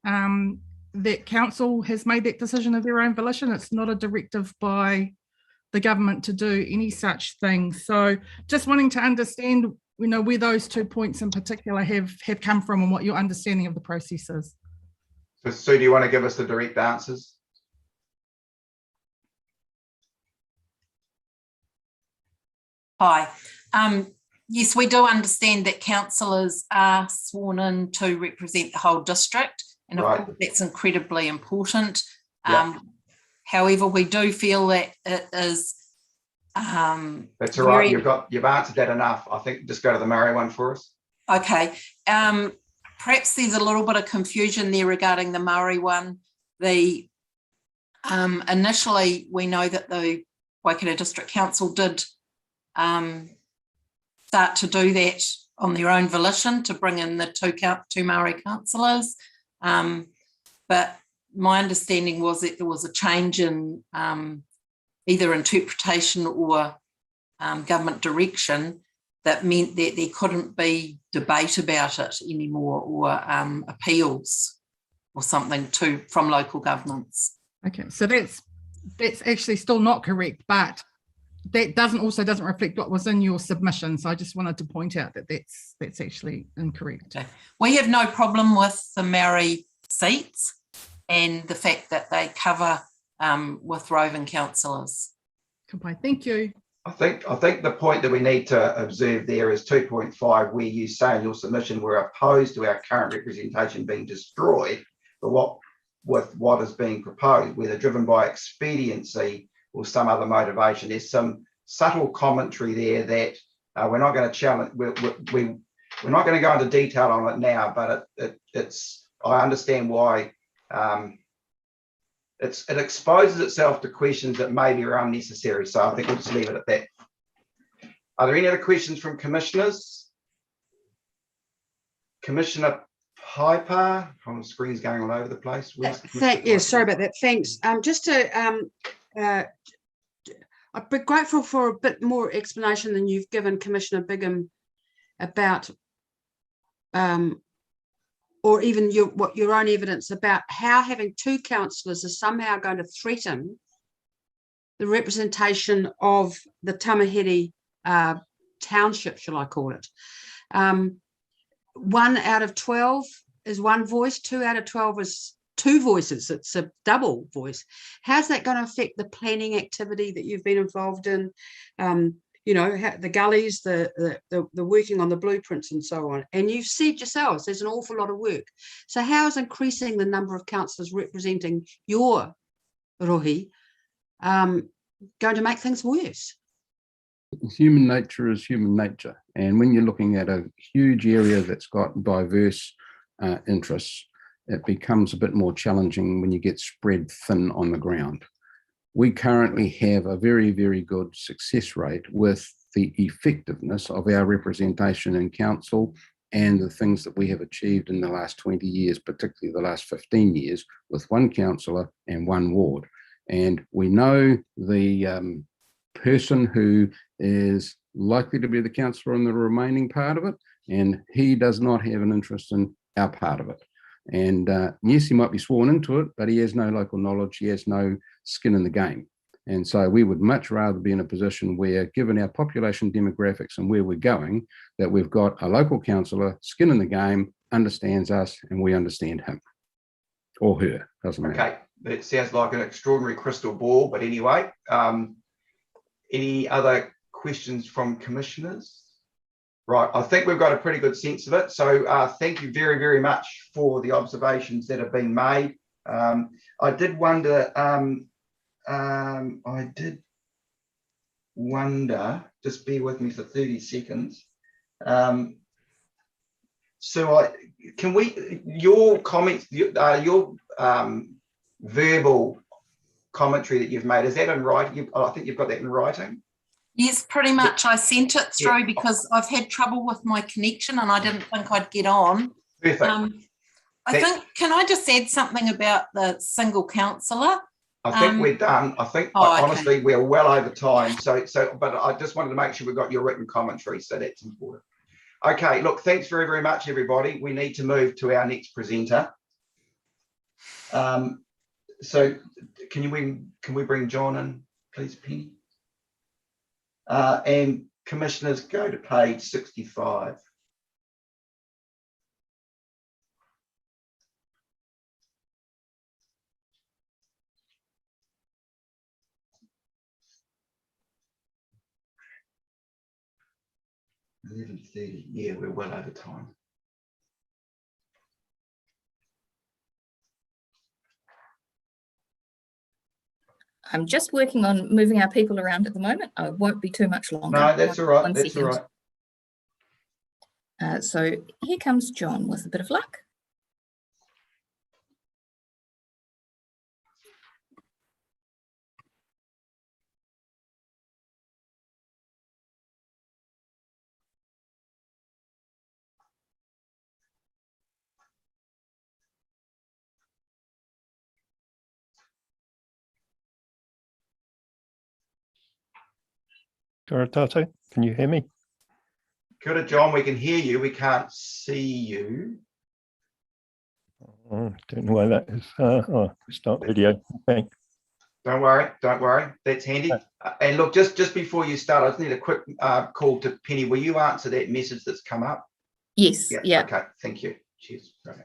That council has made that decision of their own volition. It's not a directive by the government to do any such thing. So just wanting to understand, you know, where those 2 points in particular have come from and what your understanding of the process is. So Sue, do you want to give us the direct answers? Hi. Yes, we do understand that councillors are sworn in to represent the whole district, and of course that's incredibly important. However, we do feel that it is that's all right. You've answered that enough. I think just go to the Maori one for us. Okay. Perhaps there's a little bit of confusion there regarding the Maori one. The initially, we know that the Waikato District Council did start to do that on their own volition to bring in the two Maori councillors. But my understanding was that there was a change in either interpretation or government direction that meant that there couldn't be debate about it anymore, or appeals or something from local governments. Okay, so that's actually still not correct, but that doesn't reflect what was in your submission. So I just wanted to point out that that's actually incorrect. Okay. We have no problem with the Maori seats and the fact that they cover with roving councillors. Goodbye. Thank you. I think the point that we need to observe there is 2.5, where you say in your submission we're opposed to our current representation being destroyed, but what is being proposed, whether driven by expediency or some other motivation. There's some subtle commentary there that we're not going to challenge. We're not going to go into detail on it now, but it's I understand why it exposes itself to questions that maybe are unnecessary. So I think we'll just leave it at that. Are there any other questions from commissioners? Commissioner Piper, the screen's going all over the place. Sorry about that. Thanks. Just to I'd be grateful for a bit more explanation than you've given Commissioner Bigham about or even your own evidence about how having two councillors is somehow going to threaten the representation of the Tamahere township, shall I call it. 1 out of 12 is one voice, 2 out of 12 is two voices. It's a double voice. How's that going to affect the planning activity that you've been involved in? You know, the gullies, the working on the blueprints and so on. And you've said yourselves, there's an awful lot of work. So how is increasing the number of councillors representing your rohi going to make things worse? Human nature is human nature. And when you're looking at a huge area that's got diverse interests, it becomes a bit more challenging when you get spread thin on the ground. We currently have a very, very good success rate with the effectiveness of our representation in council and the things that we have achieved in the last 20 years, particularly the last 15 years, with one councillor and one ward. And we know the person who is likely to be the councillor in the remaining part of it, and he does not have an interest in our part of it. And yes, he might be sworn into it, but he has no local knowledge, he has no skin in the game. And so we would much rather be in a position where, given our population demographics and where we're going, that we've got a local councillor, skin in the game, understands us, and we understand him or her, doesn't matter. Okay, that sounds like an extraordinary crystal ball, but anyway, any other questions from commissioners? Right, I think we've got a pretty good sense of it. So thank you very, very much for the observations that have been made. I did wonder, just bear with me for 30 seconds. So your comments, your verbal commentary that you've made, is that in writing? I think you've got that in writing. Yes, pretty much. I sent it through because I've had trouble with my connection and I didn't think I'd get on. Perfect. Can I just add something about the single councillor? I think we're done. I think honestly we're well over time. But I just wanted to make sure we've got your written commentary, so that's important. Okay, look, thanks very, very much, everybody. We need to move to our next presenter. So can we bring John in, please, Penny? And commissioners, go to page 65. $11:30. Yeah, we're well over time. I'm just working on moving our people around at the moment. I won't be too much longer. No, that's all right. That's all right. So here comes John with a bit of luck. Kia ora tātou, can you hear me? Kia ora, John, we can hear you. We can't see you. Oh, don't know why that is. Start video. Okay. Don't worry, don't worry. That's handy. And look, just before you start, I just need a quick call to Penny. Will you answer that message that's come up? Yes, yeah. Okay, thank you. Cheers. Great.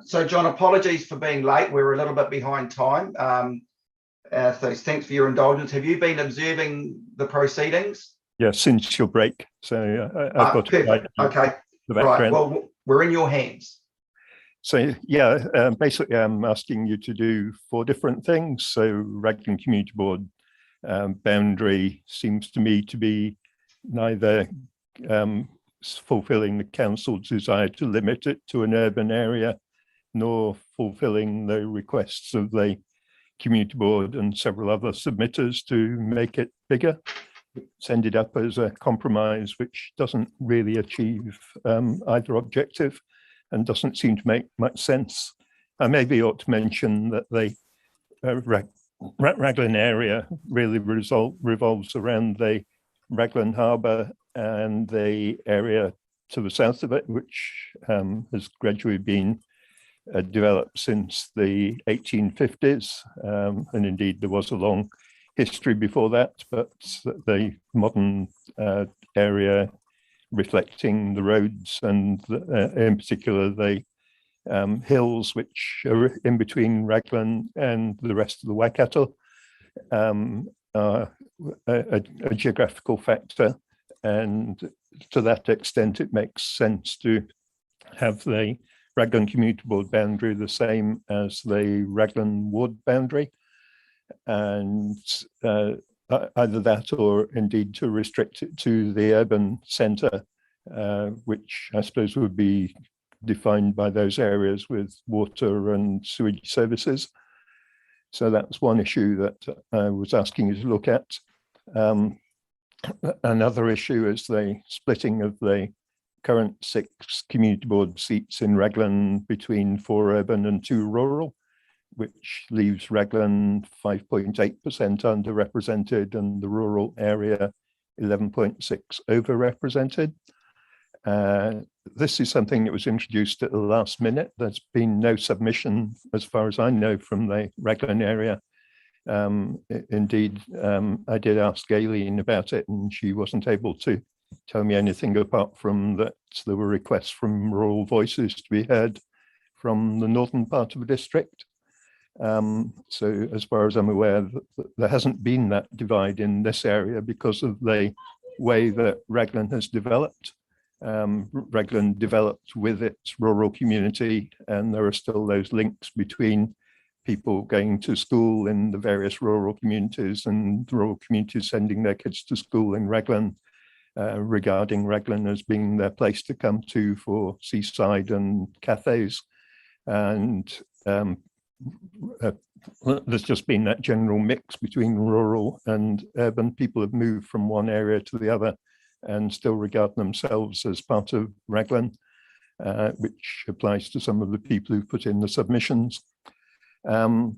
So John, apologies for being late. We're a little bit behind time. So thanks for your indulgence. Have you been observing the proceedings? Yeah, since your break. So I've got perfect. Okay. the background. Right. Well, we're in your hands. So yeah, basically I'm asking you to do 4 different things. So Raglan Community Board boundary seems to me to be neither fulfilling the council's desire to limit it to an urban area, nor fulfilling the requests of the community board and several other submitters to make it bigger. It's ended up as a compromise which doesn't really achieve either objective and doesn't seem to make much sense. I maybe ought to mention that the Raglan area really revolves around the Raglan Harbour and the area to the south of it, which has gradually been developed since the 1850s. And indeed, there was a long history before that, but the modern area reflecting the roads and in particular the hills which are in between Raglan and the rest of the Waikato are a geographical factor, and to that extent it makes sense to have the Raglan Community Board boundary the same as the Raglan Ward boundary, and either that or indeed to restrict it to the urban centre, which I suppose would be defined by those areas with water and sewage services. So that's one issue that I was asking you to look at. Another issue is the splitting of the current 6 community board seats in Raglan between 4 urban and 2 rural, which leaves Raglan 5.8% underrepresented and the rural area 11.6% overrepresented. This is something that was introduced at the last minute. There's been no submission, as far as I know, from the Raglan area. Indeed, I did ask Aileen about it and she wasn't able to tell me anything apart from that there were requests from rural voices to be heard from the northern part of the district. So as far as I'm aware, there hasn't been that divide in this area because of the way that Raglan has developed. Raglan developed with its rural community, and there are still those links between people going to school in the various rural communities and rural communities sending their kids to school in Raglan, regarding Raglan as being their place to come to for seaside and cafes. And there's just been that general mix between rural and urban. People have moved from one area to the other and still regard themselves as part of Raglan, which applies to some of the people who put in the submissions. And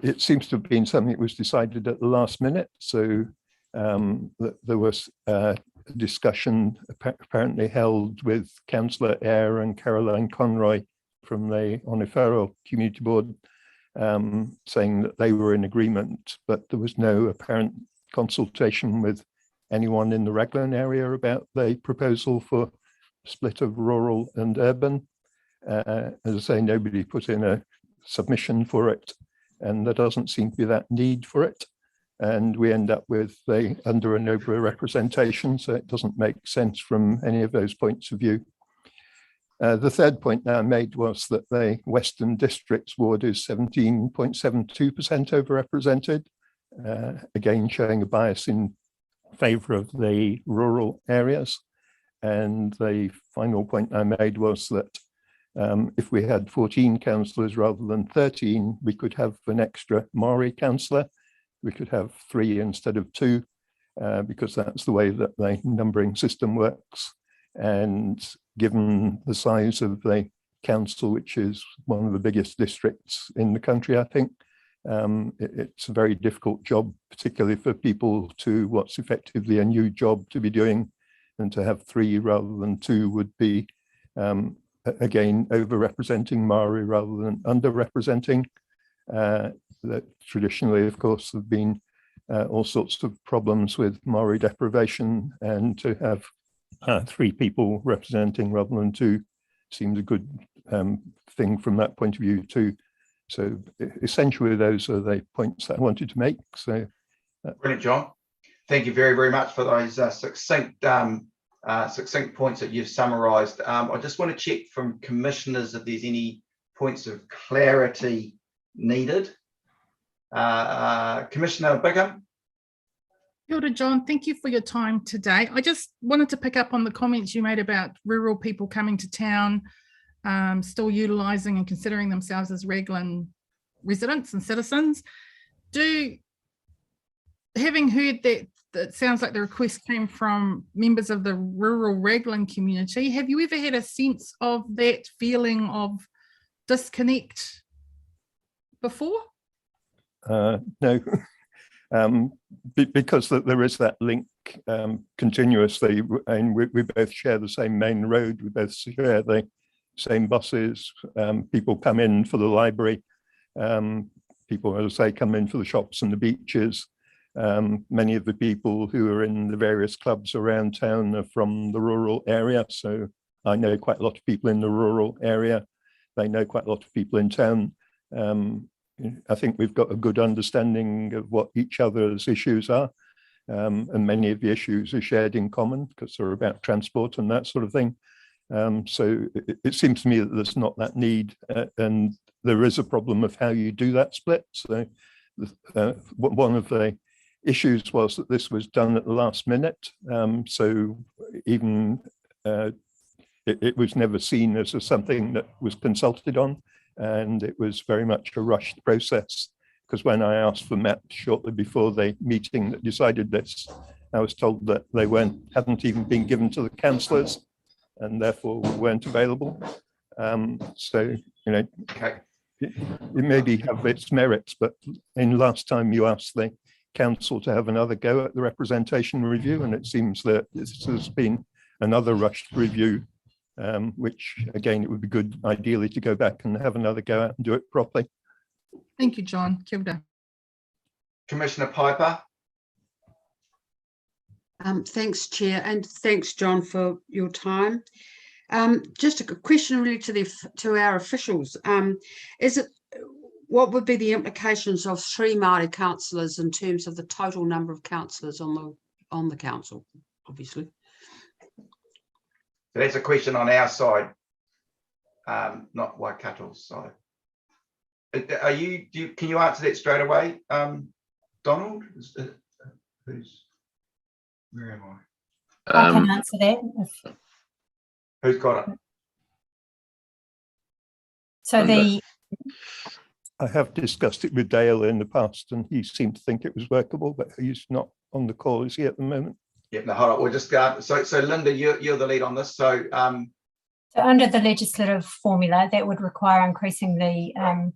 it seems to have been something that was decided at the last minute. So there was a discussion apparently held with Councillor Eyre and Caroline Conroy from the Onefero Community Board, saying that they were in agreement, but there was no apparent consultation with anyone in the Raglan area about the proposal for split of rural and urban. As I say, nobody put in a submission for it, and there doesn't seem to be that need for it. And we end up with the under and over representation, so it doesn't make sense from any of those points of view. The third point I made was that the Western Districts ward is 17.72% overrepresented, again showing a bias in favour of the rural areas. And the final point I made was that if we had 14 councillors rather than 13, we could have an extra Maori councillor. We could have 3 instead of 2, because that's the way that the numbering system works. And given the size of the council, which is one of the biggest districts in the country, I think, it's a very difficult job, particularly for people to what's effectively a new job to be doing, and to have 3 rather than 2 would be, again, overrepresenting Maori rather than underrepresenting. that traditionally, of course, have been all sorts of problems with Maori deprivation, and to have 3 people representing rather than 2 seems a good thing from that point of view too. So essentially, those are the points that I wanted to make. So, brilliant, John. Thank you very, very much for those succinct points that you've summarised. I just want to check from commissioners if there's any points of clarity needed. Commissioner Bigham. Kia ora, John. Thank you for your time today. I just wanted to pick up on the comments you made about rural people coming to town, still utilising and considering themselves as Raglan residents and citizens. Having heard that, it sounds like the request came from members of the rural Raglan community. Have you ever had a sense of that feeling of disconnect before? No. Because there is that link continuously, and we both share the same main road, we both share the same buses, people come in for the library, people, as I say, come in for the shops and the beaches. Many of the people who are in the various clubs around town are from the rural area, so I know quite a lot of people in the rural area. They know quite a lot of people in town. I think we've got a good understanding of what each other's issues are, and many of the issues are shared in common because they're about transport and that sort of thing. So it seems to me that there's not that need, and there is a problem of how you do that split. So one of the issues was that this was done at the last minute, so even it was never seen as something that was consulted on. And it was very much a rushed process, because when I asked for maps shortly before the meeting that decided this, I was told that they hadn't even been given to the councillors and therefore weren't available. So, you know, it maybe have its merits, but in last time you asked the council to have another go at the representation review, and it seems that this has been another rushed review. Which again, it would be good ideally to go back and have another go out and do it properly. Thank you, John. Kia ora. Commissioner Piper. Thanks, Chair, and thanks, John, for your time. Just a question really to our officials. What would be the implications of 3 Māori councillors in terms of the total number of councillors on the council, obviously? So that's a question on our side, not Waikato's side. Can you answer that straight away, Donald? Where am I? I can answer that. Who's got it? So I have discussed it with Dale in the past, and he seemed to think it was workable, but he's not on the call, is he, at the moment? Yeah, no, hold on. We'll just go. So Linda, you're the lead on this. So under the legislative formula, that would require increasing that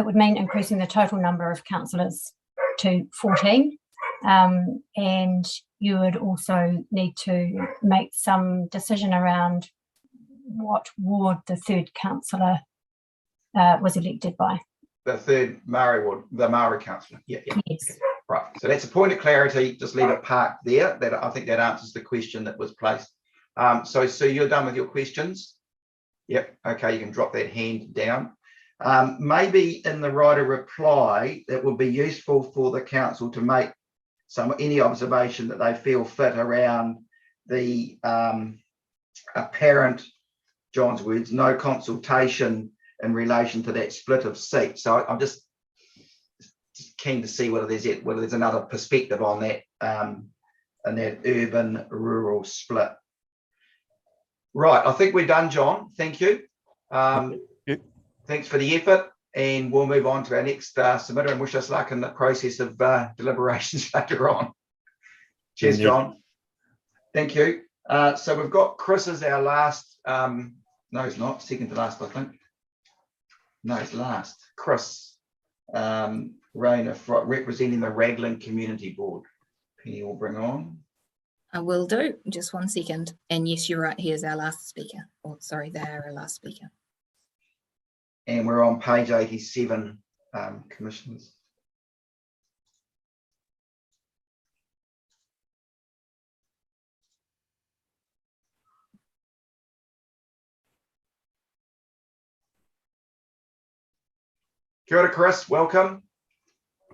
would mean increasing the total number of councillors to 14. And you would also need to make some decision around what ward the 3rd councillor was elected by. The 3rd Maori ward, the Maori councillor. Yeah. Yes. Right. So that's a point of clarity. Just leave it parked there. That I think that answers the question that was placed. So you're done with your questions? Yep. Okay, you can drop that hand down. Maybe in the writer reply, that would be useful for the council to make any observation that they feel fit around the apparent, John's words, no consultation in relation to that split of seats. So I'm just keen to see whether there's another perspective on that and that urban rural split. Right, I think we're done, John. Thank you. Thanks for the effort, and we'll move on to our next submitter and wish us luck in the process of deliberations later on. Cheers, John. Thank you. So we've got Chris as our last. No, he's not. Second to last, I think. No, it's last. Chris Rayner, representing the Raglan Community Board. Penny will bring on. I will do. Just 1 second. And yes, you're right. Here's our last speaker. Oh, sorry, they're our last speaker. And we're on page 87 commissioners. Kia ora, Chris, welcome.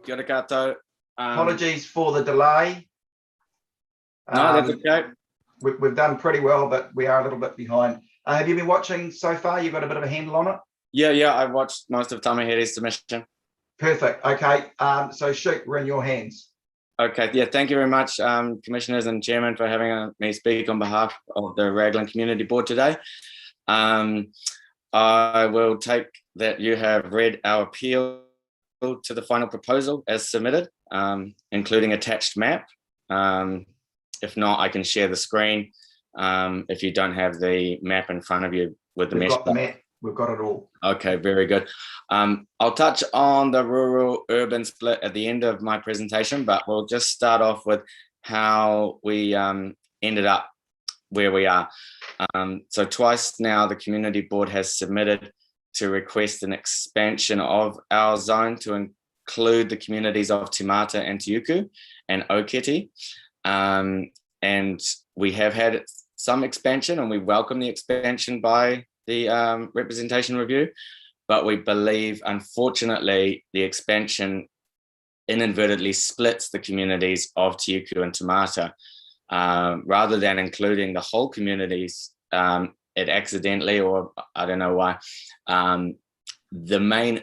Kia ora koutou. Apologies for the delay. No, that's okay. We've done pretty well, but we are a little bit behind. Have you been watching so far? You've got a bit of a handle on it? Yeah, I've watched most of Tamaheri's submission. Perfect. Okay, so shoot, we're in your hands. Okay, yeah, thank you very much, Commissioners and Chairman, for having me speak on behalf of the Raglan Community Board today. I will take that you have read our appeal to the final proposal as submitted, including attached map. If not, I can share the screen if you don't have the map in front of you with the mesh. We've got the map. We've got it all. Okay, very good. I'll touch on the rural-urban split at the end of my presentation, but we'll just start off with how we ended up where we are. So twice now, the Community Board has submitted to request an expansion of our zone to include the communities of Te Mata and Te Uku and Oketi. And we have had some expansion, and we welcome the expansion by the representation review, but we believe, unfortunately, the expansion inadvertently splits the communities of Te Uku and Te Mata. Rather than including the whole communities, it accidentally, or I don't know why, the main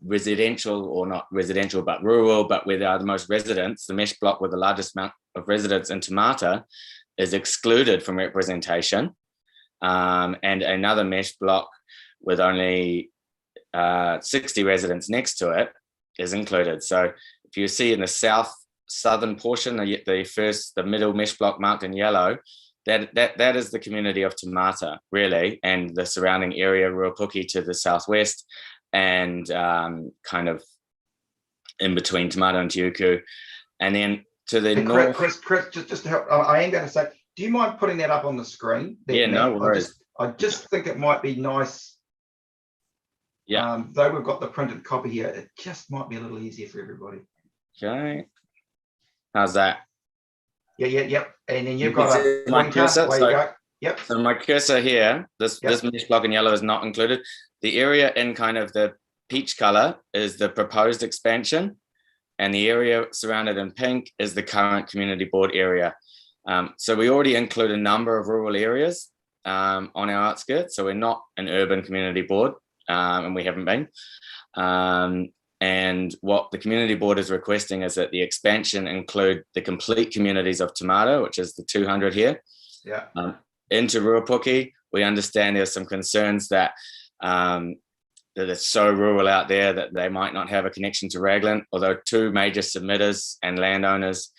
residential, or not residential, but rural, but where there are the most residents, the mesh block with the largest amount of residents in Te Mata is excluded from representation. And another mesh block with only 60 residents next to it is included. So if you see in the southern portion, the middle mesh block marked in yellow, that is the community of Te Mata, really, and the surrounding area, Ruapuki to the southwest, and kind of in between Te Mata and Te Uku. And then to the north. Chris, just to help, I am going to say, do you mind putting that up on the screen? Yeah, no worries. I just think it might be nice. Yeah. Though we've got the printed copy here, it just might be a little easier for everybody. Okay. How's that? Yep. And then you've got a my cursor. There you go. Yep. So my cursor here, this mesh block in yellow is not included. The area in kind of the peach color is the proposed expansion, and the area surrounded in pink is the current community board area. So we already include a number of rural areas on our outskirts. So we're not an urban community board, and we haven't been. And what the community board is requesting is that the expansion include the complete communities of Te Mata, which is the 200 here. Yeah. Into Ruapuki. We understand there's some concerns that that it's so rural out there that they might not have a connection to Raglan, although two major submitters and landowners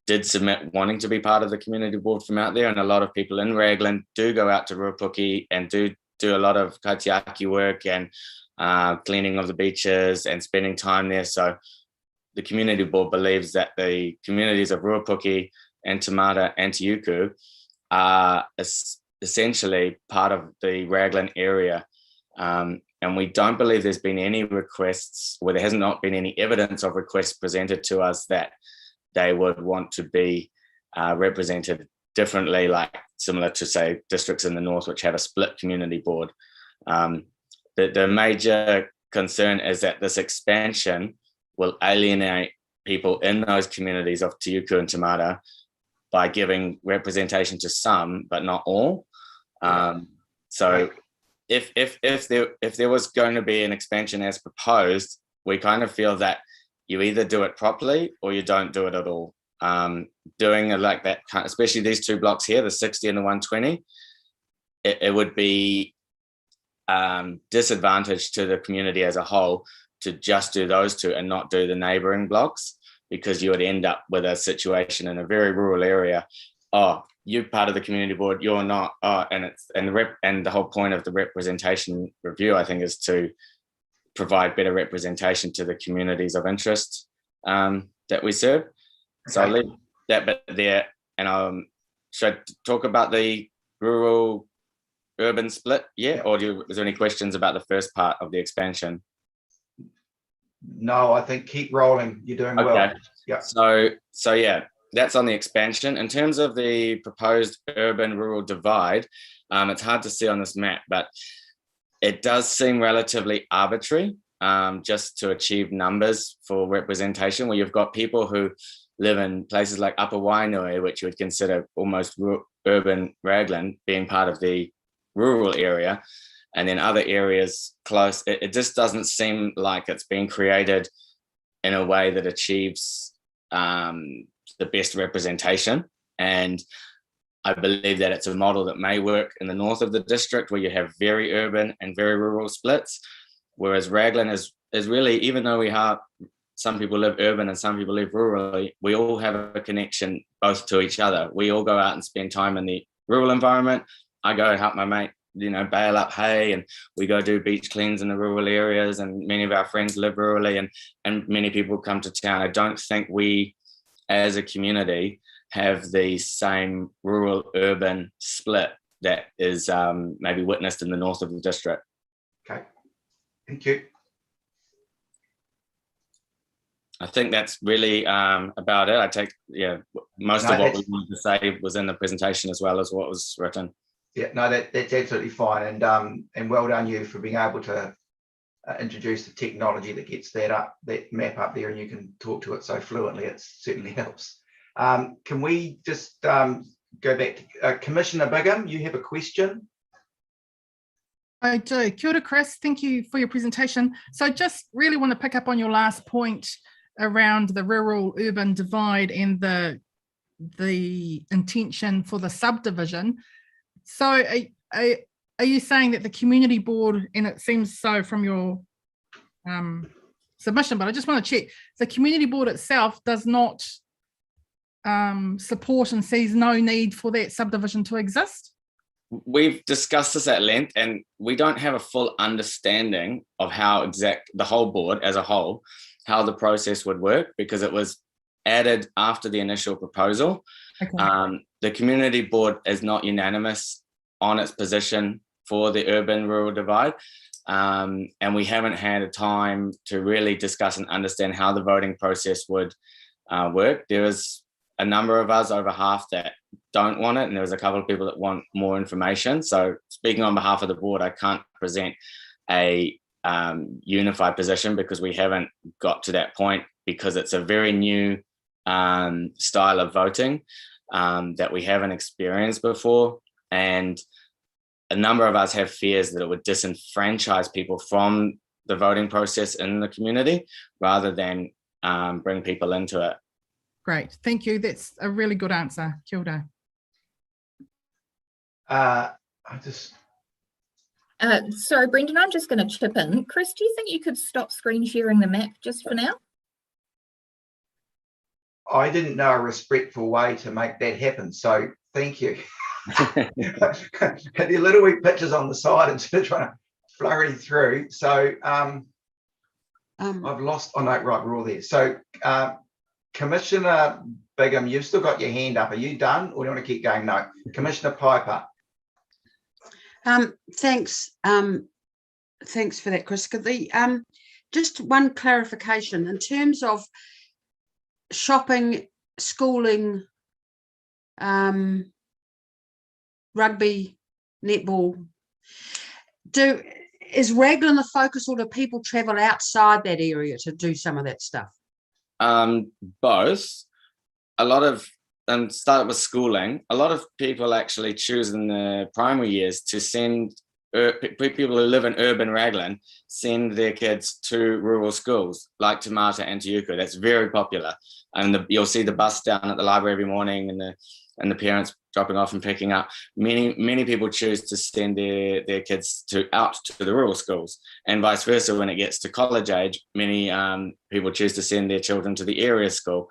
did submit wanting to be part of the community board from out there, and a lot of people in Raglan do go out to Ruapuki and do a lot of kaitiaki work and cleaning of the beaches and spending time there. So the community board believes that the communities of Ruapuki and Te Mata and Te Uku are essentially part of the Raglan area. And we don't believe there's been any requests, or there has not been any evidence of requests presented to us that they would want to be represented differently, like similar to, say, districts in the north, which have a split community board. The major concern is that this expansion will alienate people in those communities of Te Uku and Te Mata by giving representation to some, but not all. So if there was going to be an expansion as proposed, we kind of feel that you either do it properly or you don't do it at all. Doing it like that, especially these two blocks here, the 60 and the 120, it would be disadvantage to the community as a whole to just do those two and not do the neighboring blocks, because you would end up with a situation in a very rural area. Oh, you're part of the community board, you're not. Oh, and the whole point of the representation review, I think, is to provide better representation to the communities of interest that we serve. Okay. So I'll leave that bit there, and should I talk about the rural urban split? Yeah, or is there any questions about the first part of the expansion? No, I think keep rolling. You're doing well. Okay. Yeah. So yeah, that's on the expansion. In terms of the proposed urban-rural divide, it's hard to see on this map, but it does seem relatively arbitrary, just to achieve numbers for representation, where you've got people who live in places like Upper Wainui, which you would consider almost urban Raglan, being part of the rural area, and then other areas close. It just doesn't seem like it's been created in a way that achieves the best representation. And I believe that it's a model that may work in the north of the district, where you have very urban and very rural splits, whereas Raglan is really, even though we have some people live urban and some people live rurally, we all have a connection both to each other. We all go out and spend time in the rural environment. I go and help my mate, bale up hay, and we go do beach cleans in the rural areas, and many of our friends live rurally, and many people come to town. I don't think we as a community have the same rural urban split that is maybe witnessed in the north of the district. Okay, thank you. I think that's really about it. I take, most of what we wanted to say was in the presentation as well as what was written. Yeah, no, that's absolutely fine. And well done you for being able to introduce the technology that gets that map up there, and you can talk to it so fluently. It certainly helps. Can we just go back to Commissioner Bigham? You have a question? I do. Kia ora, Chris. Thank you for your presentation. So just really want to pick up on your last point around the rural-urban divide and the intention for the subdivision. So are you saying that the community board, and it seems so from your submission, but I just want to check, the community board itself does not support and sees no need for that subdivision to exist? We've discussed this at length, and we don't have a full understanding of how the whole board as a whole, how the process would work, because it was added after the initial proposal. Okay. The community board is not unanimous on its position for the urban-rural divide, and we haven't had a time to really discuss and understand how the voting process would work. There is a number of us, over half, that don't want it, and there's a couple of people that want more information. So speaking on behalf of the board, I can't present a unified position because we haven't got to that point, because it's a very new style of voting that we haven't experienced before. And a number of us have fears that it would disenfranchise people from the voting process in the community rather than bring people into it. Great, thank you. That's a really good answer. Kia ora. Sorry, Brendan, I'm just going to chip in. Chris, do you think you could stop screen sharing the map just for now? I didn't know a respectful way to make that happen, so thank you. The little wee pictures on the side instead of trying to flurry through. So I've lost, oh no, right, we're all there. So Commissioner Bigham, you've still got your hand up. Are you done, or do you want to keep going? No. Commissioner Piper. Thanks. Thanks for that, Chris. Just one clarification in terms of shopping, schooling, rugby, netball. Is Raglan the focus, or do people travel outside that area to do some of that stuff? Both. A lot of, and start with schooling, a lot of people actually choose in the primary years to send people who live in urban Raglan, send their kids to rural schools like Te Mata and Te Uku. That's very popular. And you'll see the bus down at the library every morning, and the parents dropping off and picking up. Many people choose to send their kids out to the rural schools, and vice versa. When it gets to college age, many people choose to send their children to the area school.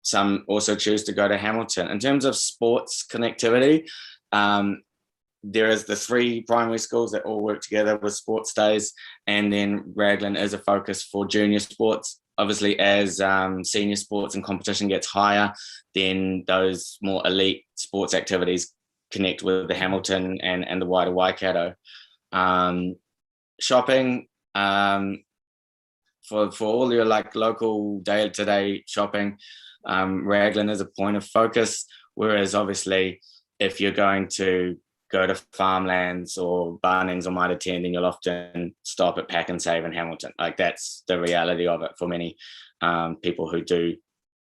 Some also choose to go to Hamilton. In terms of sports connectivity, there is the 3 primary schools that all work together with sports days, and then Raglan is a focus for junior sports. Obviously, as senior sports and competition gets higher, then those more elite sports activities connect with the Hamilton and the wider Waikato. Shopping, for all your like local day-to-day shopping, Raglan is a point of focus. Whereas obviously, if you're going to go to Farmlands or Bunnings or Mitre 10, then you'll often stop at Pack and Save in Hamilton. Like that's the reality of it for many people who do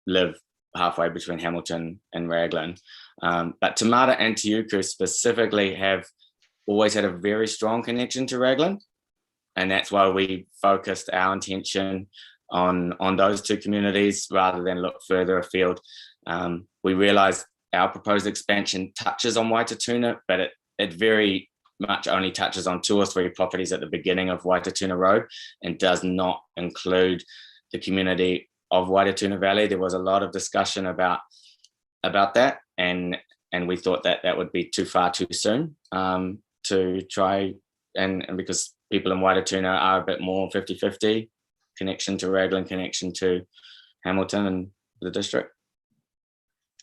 live halfway between Hamilton and Raglan. But Te Mata and Te Uku specifically have always had a very strong connection to Raglan. And that's why we focused our intention on those two communities rather than look further afield. We realised our proposed expansion touches on Waitatuna, but it very much only touches on 2 or 3 properties at the beginning of Waitatuna Road and does not include the community of Waitatuna Valley. There was a lot of discussion about that, and we thought that would be too far too soon to try, and because people in Waitatuna are a bit more 50-50, connection to Raglan, connection to Hamilton and the district.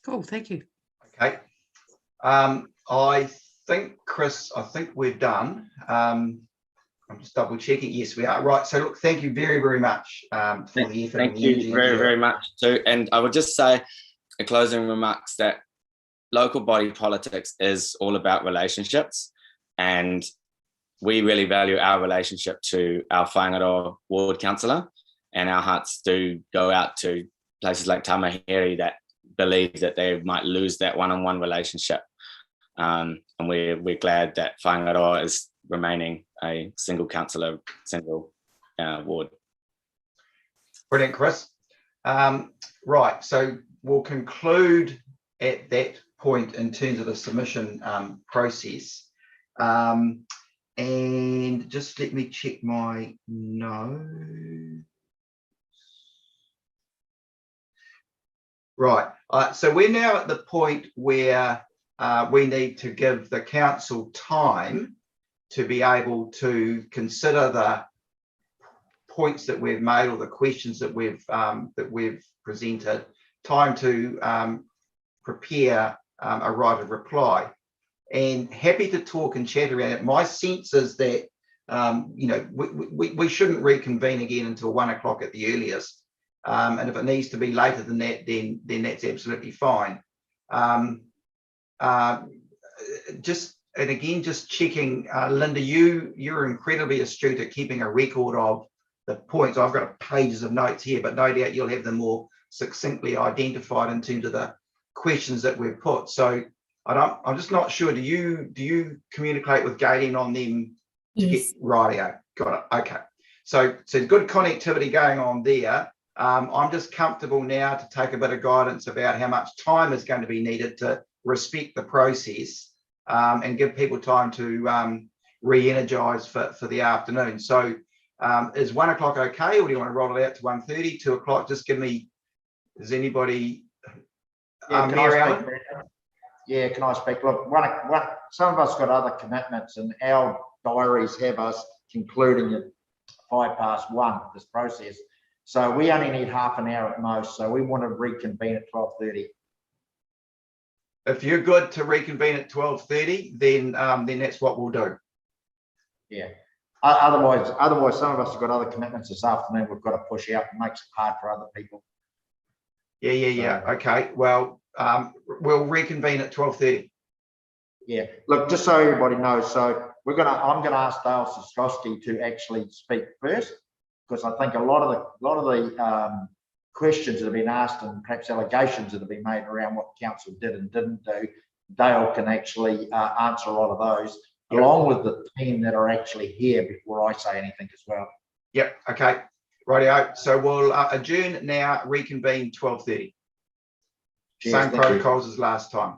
Cool, thank you. Okay. I think, Chris, we're done. I'm just double checking. Yes, we are. Right. So look, thank you very, very much for the effort. Thank you very, very much too. And I would just say in closing remarks that local body politics is all about relationships, and we really value our relationship to our Whangaroa ward councillor, and our hearts do go out to places like Tamaheri that believe that they might lose that one-on-one relationship. And we're glad that Whangaroa is remaining a single councillor, single ward. Brilliant, Chris. Right, so we'll conclude at that point in terms of the submission process. And just let me check my notes. Right, so we're now at the point where we need to give the council time to be able to consider the points that we've made or the questions that we've presented, time to prepare a right of reply. And happy to talk and chat around it. My sense is that we shouldn't reconvene again until 1 o'clock at the earliest. And if it needs to be later than that, then that's absolutely fine. Just checking, Linda, you're incredibly astute at keeping a record of the points. I've got pages of notes here, but no doubt you'll have them more succinctly identified in terms of the questions that we've put. So I'm just not sure. Do you communicate with Galen on them? Yes. Rightio. Got it. Okay. So good connectivity going on there. I'm just comfortable now to take a bit of guidance about how much time is going to be needed to respect the process and give people time to re-energize for the afternoon. So is 1 o'clock okay, or do you want to roll it out to 1:30, 2 o'clock? Just give me, does anybody? Mary Ellen? Yeah, can I speak? Look, some of us got other commitments, and our diaries have us concluding at 1:05 this process. So we only need half an hour at most. So we want to reconvene at 12:30. If you're good to reconvene at 12:30, then that's what we'll do. Yeah. Otherwise, some of us have got other commitments this afternoon. We've got to push out. It makes it hard for other people. Yeah. Okay. Well, we'll reconvene at 12:30. Yeah. Look, just so everybody knows, so I'm gonna ask Dale Siskowski to actually speak first, because I think a lot of the questions that have been asked and perhaps allegations that have been made around what council did and didn't do, Dale can actually answer a lot of those, along with the team that are actually here before I say anything as well. Yep. Okay. Rightio. So we'll adjourn now, reconvene 12:30. Same protocols as last time.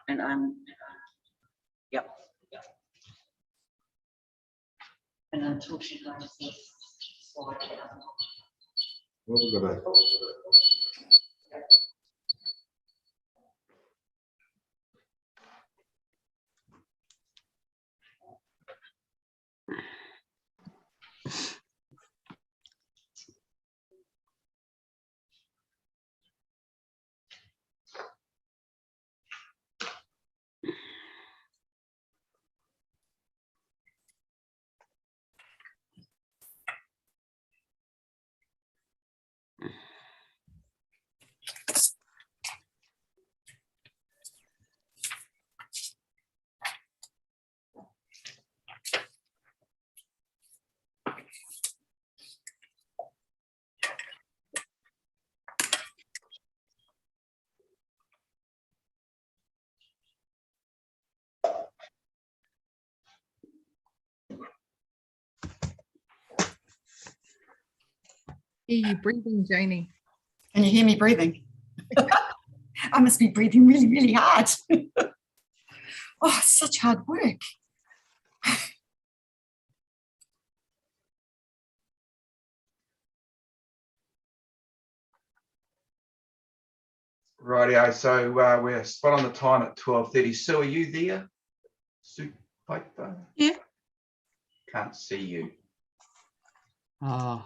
And yep. And until she goes this slide down. What we got? Hear you breathing, Janie. Can you hear me breathing? I must be breathing really, really hard. Oh, it's such hard work. Rightio, so we're spot on the time at 12:30. Sue, are you there? Sue Piper? Yeah. Can't see you. Oh.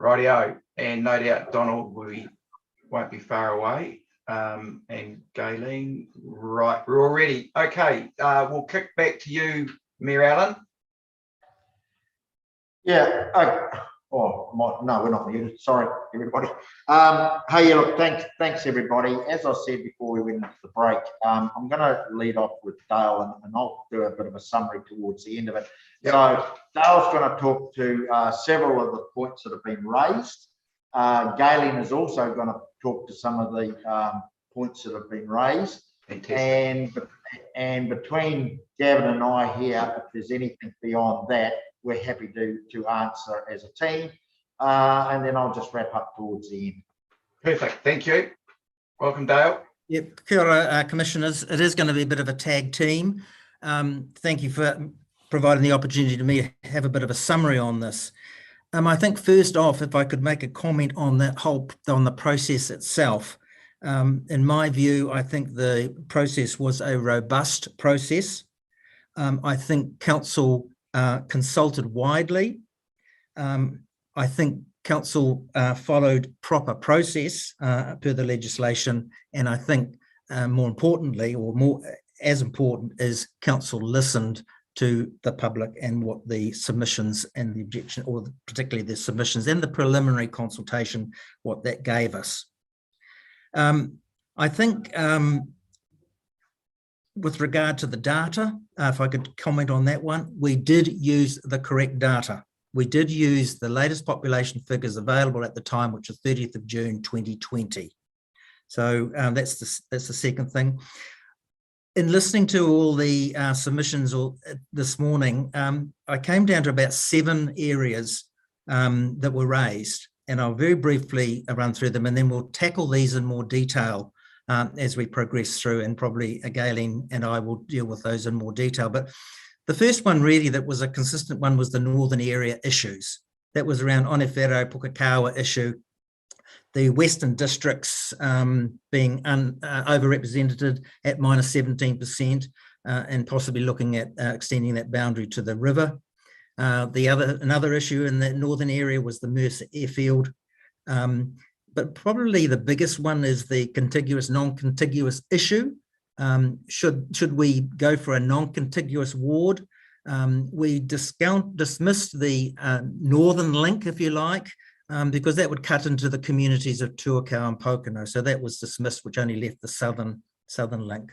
Rightio, and no doubt Donald won't be far away. And Gayleen, right, we're all ready. Okay, we'll kick back to you, Mayor Allen. Yeah. No, we're not muted. Sorry, everybody. Hey, yeah, look, thanks everybody. As I said before we went into the break, I'm going to lead off with Dale, and I'll do a bit of a summary towards the end of it. Yep. So Dale's going to talk to several of the points that have been raised. Gayleen is also going to talk to some of the points that have been raised. Fantastic. And between Gavin and I here, if there's anything beyond that, we're happy to answer as a team. And then I'll just wrap up towards the end. Perfect. Thank you. Welcome, Dale. Yep, kia ora, Commissioners. It is going to be a bit of a tag team. Thank you for providing the opportunity to me to have a bit of a summary on this. I think first off, if I could make a comment on on the process itself. In my view, I think the process was a robust process. I think Council consulted widely. I think Council followed proper process per the legislation, and I think more importantly, or more as important, is Council listened to the public and what the submissions and the objection, or particularly the submissions and the preliminary consultation, what that gave us. I think with regard to the data, if I could comment on that one, we did use the correct data. We did use the latest population figures available at the time, which was 30th of June 2020. So that's the second thing. In listening to all the submissions this morning, I came down to about 7 areas that were raised, and I'll very briefly run through them, and then we'll tackle these in more detail as we progress through, and probably Gayleen and I will deal with those in more detail. But the first one really that was a consistent one was the northern area issues. That was around Onewhero, Pukakawa issue, the Western districts being overrepresented at -17%, and possibly looking at extending that boundary to the river. Another issue in the northern area was the Mercer airfield. But probably the biggest one is the contiguous, non-contiguous issue. Should we go for a non-contiguous ward? We dismissed the northern link, if you like, because that would cut into the communities of Tuakau and Pokeno. So that was dismissed, which only left the southern link.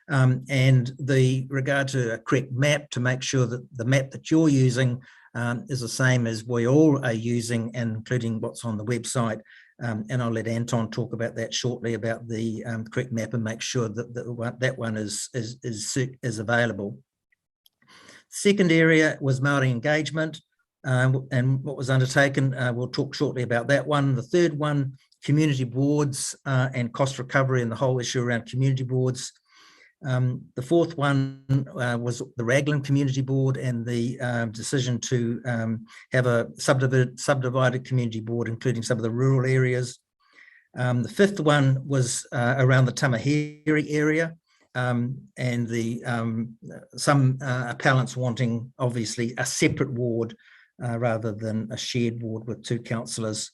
And the regard to a correct map, to make sure that the map that you're using is the same as we all are using, and including what's on the website. And I'll let Anton talk about that shortly, about the correct map, and make sure that that one is available. Second area was Māori engagement and what was undertaken. We'll talk shortly about that one. The third one, community boards and cost recovery and the whole issue around community boards. The fourth one was the Raglan Community Board and the decision to have a subdivided community board, including some of the rural areas. The fifth one was around the Tamahiri area, and some appellants wanting, obviously, a separate ward rather than a shared ward with 2 councillors.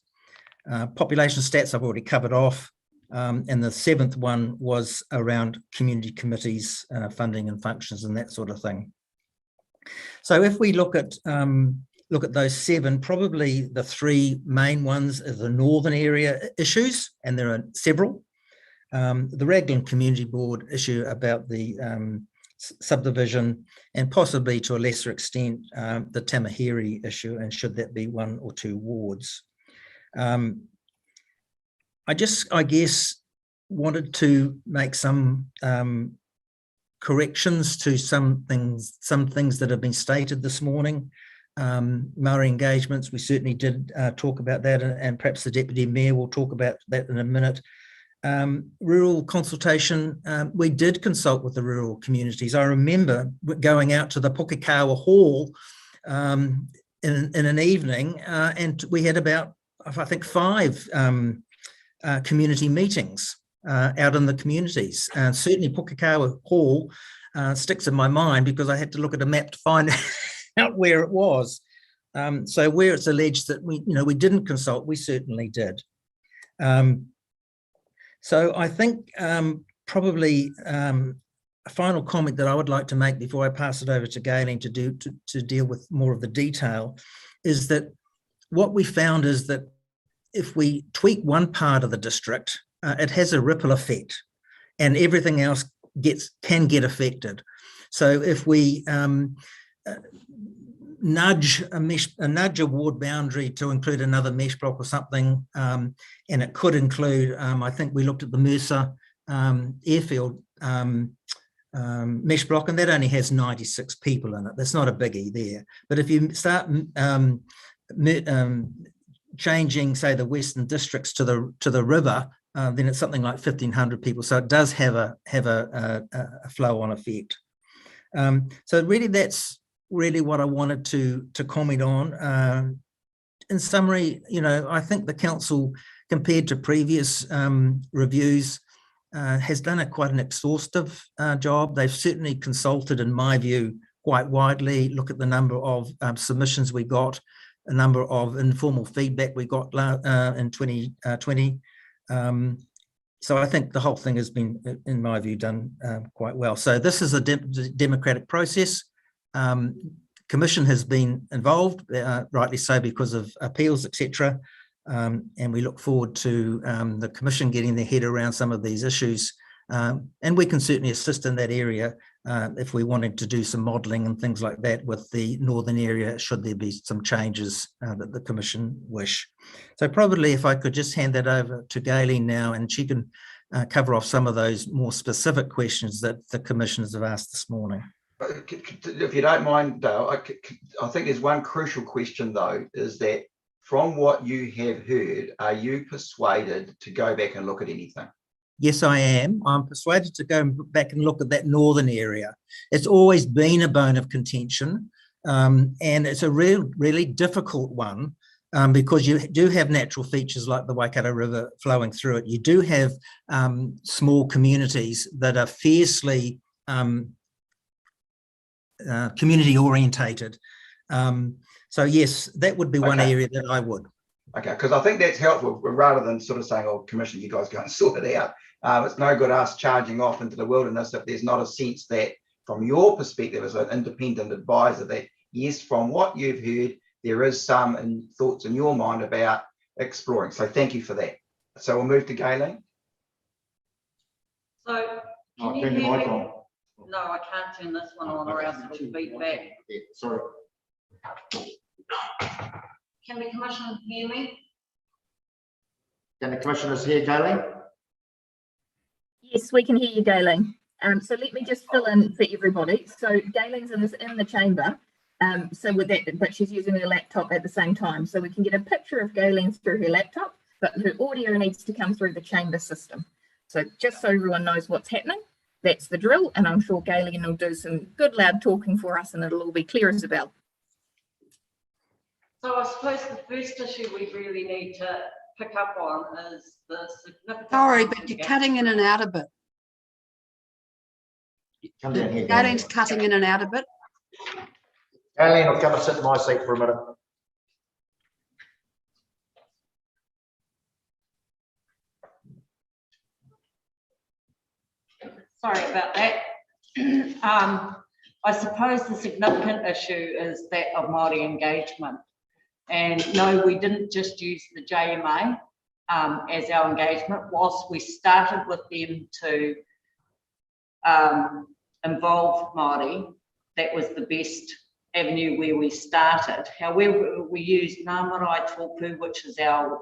Population stats I've already covered off. And the seventh one was around community committees, funding and functions and that sort of thing. So if we look at those 7, probably the 3 main ones are the northern area issues, and there are several. The Raglan Community Board issue about the subdivision, and possibly to a lesser extent the Tamahiri issue, and should that be 1 or 2 wards. I guess, wanted to make some corrections to some things that have been stated this morning. Maori engagements, we certainly did talk about that, and perhaps the Deputy Mayor will talk about that in a minute. Rural consultation, we did consult with the rural communities. I remember going out to the Pukekawa Hall in an evening, and we had about, I think, 5 community meetings out in the communities. Certainly Pukekawa Hall sticks in my mind because I had to look at a map to find out where it was. So where it's alleged that we didn't consult, we certainly did. So I think probably a final comment that I would like to make before I pass it over to Galen to deal with more of the detail is that what we found is that if we tweak one part of the district, it has a ripple effect, and everything else can get affected. So if we nudge a ward boundary to include another mesh block or something, and it could include, I think we looked at the Mercer airfield mesh block, and that only has 96 people in it. That's not a biggie there. But if you start changing, say, the western districts to the river, then it's something like 1,500 people. So it does have a flow-on effect. So really, that's really what I wanted to comment on. In summary, I think the council, compared to previous reviews, has done quite an exhaustive job. They've certainly consulted, in my view, quite widely. Look at the number of submissions we got, a number of informal feedback we got in 2020. So I think the whole thing has been, in my view, done quite well. So this is a democratic process. Commission has been involved, rightly so, because of appeals, etc. And we look forward to the Commission getting their head around some of these issues. And we can certainly assist in that area if we wanted to do some modelling and things like that with the northern area, should there be some changes that the Commission wish. So probably if I could just hand that over to Galen now, and she can cover off some of those more specific questions that the Commissioners have asked this morning. If you don't mind, Dale, I think there's one crucial question, though, is that from what you have heard, are you persuaded to go back and look at anything? Yes, I am. I'm persuaded to go back and look at that northern area. It's always been a bone of contention, and it's a really difficult one because you do have natural features like the Waikato River flowing through it. You do have small communities that are fiercely community orientated. So yes, that would be one area that I would. Okay, because I think that's helpful rather than sort of saying, oh, Commission, you guys go and sort it out. It's no good us charging off into the wilderness if there's not a sense that, from your perspective as an independent advisor, that yes, from what you've heard, there is some thoughts in your mind about exploring. So thank you for that. So we'll move to Galen. So can you hear me? No, I can't turn this one on or else it'll feedback. Sorry. Can the Commissioner hear me? Can the Commissioners hear Galen? Yes, we can hear you, Galen. So let me just fill in for everybody. So Galen's in the chamber. So with that, but she's using her laptop at the same time. So we can get a picture of Galen through her laptop, but her audio needs to come through the chamber system. So just so everyone knows what's happening, that's the drill, and I'm sure Galen will do some good loud talking for us and it'll all be clear as a bell. So I suppose the first issue we really need to pick up on is the significant. Sorry, but you're cutting in and out a bit. Come down here. Galen's cutting in and out a bit. Galen, I'll come and sit in my seat for a minute. Sorry about that. I suppose the significant issue is that of Māori engagement. And no, we didn't just use the JMA as our engagement. Whilst we started with them to involve Māori, that was the best avenue where we started. However, we used Ngā Marae Tōpū, which is our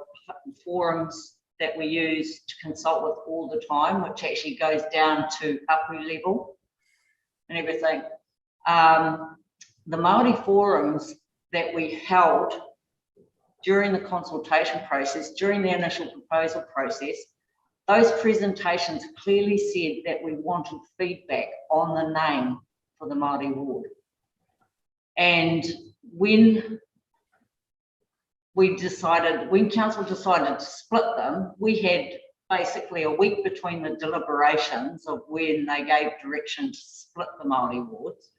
forums that we use to consult with all the time, which actually goes down to hapu level and everything. The Māori forums that we held during the consultation process, during the initial proposal process, those presentations clearly said that we wanted feedback on the name for the Māori ward. And when council decided to split them, we had basically a week between the deliberations of when they gave direction to split the Māori wards,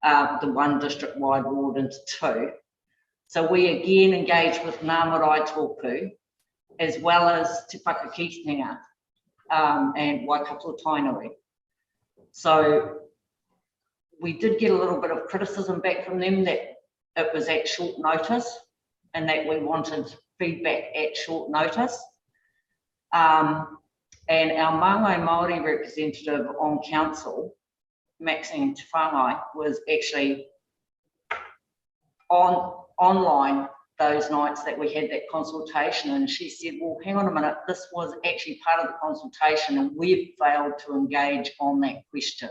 the one district-wide ward into two. So we again engaged with Ngā Marae Tōpū, as well as Te Whakakitenga and Waikato Tainui. So we did get a little bit of criticism back from them that it was at short notice and that we wanted feedback at short notice. And our Māngai Māori representative on council, Maxine Te Whāngai, was actually online those nights that we had that consultation, and she said, well, hang on a minute, this was actually part of the consultation and we've failed to engage on that question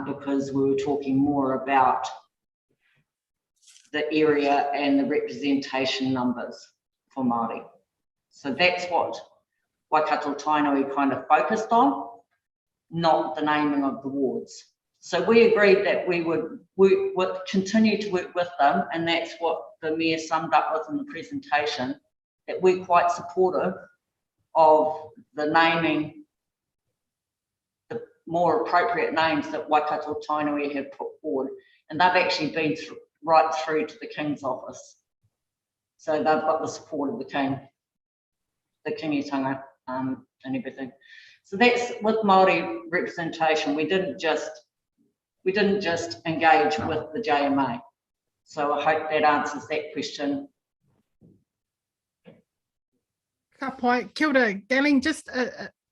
because we were talking more about the area and the representation numbers for Māori. So that's what Waikato Tainui kind of focused on, not the naming of the wards. So we agreed that we would continue to work with them, and that's what the Mayor summed up with in the presentation, that we're quite supportive of the naming, the more appropriate names that Waikato Tainui have put forward, and they've actually been right through to the King's office. So they've got the support of the King, the Kingitanga and everything. So that's with Māori representation. We didn't just engage with the JMA. So I hope that answers that question. Ka pai. Kia ora, Galen, just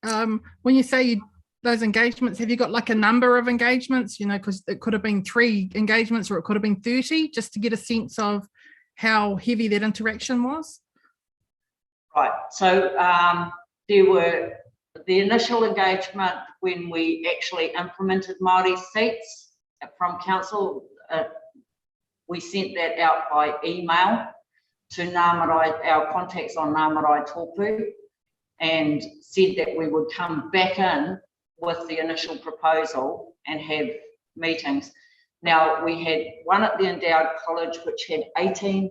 when you say those engagements, have you got like a number of engagements, you know, because it could have been 3 engagements or it could have been 30, just to get a sense of how heavy that interaction was? Right, so there were the initial engagement when we actually implemented Māori seats from council. We sent that out by email to Ngā Marae, our contacts on Ngā Marae Tōpū, and said that we would come back in with the initial proposal and have meetings. Now, we had one at the Endowed College, which had 18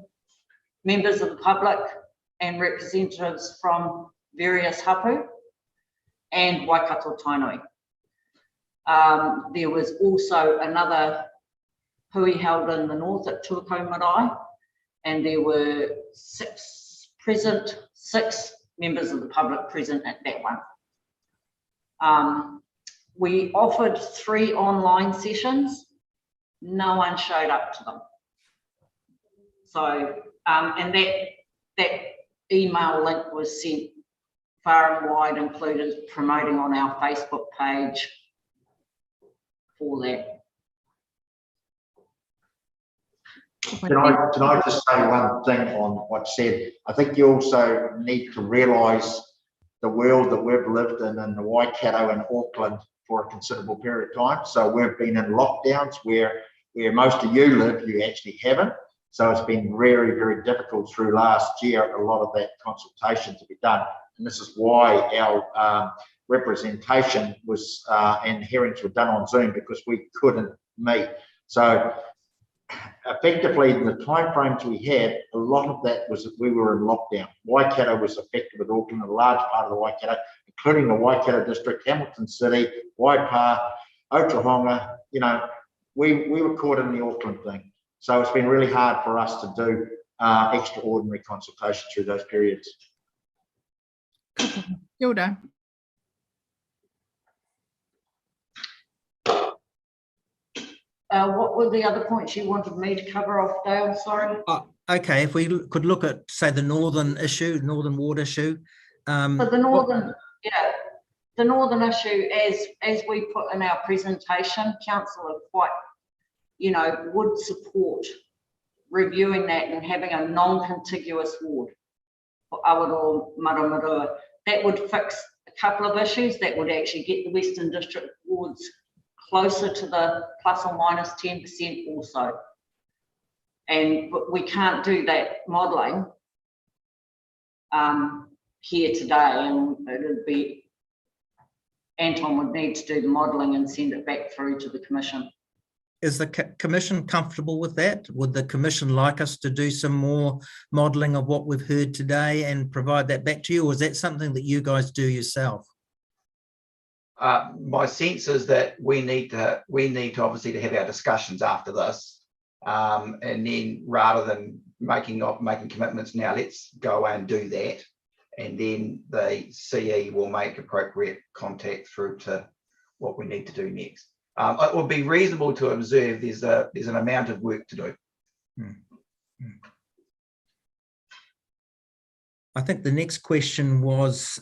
members of the public and representatives from various hapu and Waikato Tainui. There was also another hui held in the north at Tuakau Marae, and there were 6 members of the public present at that one. We offered 3 online sessions. No one showed up to them. So, and that email link was sent far and wide, included promoting on our Facebook page for that. Can I just say one thing on what's said? I think you also need to realise the world that we've lived in the Waikato and Auckland for a considerable period of time. So we've been in lockdowns where most of you live, you actually haven't. So it's been very, very difficult through last year, a lot of that consultation to be done. And this is why our representation was and hearings were done on Zoom, because we couldn't meet. So effectively, in the timeframes we had, a lot of that was we were in lockdown. Waikato was affected with Auckland, a large part of the Waikato, including the Waikato district, Hamilton City, Waipa, Oklahoma. You know, we were caught in the Auckland thing. So it's been really hard for us to do extraordinary consultation through those periods. Yoda. What were the other points you wanted me to cover off, Dale? Sorry. Okay, if we could look at, say, the northern issue, northern ward issue. So the northern, the northern issue, as we put in our presentation, council are quite, would support reviewing that and having a non-contiguous ward for Awaroa, Maramarua. That would fix a couple of issues. That would actually get the Western District wards closer to the plus or minus 10% also. But we can't do that modelling here today, and it would be, Anton would need to do the modelling and send it back through to the Commission. Is the Commission comfortable with that? Would the Commission like us to do some more modelling of what we've heard today and provide that back to you, or is that something that you guys do yourself? My sense is that we need to obviously to have our discussions after this, and then rather than making commitments now, let's go away and do that, and then the CE will make appropriate contact through to what we need to do next. It would be reasonable to observe there's an amount of work to do. I think the next question was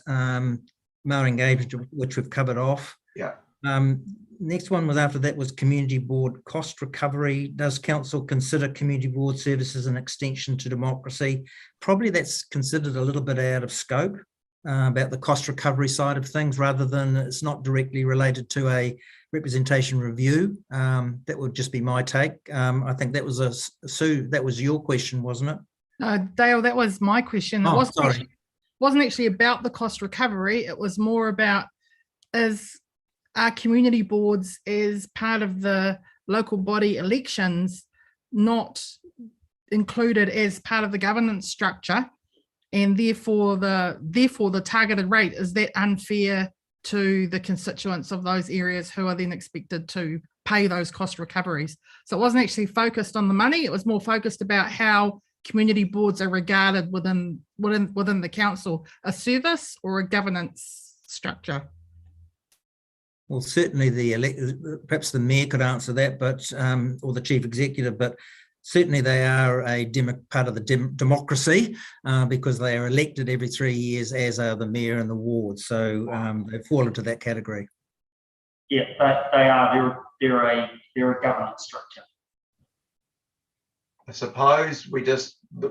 Maori engagement, which we've covered off. Yeah. Next one was after that was community board cost recovery. Does council consider community board services an extension to democracy? Probably that's considered a little bit out of scope about the cost recovery side of things, rather than it's not directly related to a representation review. That would just be my take. I think that was Sue, that was your question, wasn't it? Dale, that was my question. Oh, It wasn't actually about the cost recovery. It was more about, is our community boards as part of the local body elections not included as part of the governance structure, and therefore the targeted rate, is that unfair to the constituents of those areas who are then expected to pay those cost recoveries? So it wasn't actually focused on the money. It was more focused about how community boards are regarded within the council, a service or a governance structure. Well, certainly perhaps the mayor could answer that, but or the chief executive, but certainly they are a part of the democracy because they are elected every 3 years, as are the mayor and the ward. So they fall into that category. Yeah, they are. They're a governance structure. I suppose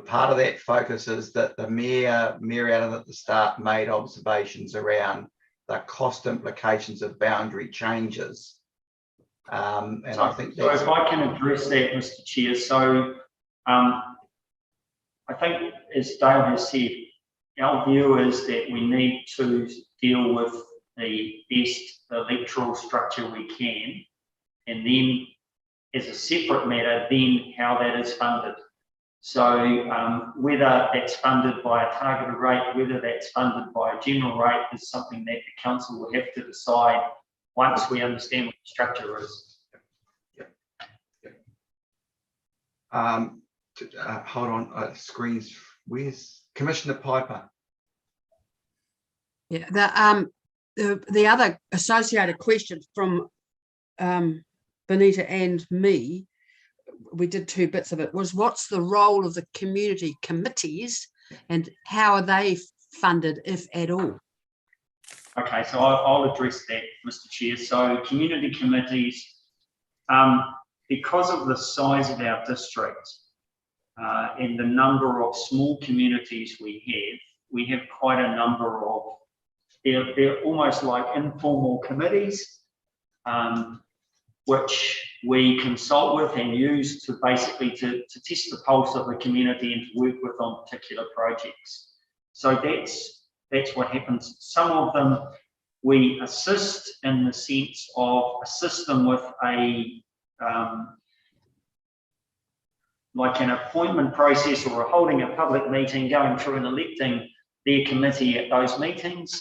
part of that focus is that the mayor out of at the start made observations around the cost implications of boundary changes. And I think so. If I can address that, Mr. Chair. So I think, as Dale has said, our view is that we need to deal with the best electoral structure we can, and then as a separate matter, then how that is funded. So whether that's funded by a targeted rate, whether that's funded by a general rate, is something that the council will have to decide once we understand what the structure is. Hold on, screens. Where's Commissioner Piper? Yeah, the other associated question from Benita and me, we did two bits of it, was what's the role of the community committees and how are they funded, if at all? Okay, so I'll address that, Mr. Chair. So community committees, because of the size of our district and the number of small communities we have quite a number of, they're almost like informal committees. which we consult with and use to basically to test the pulse of the community and to work with on particular projects. So that's what happens. Some of them we assist in the sense of assist them with a like an appointment process or holding a public meeting, going through and electing their committee at those meetings.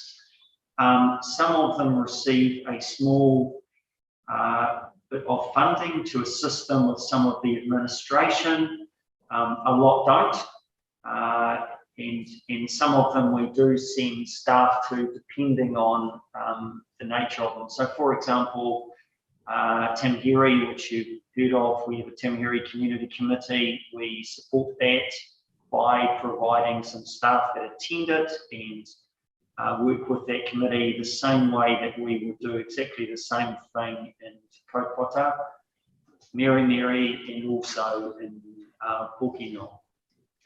Some of them receive a small bit of funding to assist them with some of the administration. A lot don't. And some of them we do send staff to, depending on the nature of them. So, for example, Tamahiri, which you've heard of, we have a Tamahiri Community Committee. We support that by providing some staff that attend it and work with that committee the same way that we would do exactly the same thing in Kaupata, Mary, and also in Pokeno.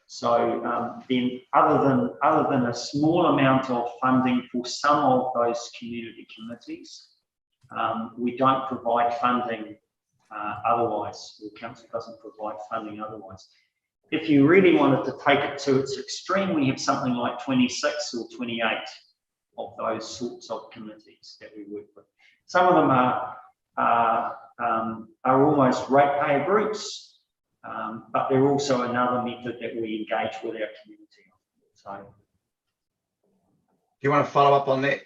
So then other than a small amount of funding for some of those community committees, we don't provide funding otherwise. The council doesn't provide funding otherwise. If you really wanted to take it to its extreme, we have something like 26 or 28 of those sorts of committees that we work with. Some of them are almost ratepayer groups, but they're also another method that we engage with our community. So, do you want to follow up on that?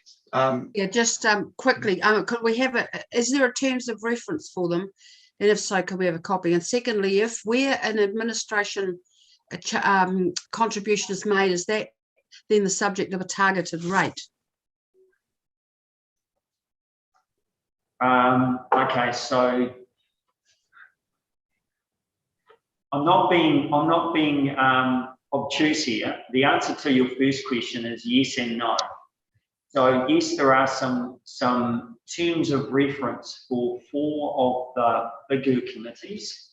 Yeah, just quickly, could we have is there a terms of reference for them? And if so, could we have a copy? And secondly, if where an administration contribution is made, is that then the subject of a targeted rate? Okay, so I'm not being obtuse here. The answer to your first question is yes and no. So yes, there are some terms of reference for 4 of the bigger committees,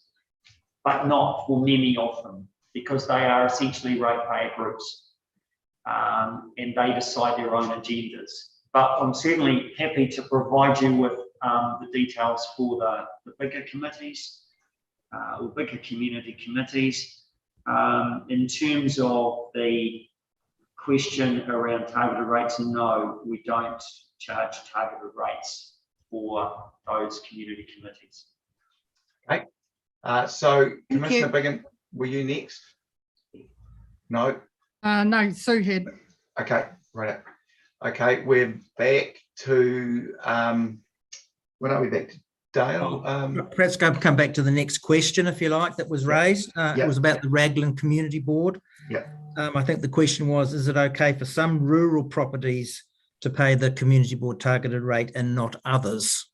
but not for many of them, because they are essentially ratepayer groups, and they decide their own agendas. But I'm certainly happy to provide you with the details for the bigger committees or bigger community committees. In terms of the question around targeted rates, no, we don't charge targeted rates for those community committees. Okay. So Commissioner Biggin, were you next? No. No, Sue had. Okay, right. Okay, we're back to when are we back to? Dale. Perhaps come back to the next question, if you like, that was raised. It was about the Raglan Community Board. Yeah. I think the question was, is it okay for some rural properties to pay the community board targeted rate and not others?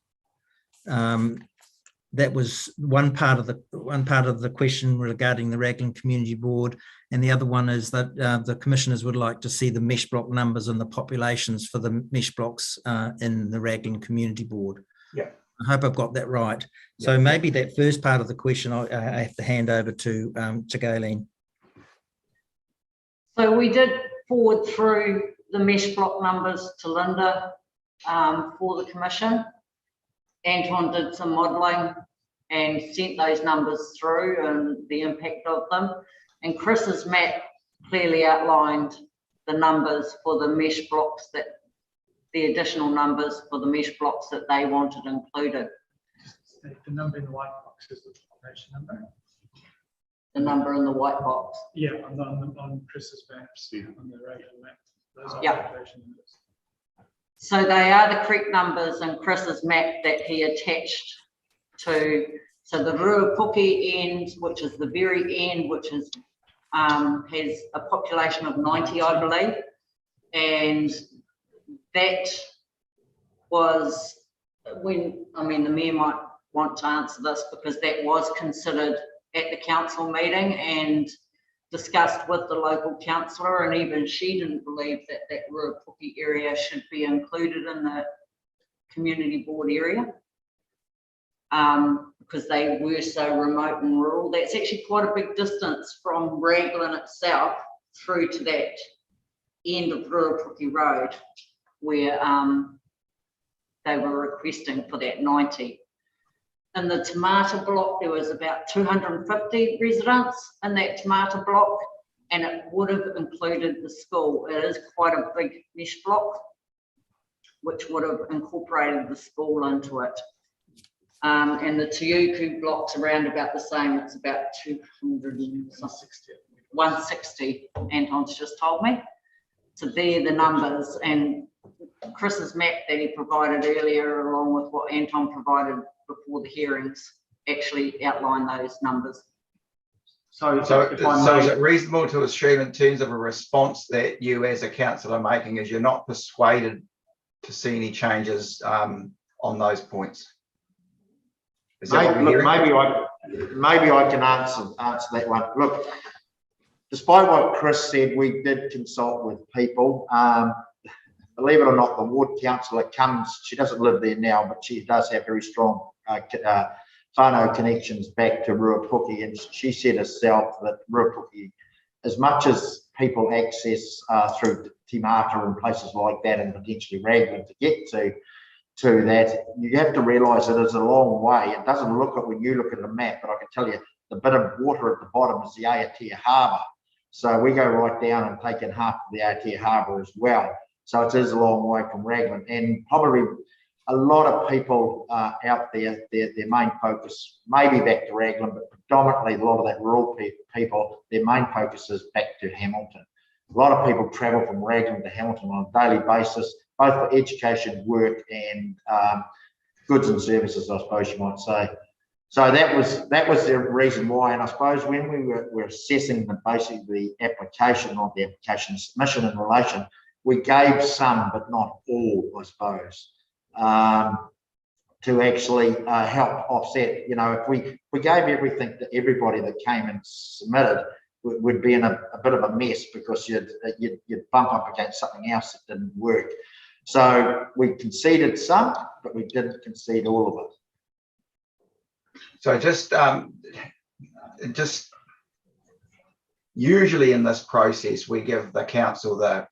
That was one part of the question regarding the Raglan Community Board, and the other one is that the commissioners would like to see the mesh block numbers and the populations for the mesh blocks in the Raglan Community Board. Yeah. I hope I've got that right. So maybe that first part of the question I have to hand over to Galen. So we did forward through the mesh block numbers to Linda for the commission. Anton did some modelling and sent those numbers through and the impact of them. And Chris's map clearly outlined the numbers for the mesh blocks, that the additional numbers for the mesh blocks that they wanted included. The number in the white box is the population number. The number in the white box. Yeah, on Chris's maps, on the regular map. Those are population numbers. So they are the correct numbers in Chris's map that he attached to. So the Ruapuki end, which is the very end, which is has a population of 90, I believe, and that was when, I mean, the mayor might want to answer this because that was considered at the council meeting and discussed with the local councillor, and even she didn't believe that that Ruapuki area should be included in the community board area because they were so remote and rural. That's actually quite a big distance from Raglan itself through to that end of Ruapuki Road where they were requesting for that 90. In the Tamata block, there was about 250 residents in that Tamata block, and it would have included the school. It is quite a big mesh block, which would have incorporated the school into it. And the Tiuku block's around about the same. It's about 160, Anton's just told me. So they're the numbers, and Chris's map that he provided earlier, along with what Anton provided before the hearings, actually outline those numbers. So is it reasonable to assume, in terms of a response that you as a council are making, is you're not persuaded to see any changes on those points? Is that what we're hearing? Maybe I can answer that one. Look, despite what Chris said, we did consult with people. Believe it or not, the ward councillor comes, she doesn't live there now, but she does have very strong whānau connections back to Ruapuki, and she said herself that Ruapuki, as much as people access through Timata and places like that, and potentially Raglan to get to that, you have to realise it is a long way. It doesn't look at when you look at the map, but I can tell you the bit of water at the bottom is the Aotea Harbour. So we go right down and take in half of the Aotea Harbour as well. So it is a long way from Raglan, and probably a lot of people out there, their main focus may be back to Raglan, but predominantly a lot of that rural people, their main focus is back to Hamilton. A lot of people travel from Raglan to Hamilton on a daily basis, both for education, work, and goods and services, I suppose you might say. So that was the reason why, and I suppose when we were assessing basically the application, not the application submission in relation, we gave some, but not all, I suppose, to actually help offset. You know, if we gave everything to everybody that came and submitted, we'd be in a bit of a mess, because you'd bump up against something else that didn't work. So we conceded some, but we didn't concede all of it. So just usually in this process, we give the council the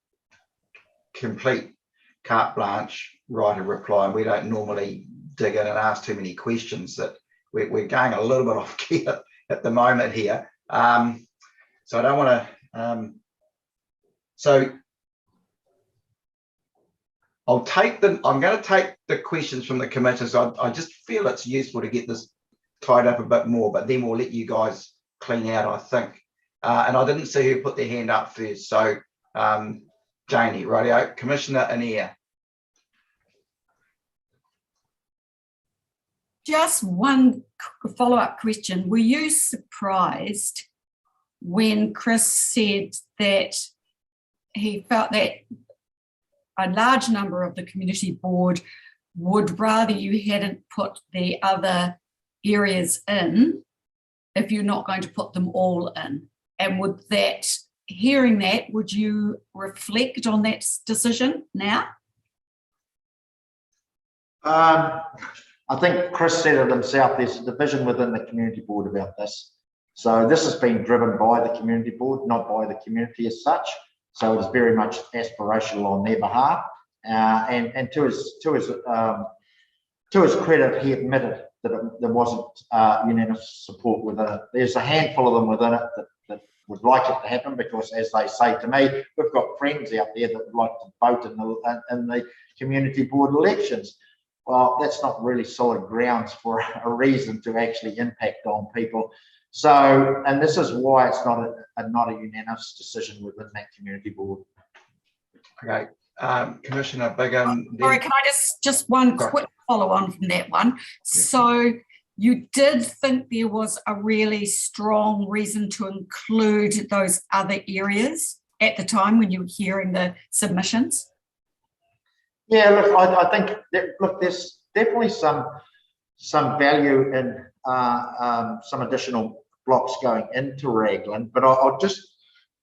complete carte blanche right of reply, and we don't normally dig in and ask too many questions. That we're going a little bit off key at the moment here. So I don't want to. So I'm going to take the questions from the committee. So I just feel it's useful to get this tied up a bit more, but then we'll let you guys clean out, I think. And I didn't see who put their hand up first. So Janie, rightio, Commissioner Anea. Just one follow-up question. Were you surprised when Chris said that he felt that a large number of the community board would rather you hadn't put the other areas in if you're not going to put them all in? And would that, hearing that, would you reflect on that decision now? I think Chris said it himself, there's a division within the community board about this. So this has been driven by the community board, not by the community as such. So it is very much aspirational on their behalf. And to his credit, he admitted that there wasn't unanimous support within it. There's a handful of them within it that would like it to happen, because, as they say to me, we've got friends out there that would like to vote in the community board elections. Well, that's not really solid grounds for a reason to actually impact on people. So, and this is why it's not a unanimous decision within that community board. Okay, Commissioner Bigham. Sorry, can I just one quick follow on from that one? So you did think there was a really strong reason to include those other areas at the time when you were hearing the submissions? Yeah, look, I think that, look, there's definitely some value in some additional blocks going into Raglan, but I'll just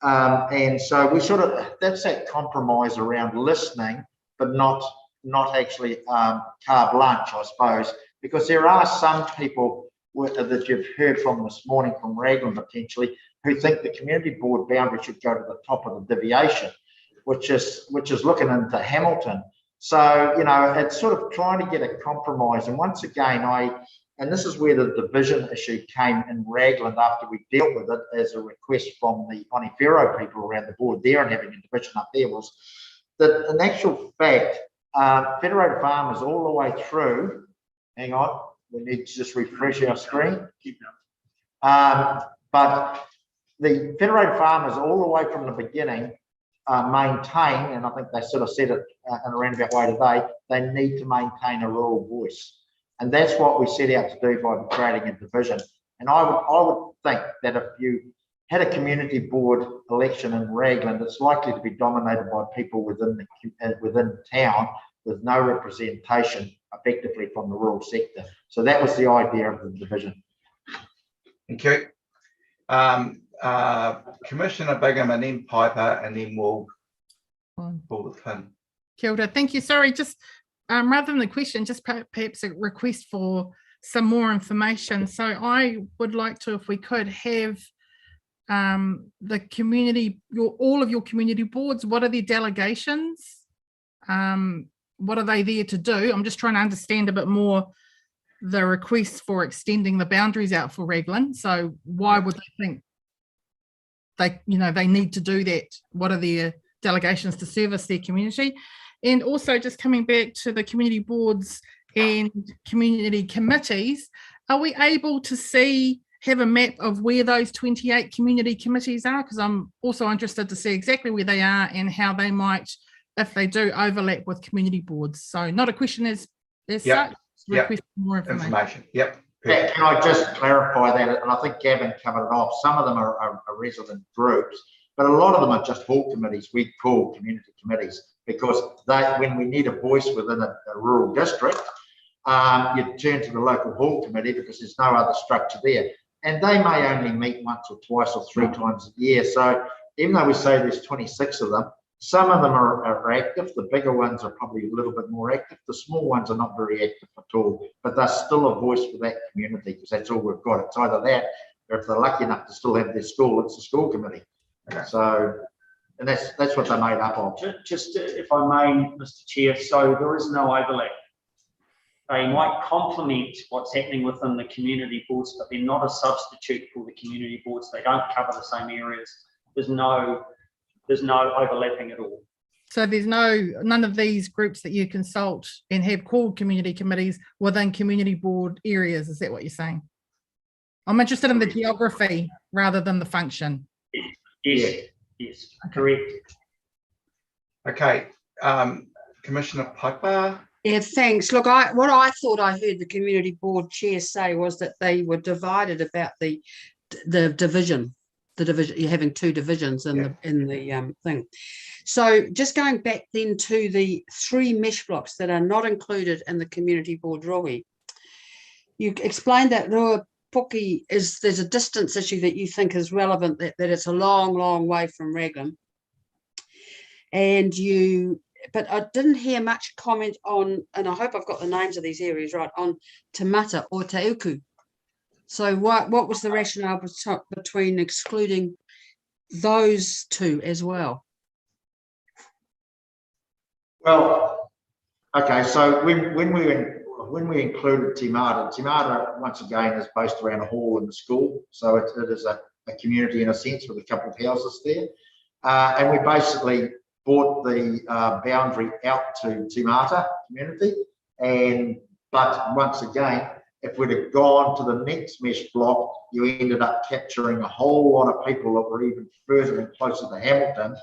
and so we sort of, that's that compromise around listening, but not actually carte blanche, I suppose, because there are some people that you've heard from this morning from Raglan potentially who think the community board boundary should go to the top of the deviation, which is looking into Hamilton. So, you know, it's sort of trying to get a compromise. And once again, And this is where the division issue came in Raglan after we dealt with it as a request from the Onifero people around the board there and having a division up there, was that in actual fact, Federated Farmers all the way through, hang on, we need to just refresh our screen. But the Federated Farmers all the way from the beginning maintain, and I think they sort of said it in a roundabout way today, they need to maintain a rural voice. And that's what we set out to do by creating a division. And I would think that if you had a community board election in Raglan, it's likely to be dominated by people within town with no representation effectively from the rural sector. So that was the idea of the division. Thank you. Commissioner Bigham and then Piper, and then we'll pull the pin. Kia ora. Thank you. Sorry, just rather than the question, just perhaps a request for some more information. So I would like to, if we could, have the community, all of your community boards, what are their delegations? What are they there to do? I'm just trying to understand a bit more the request for extending the boundaries out for Raglan. So why would they think they need to do that? What are their delegations to service their community? And also just coming back to the community boards and community committees, are we able to have a map of where those 28 community committees are? Because I'm also interested to see exactly where they are and how they might, if they do, overlap with community boards. So not a question as such, request more information. Yep. Can I just clarify that? And I think Gavin covered it off. Some of them are resident groups, but a lot of them are just hall committees we call community committees, because when we need a voice within a rural district, you turn to the local hall committee because there's no other structure there. And they may only meet once or twice or 3 times a year. So even though we say there's 26 of them, some of them are active. The bigger ones are probably a little bit more active. The small ones are not very active at all, but they're still a voice for that community because that's all we've got. It's either that, or if they're lucky enough to still have their school, it's the school committee. Okay. So, and that's what they're made up of. Just if I may, Mr. Chair, so there is no overlap. They might complement what's happening within the community boards, but they're not a substitute for the community boards. They don't cover the same areas. There's no overlapping at all. So there's none of these groups that you consult and have called community committees within community board areas. Is that what you're saying? I'm interested in the geography rather than the function. Yes, correct. Okay, Commissioner Piper. Yeah, thanks. Look, what I thought I heard the community board chair say was that they were divided about the division. You're having 2 divisions in the thing. So just going back then to the 3 mesh blocks that are not included in the community board rogi, you explained that Ruapuki there's a distance issue that you think is relevant, that it's a long way from Raglan, but I didn't hear much comment on, and I hope I've got the names of these areas right, on Te Mata or Te Uku. So what was the rationale between excluding those 2 as well? Well, okay, so when we included Te Mata once again is based around a hall in the school, so it is a community in a sense with a couple of houses there, and we basically brought the boundary out to Te Mata community, but once again, if we'd have gone to the next mesh block, you ended up capturing a whole lot of people that were even further and closer to Hamilton.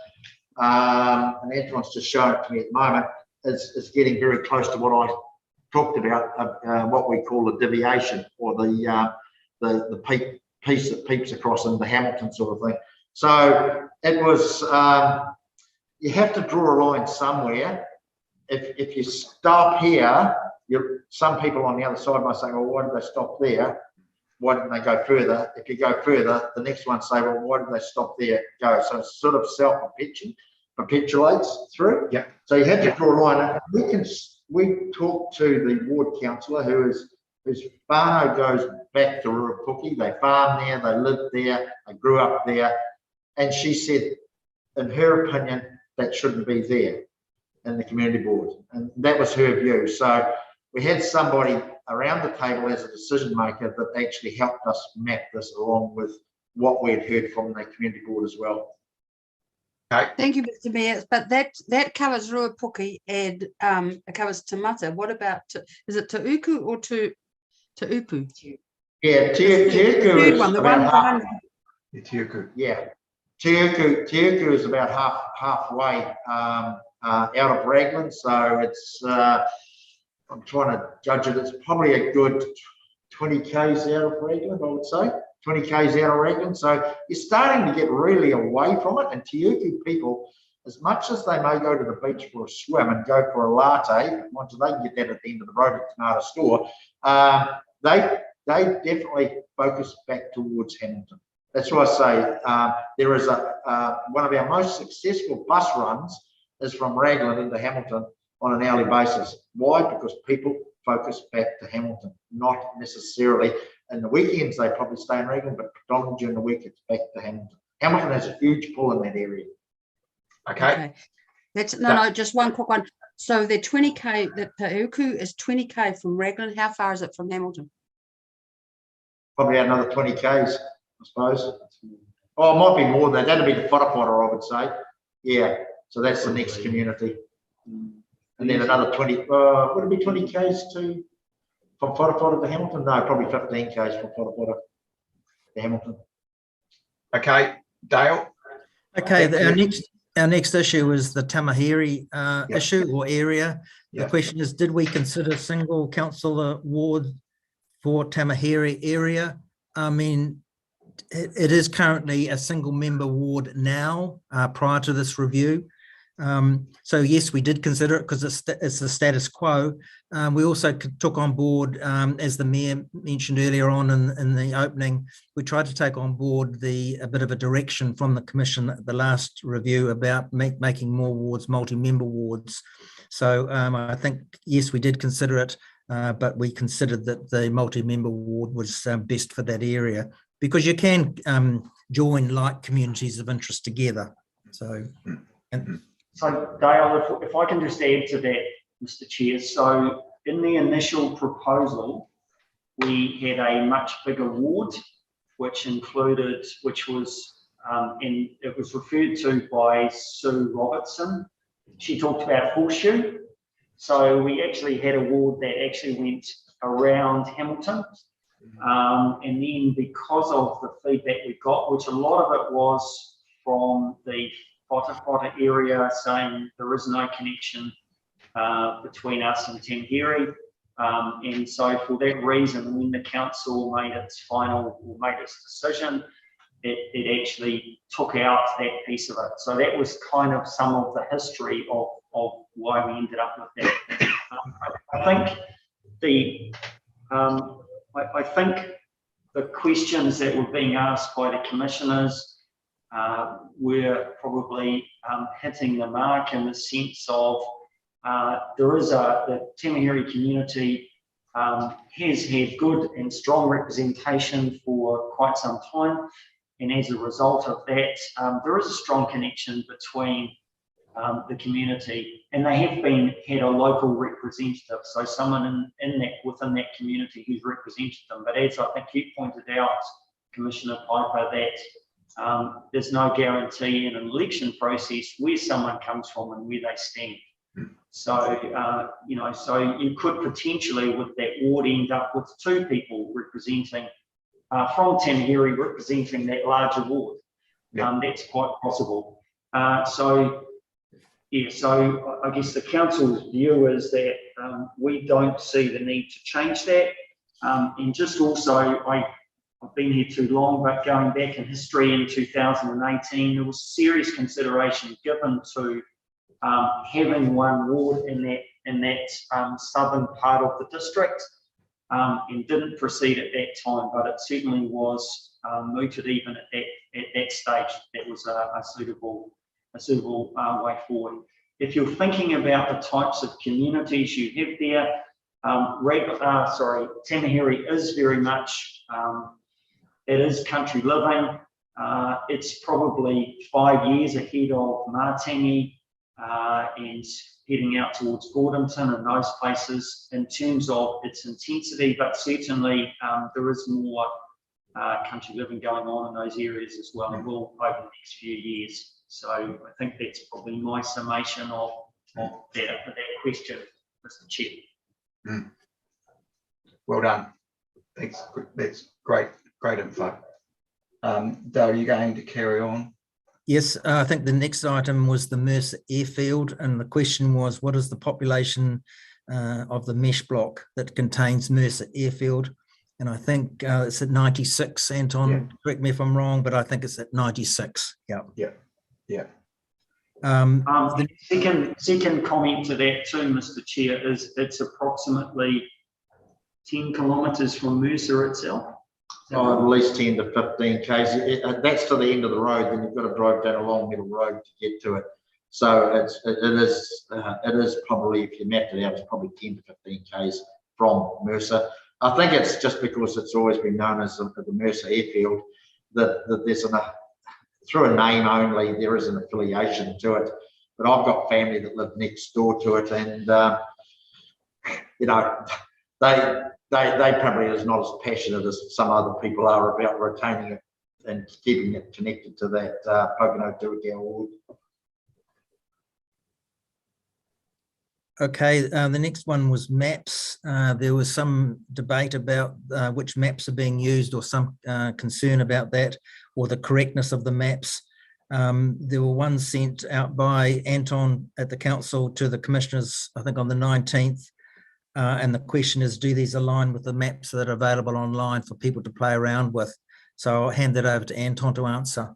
And Antoine's just showing it to me at the moment, is getting very close to what I talked about, what we call the deviation, or the piece that peeps across into Hamilton sort of thing. So it was, you have to draw a line somewhere. If you stop here, some people on the other side might say, well, why did they stop there? Why didn't they go further? If you go further, the next one say, well, why did they stop there? Go. So it's sort of self-perpetuates through. Yeah. So you have to draw a line. We talked to the ward councillor whose whānau goes back to Ruapuki. They farm there, they live there, they grew up there. And she said, in her opinion, that shouldn't be there in the community board. And that was her view. So we had somebody around the table as a decision maker that actually helped us map this along with what we had heard from the community board as well. Okay. Thank you, Mr. Mayor. But that covers Ruapuki and it covers Te Mata. What about, is it Te Uku or Te Upu? Yeah, Te Uku is one, the about half. Te Uku. Yeah, Te Uku is about halfway out of Raglan, so it's I'm trying to judge it. It's probably a good 20 k's out of Raglan, I would say. 20 k's out of Raglan, so you're starting to get really away from it. And Te Uku people, as much as they may go to the beach for a swim and go for a latte, once they can get that at the end of the road at Tanata store, they definitely focus back towards Hamilton. That's why I say there is one of our most successful bus runs is from Raglan into Hamilton on an hourly basis. Why? Because people focus back to Hamilton, not necessarily in the weekends. They probably stay in Raglan, but predominantly during the week it's back to Hamilton. Hamilton has a huge pull in that area. Okay. That's no, just one quick one. So the 20k, the Te Uku is 20k from Raglan. How far is it from Hamilton? Probably another 20 k's, I suppose. Oh, it might be more than that. That'd be the Whatapoda, I would say. Yeah, so that's the next community. And then another 20, would it be 20 k's from Whatapoda to Hamilton? No, probably 15 k's from Whatapoda to Hamilton. Okay, Dale. Okay, our next issue is the Tamahiri issue or area. The question is, did we consider single councillor ward for Tamahiri area? I mean, it is currently a single member ward now prior to this review. So yes, we did consider it because it's the status quo. We also took on board, as the Mayor mentioned earlier on in the opening, we tried to take on board a bit of a direction from the Commission at the last review about making more wards, multi-member wards. So I think, yes, we did consider it, but we considered that the multi-member ward was best for that area because you can join like communities of interest together. So Dale, if I can just add to that, Mr. Chair. So in the initial proposal, we had a much bigger ward, which was, and it was referred to by Sue Robertson. She talked about Horseshoe. So we actually had a ward that actually went around Hamilton. And then because of the feedback we got, which a lot of it was from the Whatapoda area saying there is no connection between us and Tamahiri. And so for that reason, when the council made its decision, it actually took out that piece of it. So that was kind of some of the history of why we ended up with that. I think the questions that were being asked by the commissioners were probably hitting the mark in the sense of the Tamahiri community has had good and strong representation for quite some time, and as a result of that, there is a strong connection between the community, and they have had a local representative, so someone within that community who's represented them. But as I think you pointed out, Commissioner Piper, that there's no guarantee in an election process where someone comes from and where they stand. So, so you could potentially with that ward end up with two people representing from Tamahiri representing that larger ward. That's quite possible. So I guess the council's view is that we don't see the need to change that. And just also, I've been here too long, but going back in history in 2018, there was serious consideration given to having one ward in that southern part of the district, and didn't proceed at that time, but it certainly was mooted even at that stage. That was a suitable way forward. If you're thinking about the types of communities you have there, Tamahiri is very much, it is country living. It's probably 5 years ahead of Matangi and heading out towards Gordonton and those places in terms of its intensity, but certainly there is more country living going on in those areas as well, and will over the next few years. So I think that's probably my summation of that question, Mr. Chair. Mm. Well done. Thanks. That's great info. Dale, are you going to carry on? Yes, I think the next item was the Mercer airfield, and the question was, what is the population of the mesh block that contains Mercer airfield? And I think it's at 96, Anton, yeah. Correct me if I'm wrong, but I think it's at 96. Yeah. Yeah. Yeah. The second comment to that too, Mr. Chair, is it's approximately 10 kilometres from Mercer itself. Oh, at least 10 to 15 k's. That's to the end of the road. Then you've got to drive down a long middle road to get to it. So it is probably, if you mapped it out, it's probably 10 to 15 k's from Mercer. I think it's just because it's always been known as the Mercer airfield that there's through a name only, there is an affiliation to it. But I've got family that live next door to it, and you know, they probably is not as passionate as some other people are about retaining it and keeping it connected to that Pocono Turkey Wood. Okay, the next one was maps. There was some debate about which maps are being used, or some concern about that, or the correctness of the maps. There were ones sent out by Anton at the council to the commissioners, I think on the 19th. And the question is, do these align with the maps that are available online for people to play around with? So I'll hand that over to Anton to answer.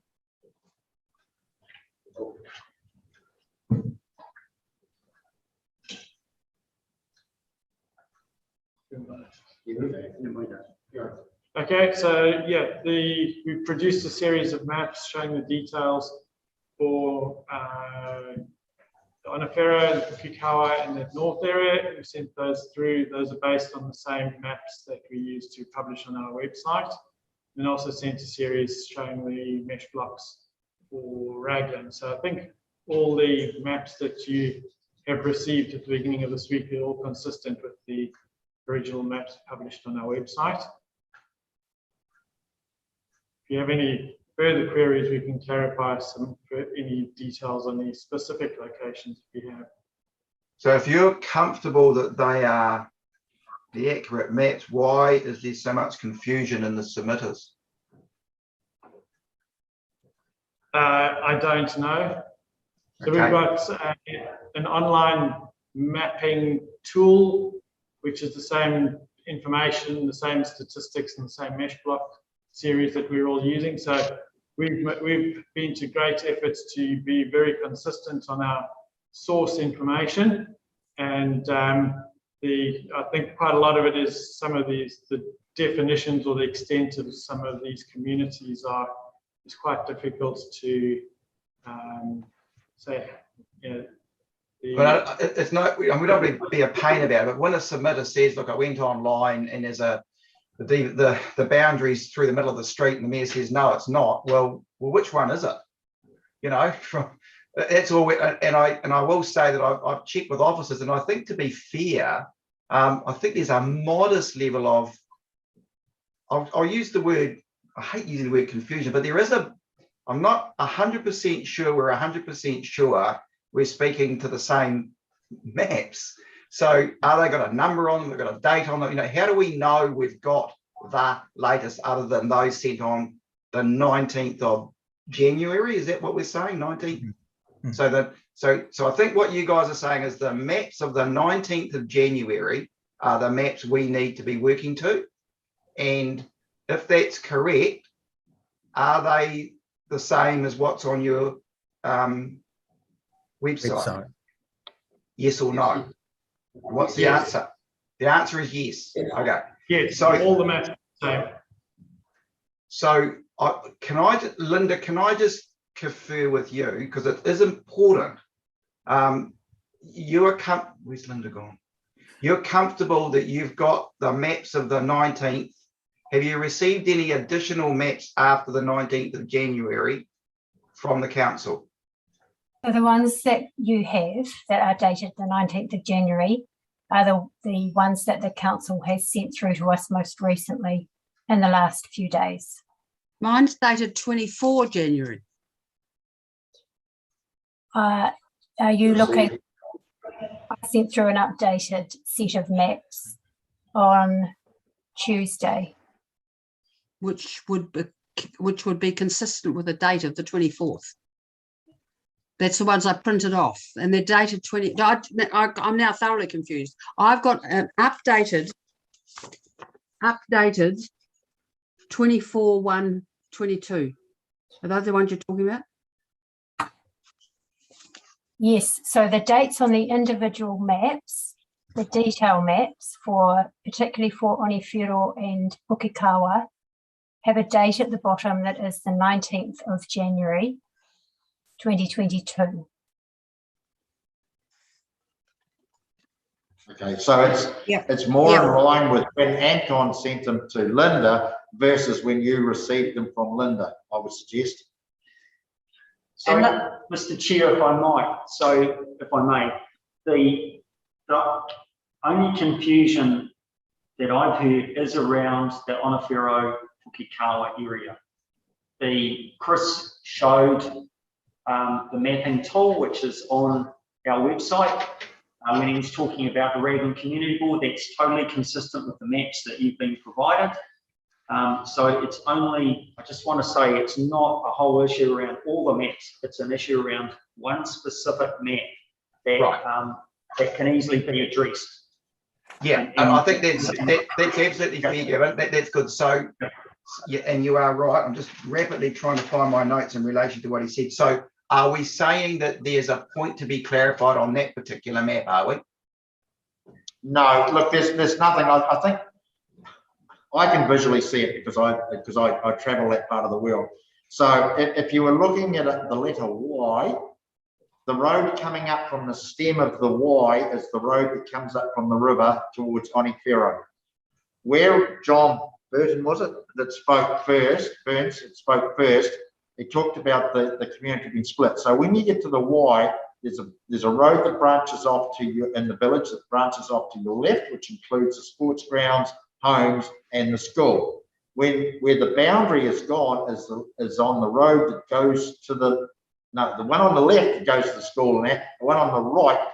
Okay, so yeah, we produced a series of maps showing the details for the Onefera and Fukukawa in the north area. We sent those through. Those are based on the same maps that we use to publish on our website. And also sent a series showing the mesh blocks for Raglan. So I think all the maps that you have received at the beginning of this week are all consistent with the original maps published on our website. If you have any further queries, we can clarify any details on the specific locations if you have. So if you're comfortable that they are the accurate maps, why is there so much confusion in the submitters? I don't know. So okay. We've got an online mapping tool, which is the same information, the same statistics, and the same mesh block series that we're all using. So we've been to great efforts to be very consistent on our source information, and I think quite a lot of it is some of the definitions or the extent of some of these communities is quite difficult to say. You know, but it's not. We don't want to be a pain about it. But when a submitter says, "Look, I went online and there's the boundaries through the middle of the street," and the mayor says, "No, it's not." Well, which one is it? You know, that's all. And I will say that I've checked with officers, and I think, to be fair, I think there's a modest level of. I'll use the word. I hate using the word confusion, but there is a. I'm not 100% sure. We're 100% sure we're speaking to the same maps. So are they got a number on them? They've got a date on them. You know, how do we know we've got the latest other than those sent on the 19th of January? Is that what we're saying? 19th? Mm-hmm. So I think what you guys are saying is the maps of the 19th of January are the maps we need to be working to. And if that's correct, are they the same as what's on your website? Yes or no? What's the answer? The answer is yes. Okay. Yes. So all the maps are the same. So Linda, can I just confer with you, because it is important. Where's Linda gone? You're comfortable that you've got the maps of the 19th. Have you received any additional maps after the 19th of January from the council? So the ones that you have that are dated the 19th of January are the ones that the council has sent through to us most recently in the last few days. Mine's dated 24 January. Are you looking? I sent through an updated set of maps on Tuesday, which would be consistent with the date of the 24th. That's the ones I printed off, and they're dated 20. I'm now thoroughly confused. I've got an updated 24/1/22. Are those the ones you're talking about? Yes, so the dates on the individual maps, the detail maps for particularly for Onewhiro and Pukekawa, have a date at the bottom that is the 19th of January 2022. Okay, so it's more in line with when Anton sent them to Linda versus when you received them from Linda, I would suggest. So, Mr. Chair, if I may, the only confusion that I've heard is around the Onewhiro Pukekawa area. Chris showed the mapping tool, which is on our website. When he was talking about the Raglan Community Board, that's totally consistent with the maps that you've been provided. So it's only, I just want to say, it's not a whole issue around all the maps. It's an issue around one specific map that that can easily be addressed. Yeah, and I think that's absolutely fair, Gavin. That's good. So, yeah, and you are right. I'm just rapidly trying to find my notes in relation to what he said. So, are we saying that there's a point to be clarified on that particular map? Are we? No, look, there's nothing. I think I can visually see it because I travel that part of the world. So if you were looking at the letter Y, the road coming up from the stem of the Y is the road that comes up from the river towards Onewhiro. Where John Burton was it that spoke first, Burns spoke first, he talked about the community being split. So when you get to the Y, there's a road that branches off to you in the village that branches off to your left, which includes the sports grounds, homes, and the school. Where the boundary is gone is on the road that goes to the one on the left goes to the school, and the one on the right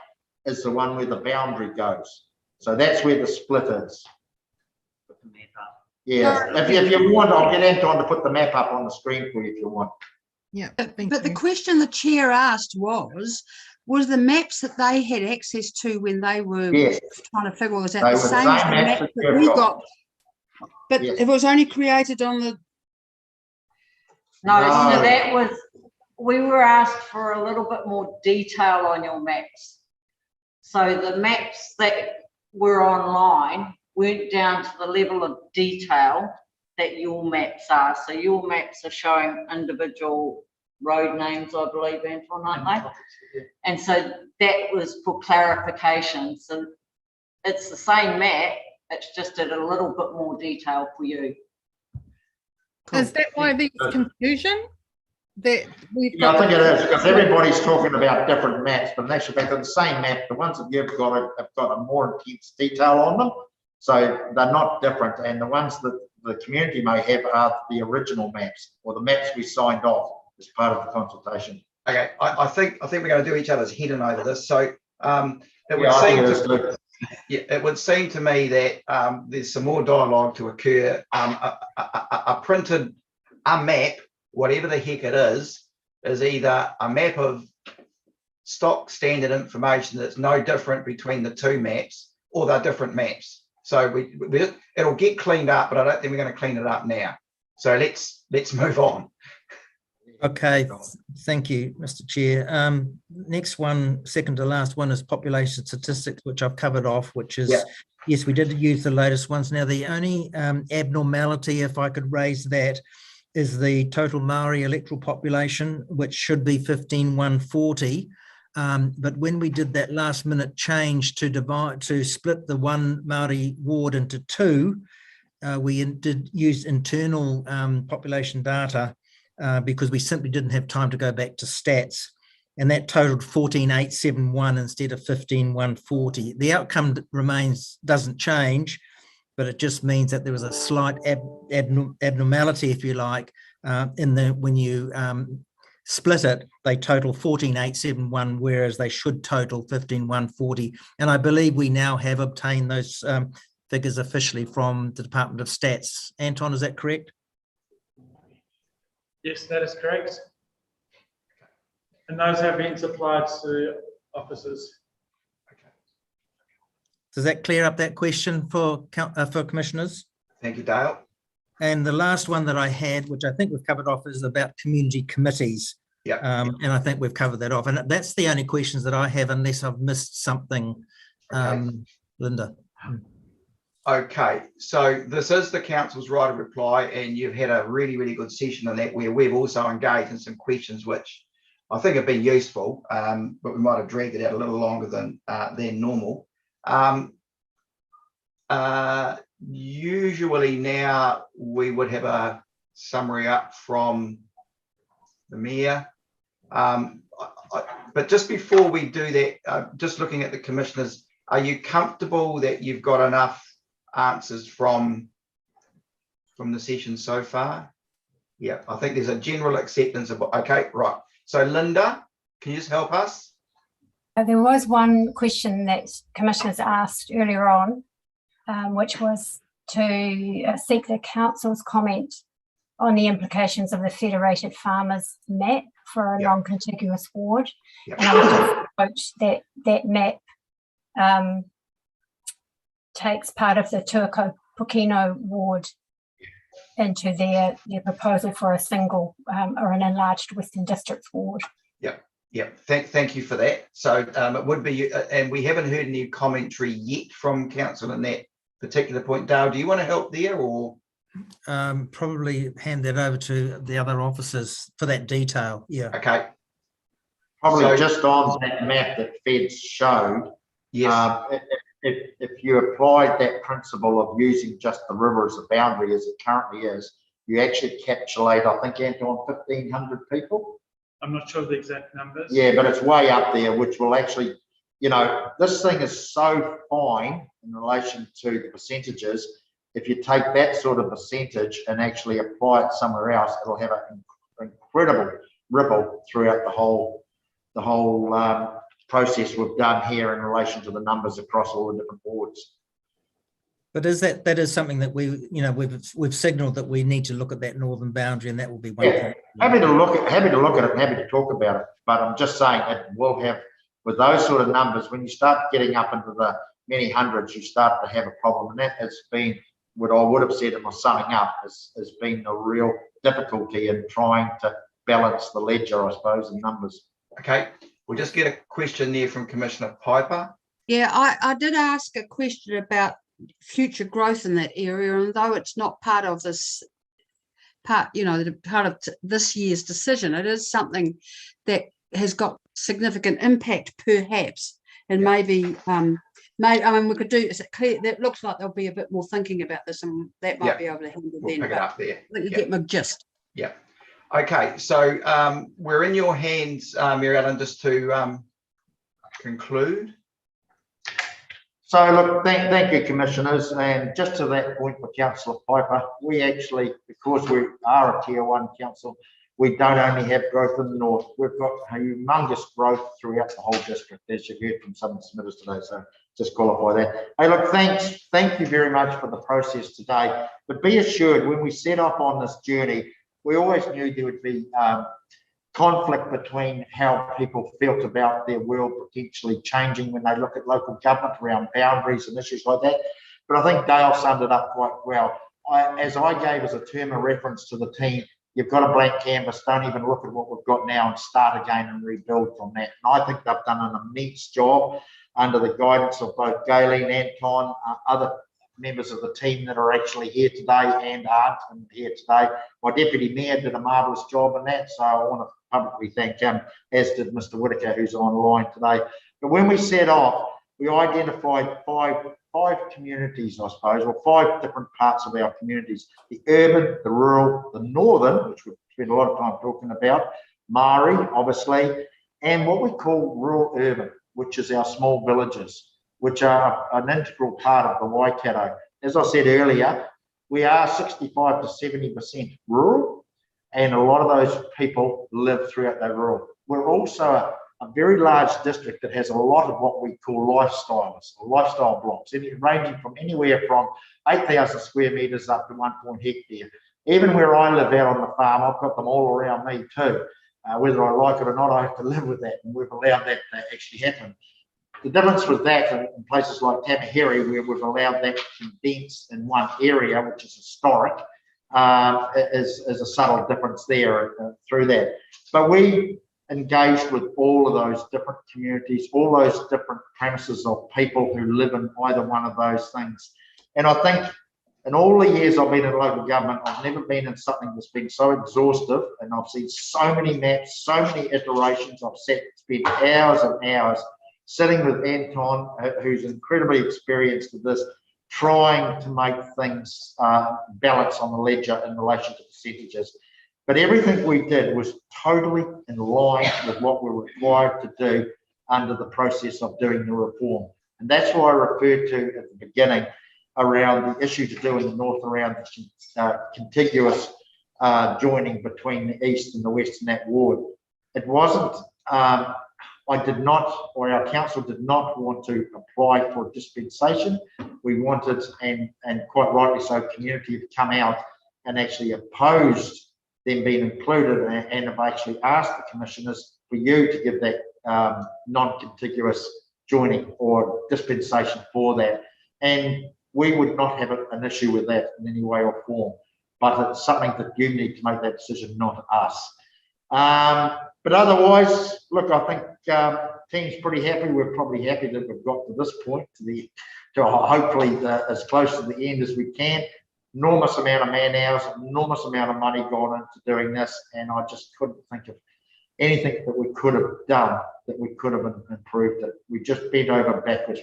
is the one where the boundary goes. So that's where the split is. Yeah, if you want, I'll get Anton to put the map up on the screen for you if you want. Yeah, but the question the chair asked was the maps that they had access to when they were trying to figure all this out the same as the map that we got? But it was only created on the... No, so that was, we were asked for a little bit more detail on your maps. So the maps that were online went down to the level of detail that your maps are. So your maps are showing individual road names, I believe, Anton, aren't they? And so that was for clarification. So it's the same map, it's just at a little bit more detail for you. Is that why there's confusion? That we've got I think it is, because everybody's talking about different maps, but in actual fact, they're the same map. The ones that you've got have got a more intense detail on them. So they're not different. And the ones that the community may have are the original maps or the maps we signed off as part of the consultation. Okay, I think we're going to do each other's head in over this. So it would seem to me that there's some more dialogue to occur. A printed map, whatever the heck it is either a map of stock standard information that's no different between the two maps, or they're different maps. So it'll get cleaned up, but I don't think we're going to clean it up now. So let's move on. Okay, thank you, Mr. Chair. Next one, second to last one, is population statistics, which I've covered off, which is, yes, we did use the latest ones. Now, the only abnormality, if I could raise that, is the total Maori electoral population, which should be 15,140. But when we did that last minute change to split the one Maori ward into two, we did use internal population data because we simply didn't have time to go back to stats. and that totaled 14,871 instead of 15,140. The outcome doesn't change, but it just means that there was a slight abnormality, if you like, when you split it. They total 14,871, whereas they should total 15,140. And I believe we now have obtained those figures officially from the Department of Stats. Anton, is that correct? Yes, that is correct. And those have been supplied to officers. Does that clear up that question for commissioners? Thank you, Dale. And the last one that I had, which I think we've covered off, is about community committees. Yeah. And I think we've covered that off. And that's the only questions that I have, unless I've missed something, Linda. Okay, so this is the council's right of reply, and you've had a really, really good session on that, where we've also engaged in some questions which I think have been useful, but we might have dragged it out a little longer than normal. Usually now we would have a summary up from the mayor, but just before we do that, just looking at the commissioners, are you comfortable that you've got enough answers from the session so far? Yeah, I think there's a general acceptance of, okay, right. So Linda, can you just help us? There was one question that commissioners asked earlier on, which was to seek the council's comment on the implications of the Federated Farmers map for a non-contiguous ward. And I would just note that map takes part of the Tuako Pukino ward into their proposal for a single or an enlarged Western Districts ward. Yeah, thank you for that. So it would be, and we haven't heard any commentary yet from council on that particular point. Dale, do you want to help there, or? Probably hand that over to the other officers for that detail. Yeah. Okay. Probably just on that map that Feds showed. Yes. If you applied that principle of using just the river as a boundary as it currently is, you actually encapsulate, I think, Anton, 1,500 people. I'm not sure of the exact numbers. Yeah, but it's way up there, which will actually, you know, this thing is so fine in relation to the percentages. If you take that sort of percentage and actually apply it somewhere else, it'll have an incredible ripple throughout the whole process we've done here in relation to the numbers across all the different wards. But that is something that we've signalled that we need to look at that northern boundary, and that will be one thing. Happy to look at it and happy to talk about it. But I'm just saying it will have, with those sort of numbers, when you start getting up into the many hundreds, you start to have a problem. And that has been what I would have said in my summing up, has been a real difficulty in trying to balance the ledger, I suppose, in numbers. Okay, we'll just get a question there from Commissioner Piper. Yeah, I did ask a question about future growth in that area, and though it's not part of this part of this year's decision, it is something that has got significant impact, perhaps, and maybe we could do. Is it clear? That looks like there'll be a bit more thinking about this, and that might be able to handle we'll then. pick it up there. You get my gist. Yeah. Okay, so we're in your hands, Mary Ellen, just to conclude. So look, thank you, commissioners, and just to that point for Councillor Piper, we actually, because we are a Tier 1 council, we don't only have growth in the north, we've got humongous growth throughout the whole district, as you've heard from some of the submitters today, so just qualify that. Hey, look, thank you very much for the process today, but be assured, when we set off on this journey, we always knew there would be conflict between how people felt about their world potentially changing when they look at local government around boundaries and issues like that. But I think Dale summed it up quite well. As I gave as a term of reference to the team, you've got a blank canvas, don't even look at what we've got now and start again and rebuild from that. And I think they've done an immense job under the guidance of both Galen, Anton, other members of the team that are actually here today and aren't here today. My deputy mayor did a marvellous job in that, so I want to publicly thank him, as did Mr. Whitaker, who's online today. But when we set off, we identified five communities, I suppose, or 5 different parts of our communities: the urban, the rural, the northern, which we've spent a lot of time talking about, Maori, obviously, and what we call rural urban, which is our small villages, which are an integral part of the Waikato. As I said earlier, we are 65 to 70% rural, and a lot of those people live throughout the rural. We're also a very large district that has a lot of what we call lifestyle blocks, ranging from anywhere from 8,000 square metres up to 1 hectare. Even where I live out on the farm, I've got them all around me too. Whether I like it or not, I have to live with that, and we've allowed that to actually happen. The difference with that in places like Tamaheri, where we've allowed that to condense in one area, which is historic, is a subtle difference there through that. But we engaged with all of those different communities, all those different premises of people who live in either one of those things. And I think in all the years I've been in local government, I've never been in something that's been so exhaustive, and I've seen so many maps, so many iterations. I've spent hours and hours sitting with Anton, who's incredibly experienced with this, trying to make things balance on the ledger in relation to percentages. But everything we did was totally in line with what we're required to do under the process of doing the reform. And that's why I referred to at the beginning around the issue to do in the north around the contiguous joining between the east and the west in that ward. It wasn't, I did not, or our council did not want to apply for a dispensation. We wanted, and quite rightly so, community have come out and actually opposed them being included, and have actually asked the commissioners for you to give that non-contiguous joining or dispensation for that. And we would not have an issue with that in any way or form, but it's something that you need to make that decision, not us. But otherwise, look, I think team's pretty happy. We're probably happy that we've got to this point, to hopefully as close to the end as we can. Enormous amount of man hours, enormous amount of money gone into doing this, and I just couldn't think of anything that we could have done that we could have improved it. We just bent over backwards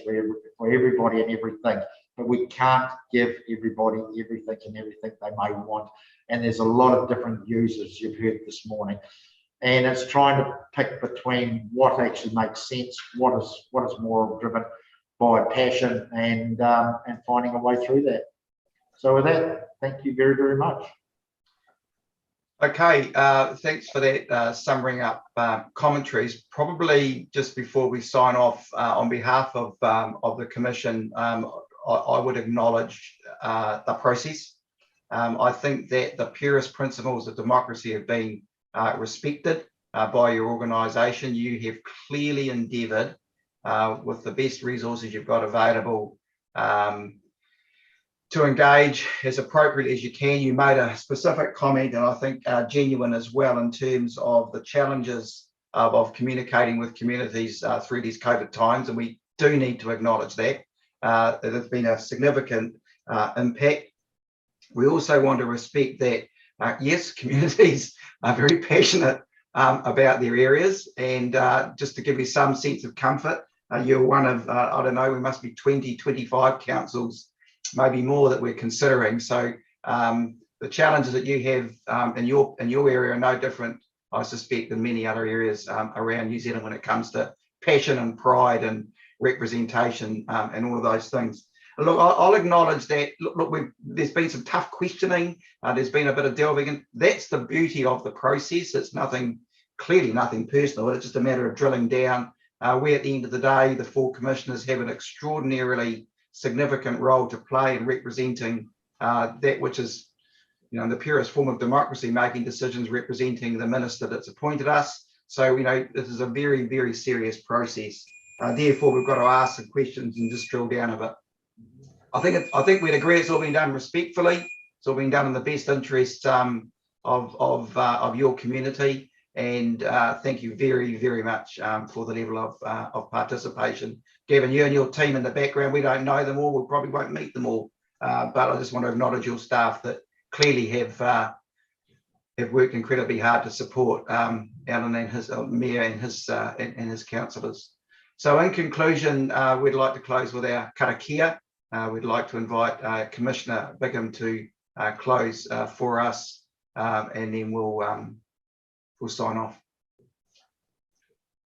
for everybody and everything, but we can't give everybody everything and everything they may want. And there's a lot of different users you've heard this morning, and it's trying to pick between what actually makes sense, what is more driven by passion, and finding a way through that. So with that, thank you very, very much. Okay, thanks for that summing up commentaries. Probably just before we sign off, on behalf of the Commission, I would acknowledge the process. I think that the purest principles of democracy have been respected by your organisation. You have clearly endeavoured, with the best resources you've got available, to engage as appropriately as you can. You made a specific comment, and I think genuine as well, in terms of the challenges of communicating with communities through these COVID times, and we do need to acknowledge that. There's been a significant impact. We also want to respect that, yes, communities are very passionate about their areas, and just to give you some sense of comfort, you're one of, I don't know, we must be 20, 25 councils, maybe more, that we're considering. So the challenges that you have in your area are no different, I suspect, than many other areas around New Zealand when it comes to passion and pride and representation and all of those things. Look, I'll acknowledge that. Look, there's been some tough questioning. There's been a bit of delving in. That's the beauty of the process. It's clearly nothing personal. It's just a matter of drilling down. We, at the end of the day, the 4 commissioners have an extraordinarily significant role to play in representing that which is, in the purest form of democracy, making decisions representing the minister that's appointed us. So, this is a very, very serious process. Therefore, we've got to ask some questions and just drill down a bit. I think we'd agree it's all been done respectfully. It's all been done in the best interest of your community. And thank you very, very much for the level of participation. Gavin, you and your team in the background, we don't know them all. We probably won't meet them all. But I just want to acknowledge your staff that clearly have worked incredibly hard to support Alan and his mayor and his councillors. So in conclusion, we'd like to close with our karakia. We'd like to invite Commissioner Bigham to close for us, and then we'll sign off.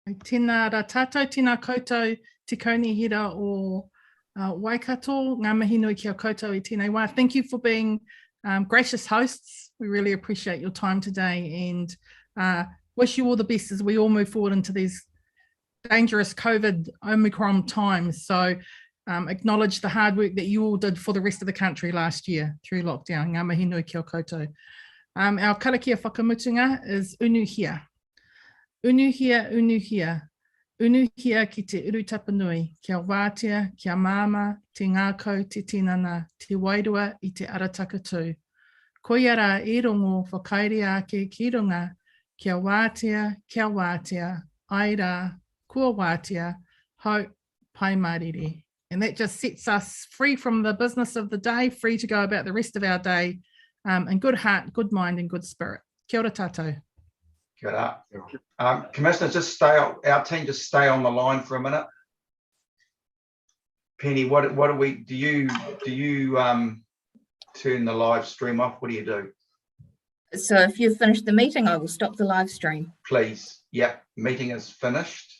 Tēnā rā tātou, tēnā koutou, te kaunihira o Waikato, ngā mihi nui kia koutou I tēnei wā. Thank you for being gracious hosts. We really appreciate your time today and wish you all the best as we all move forward into these dangerous COVID Omicron times. So acknowledge the hard work that you all did for the rest of the country last year through lockdown. Ngā mihi nui kia koutou. Our karakia whakamutunga is unuhia. Unuhia, unuhia. Unuhia ki te uru tapanui, kia wātea, kia māma, te ngākau, te tinana, te wairua I te arataka tū. Koia rā e rongo whakaere ake ki runga, kia wātea, ai rā, kua wātea, hope, pai mariri. And that just sets us free from the business of the day, free to go about the rest of our day in good heart, good mind and good spirit. Kia ora tātou. Kia ora. Commissioner, our team just stay on the line for a minute. Penny, what do we, do you turn the live stream off? What do you do? So if you've finished the meeting, I will stop the live stream. Please. Yeah, meeting is finished.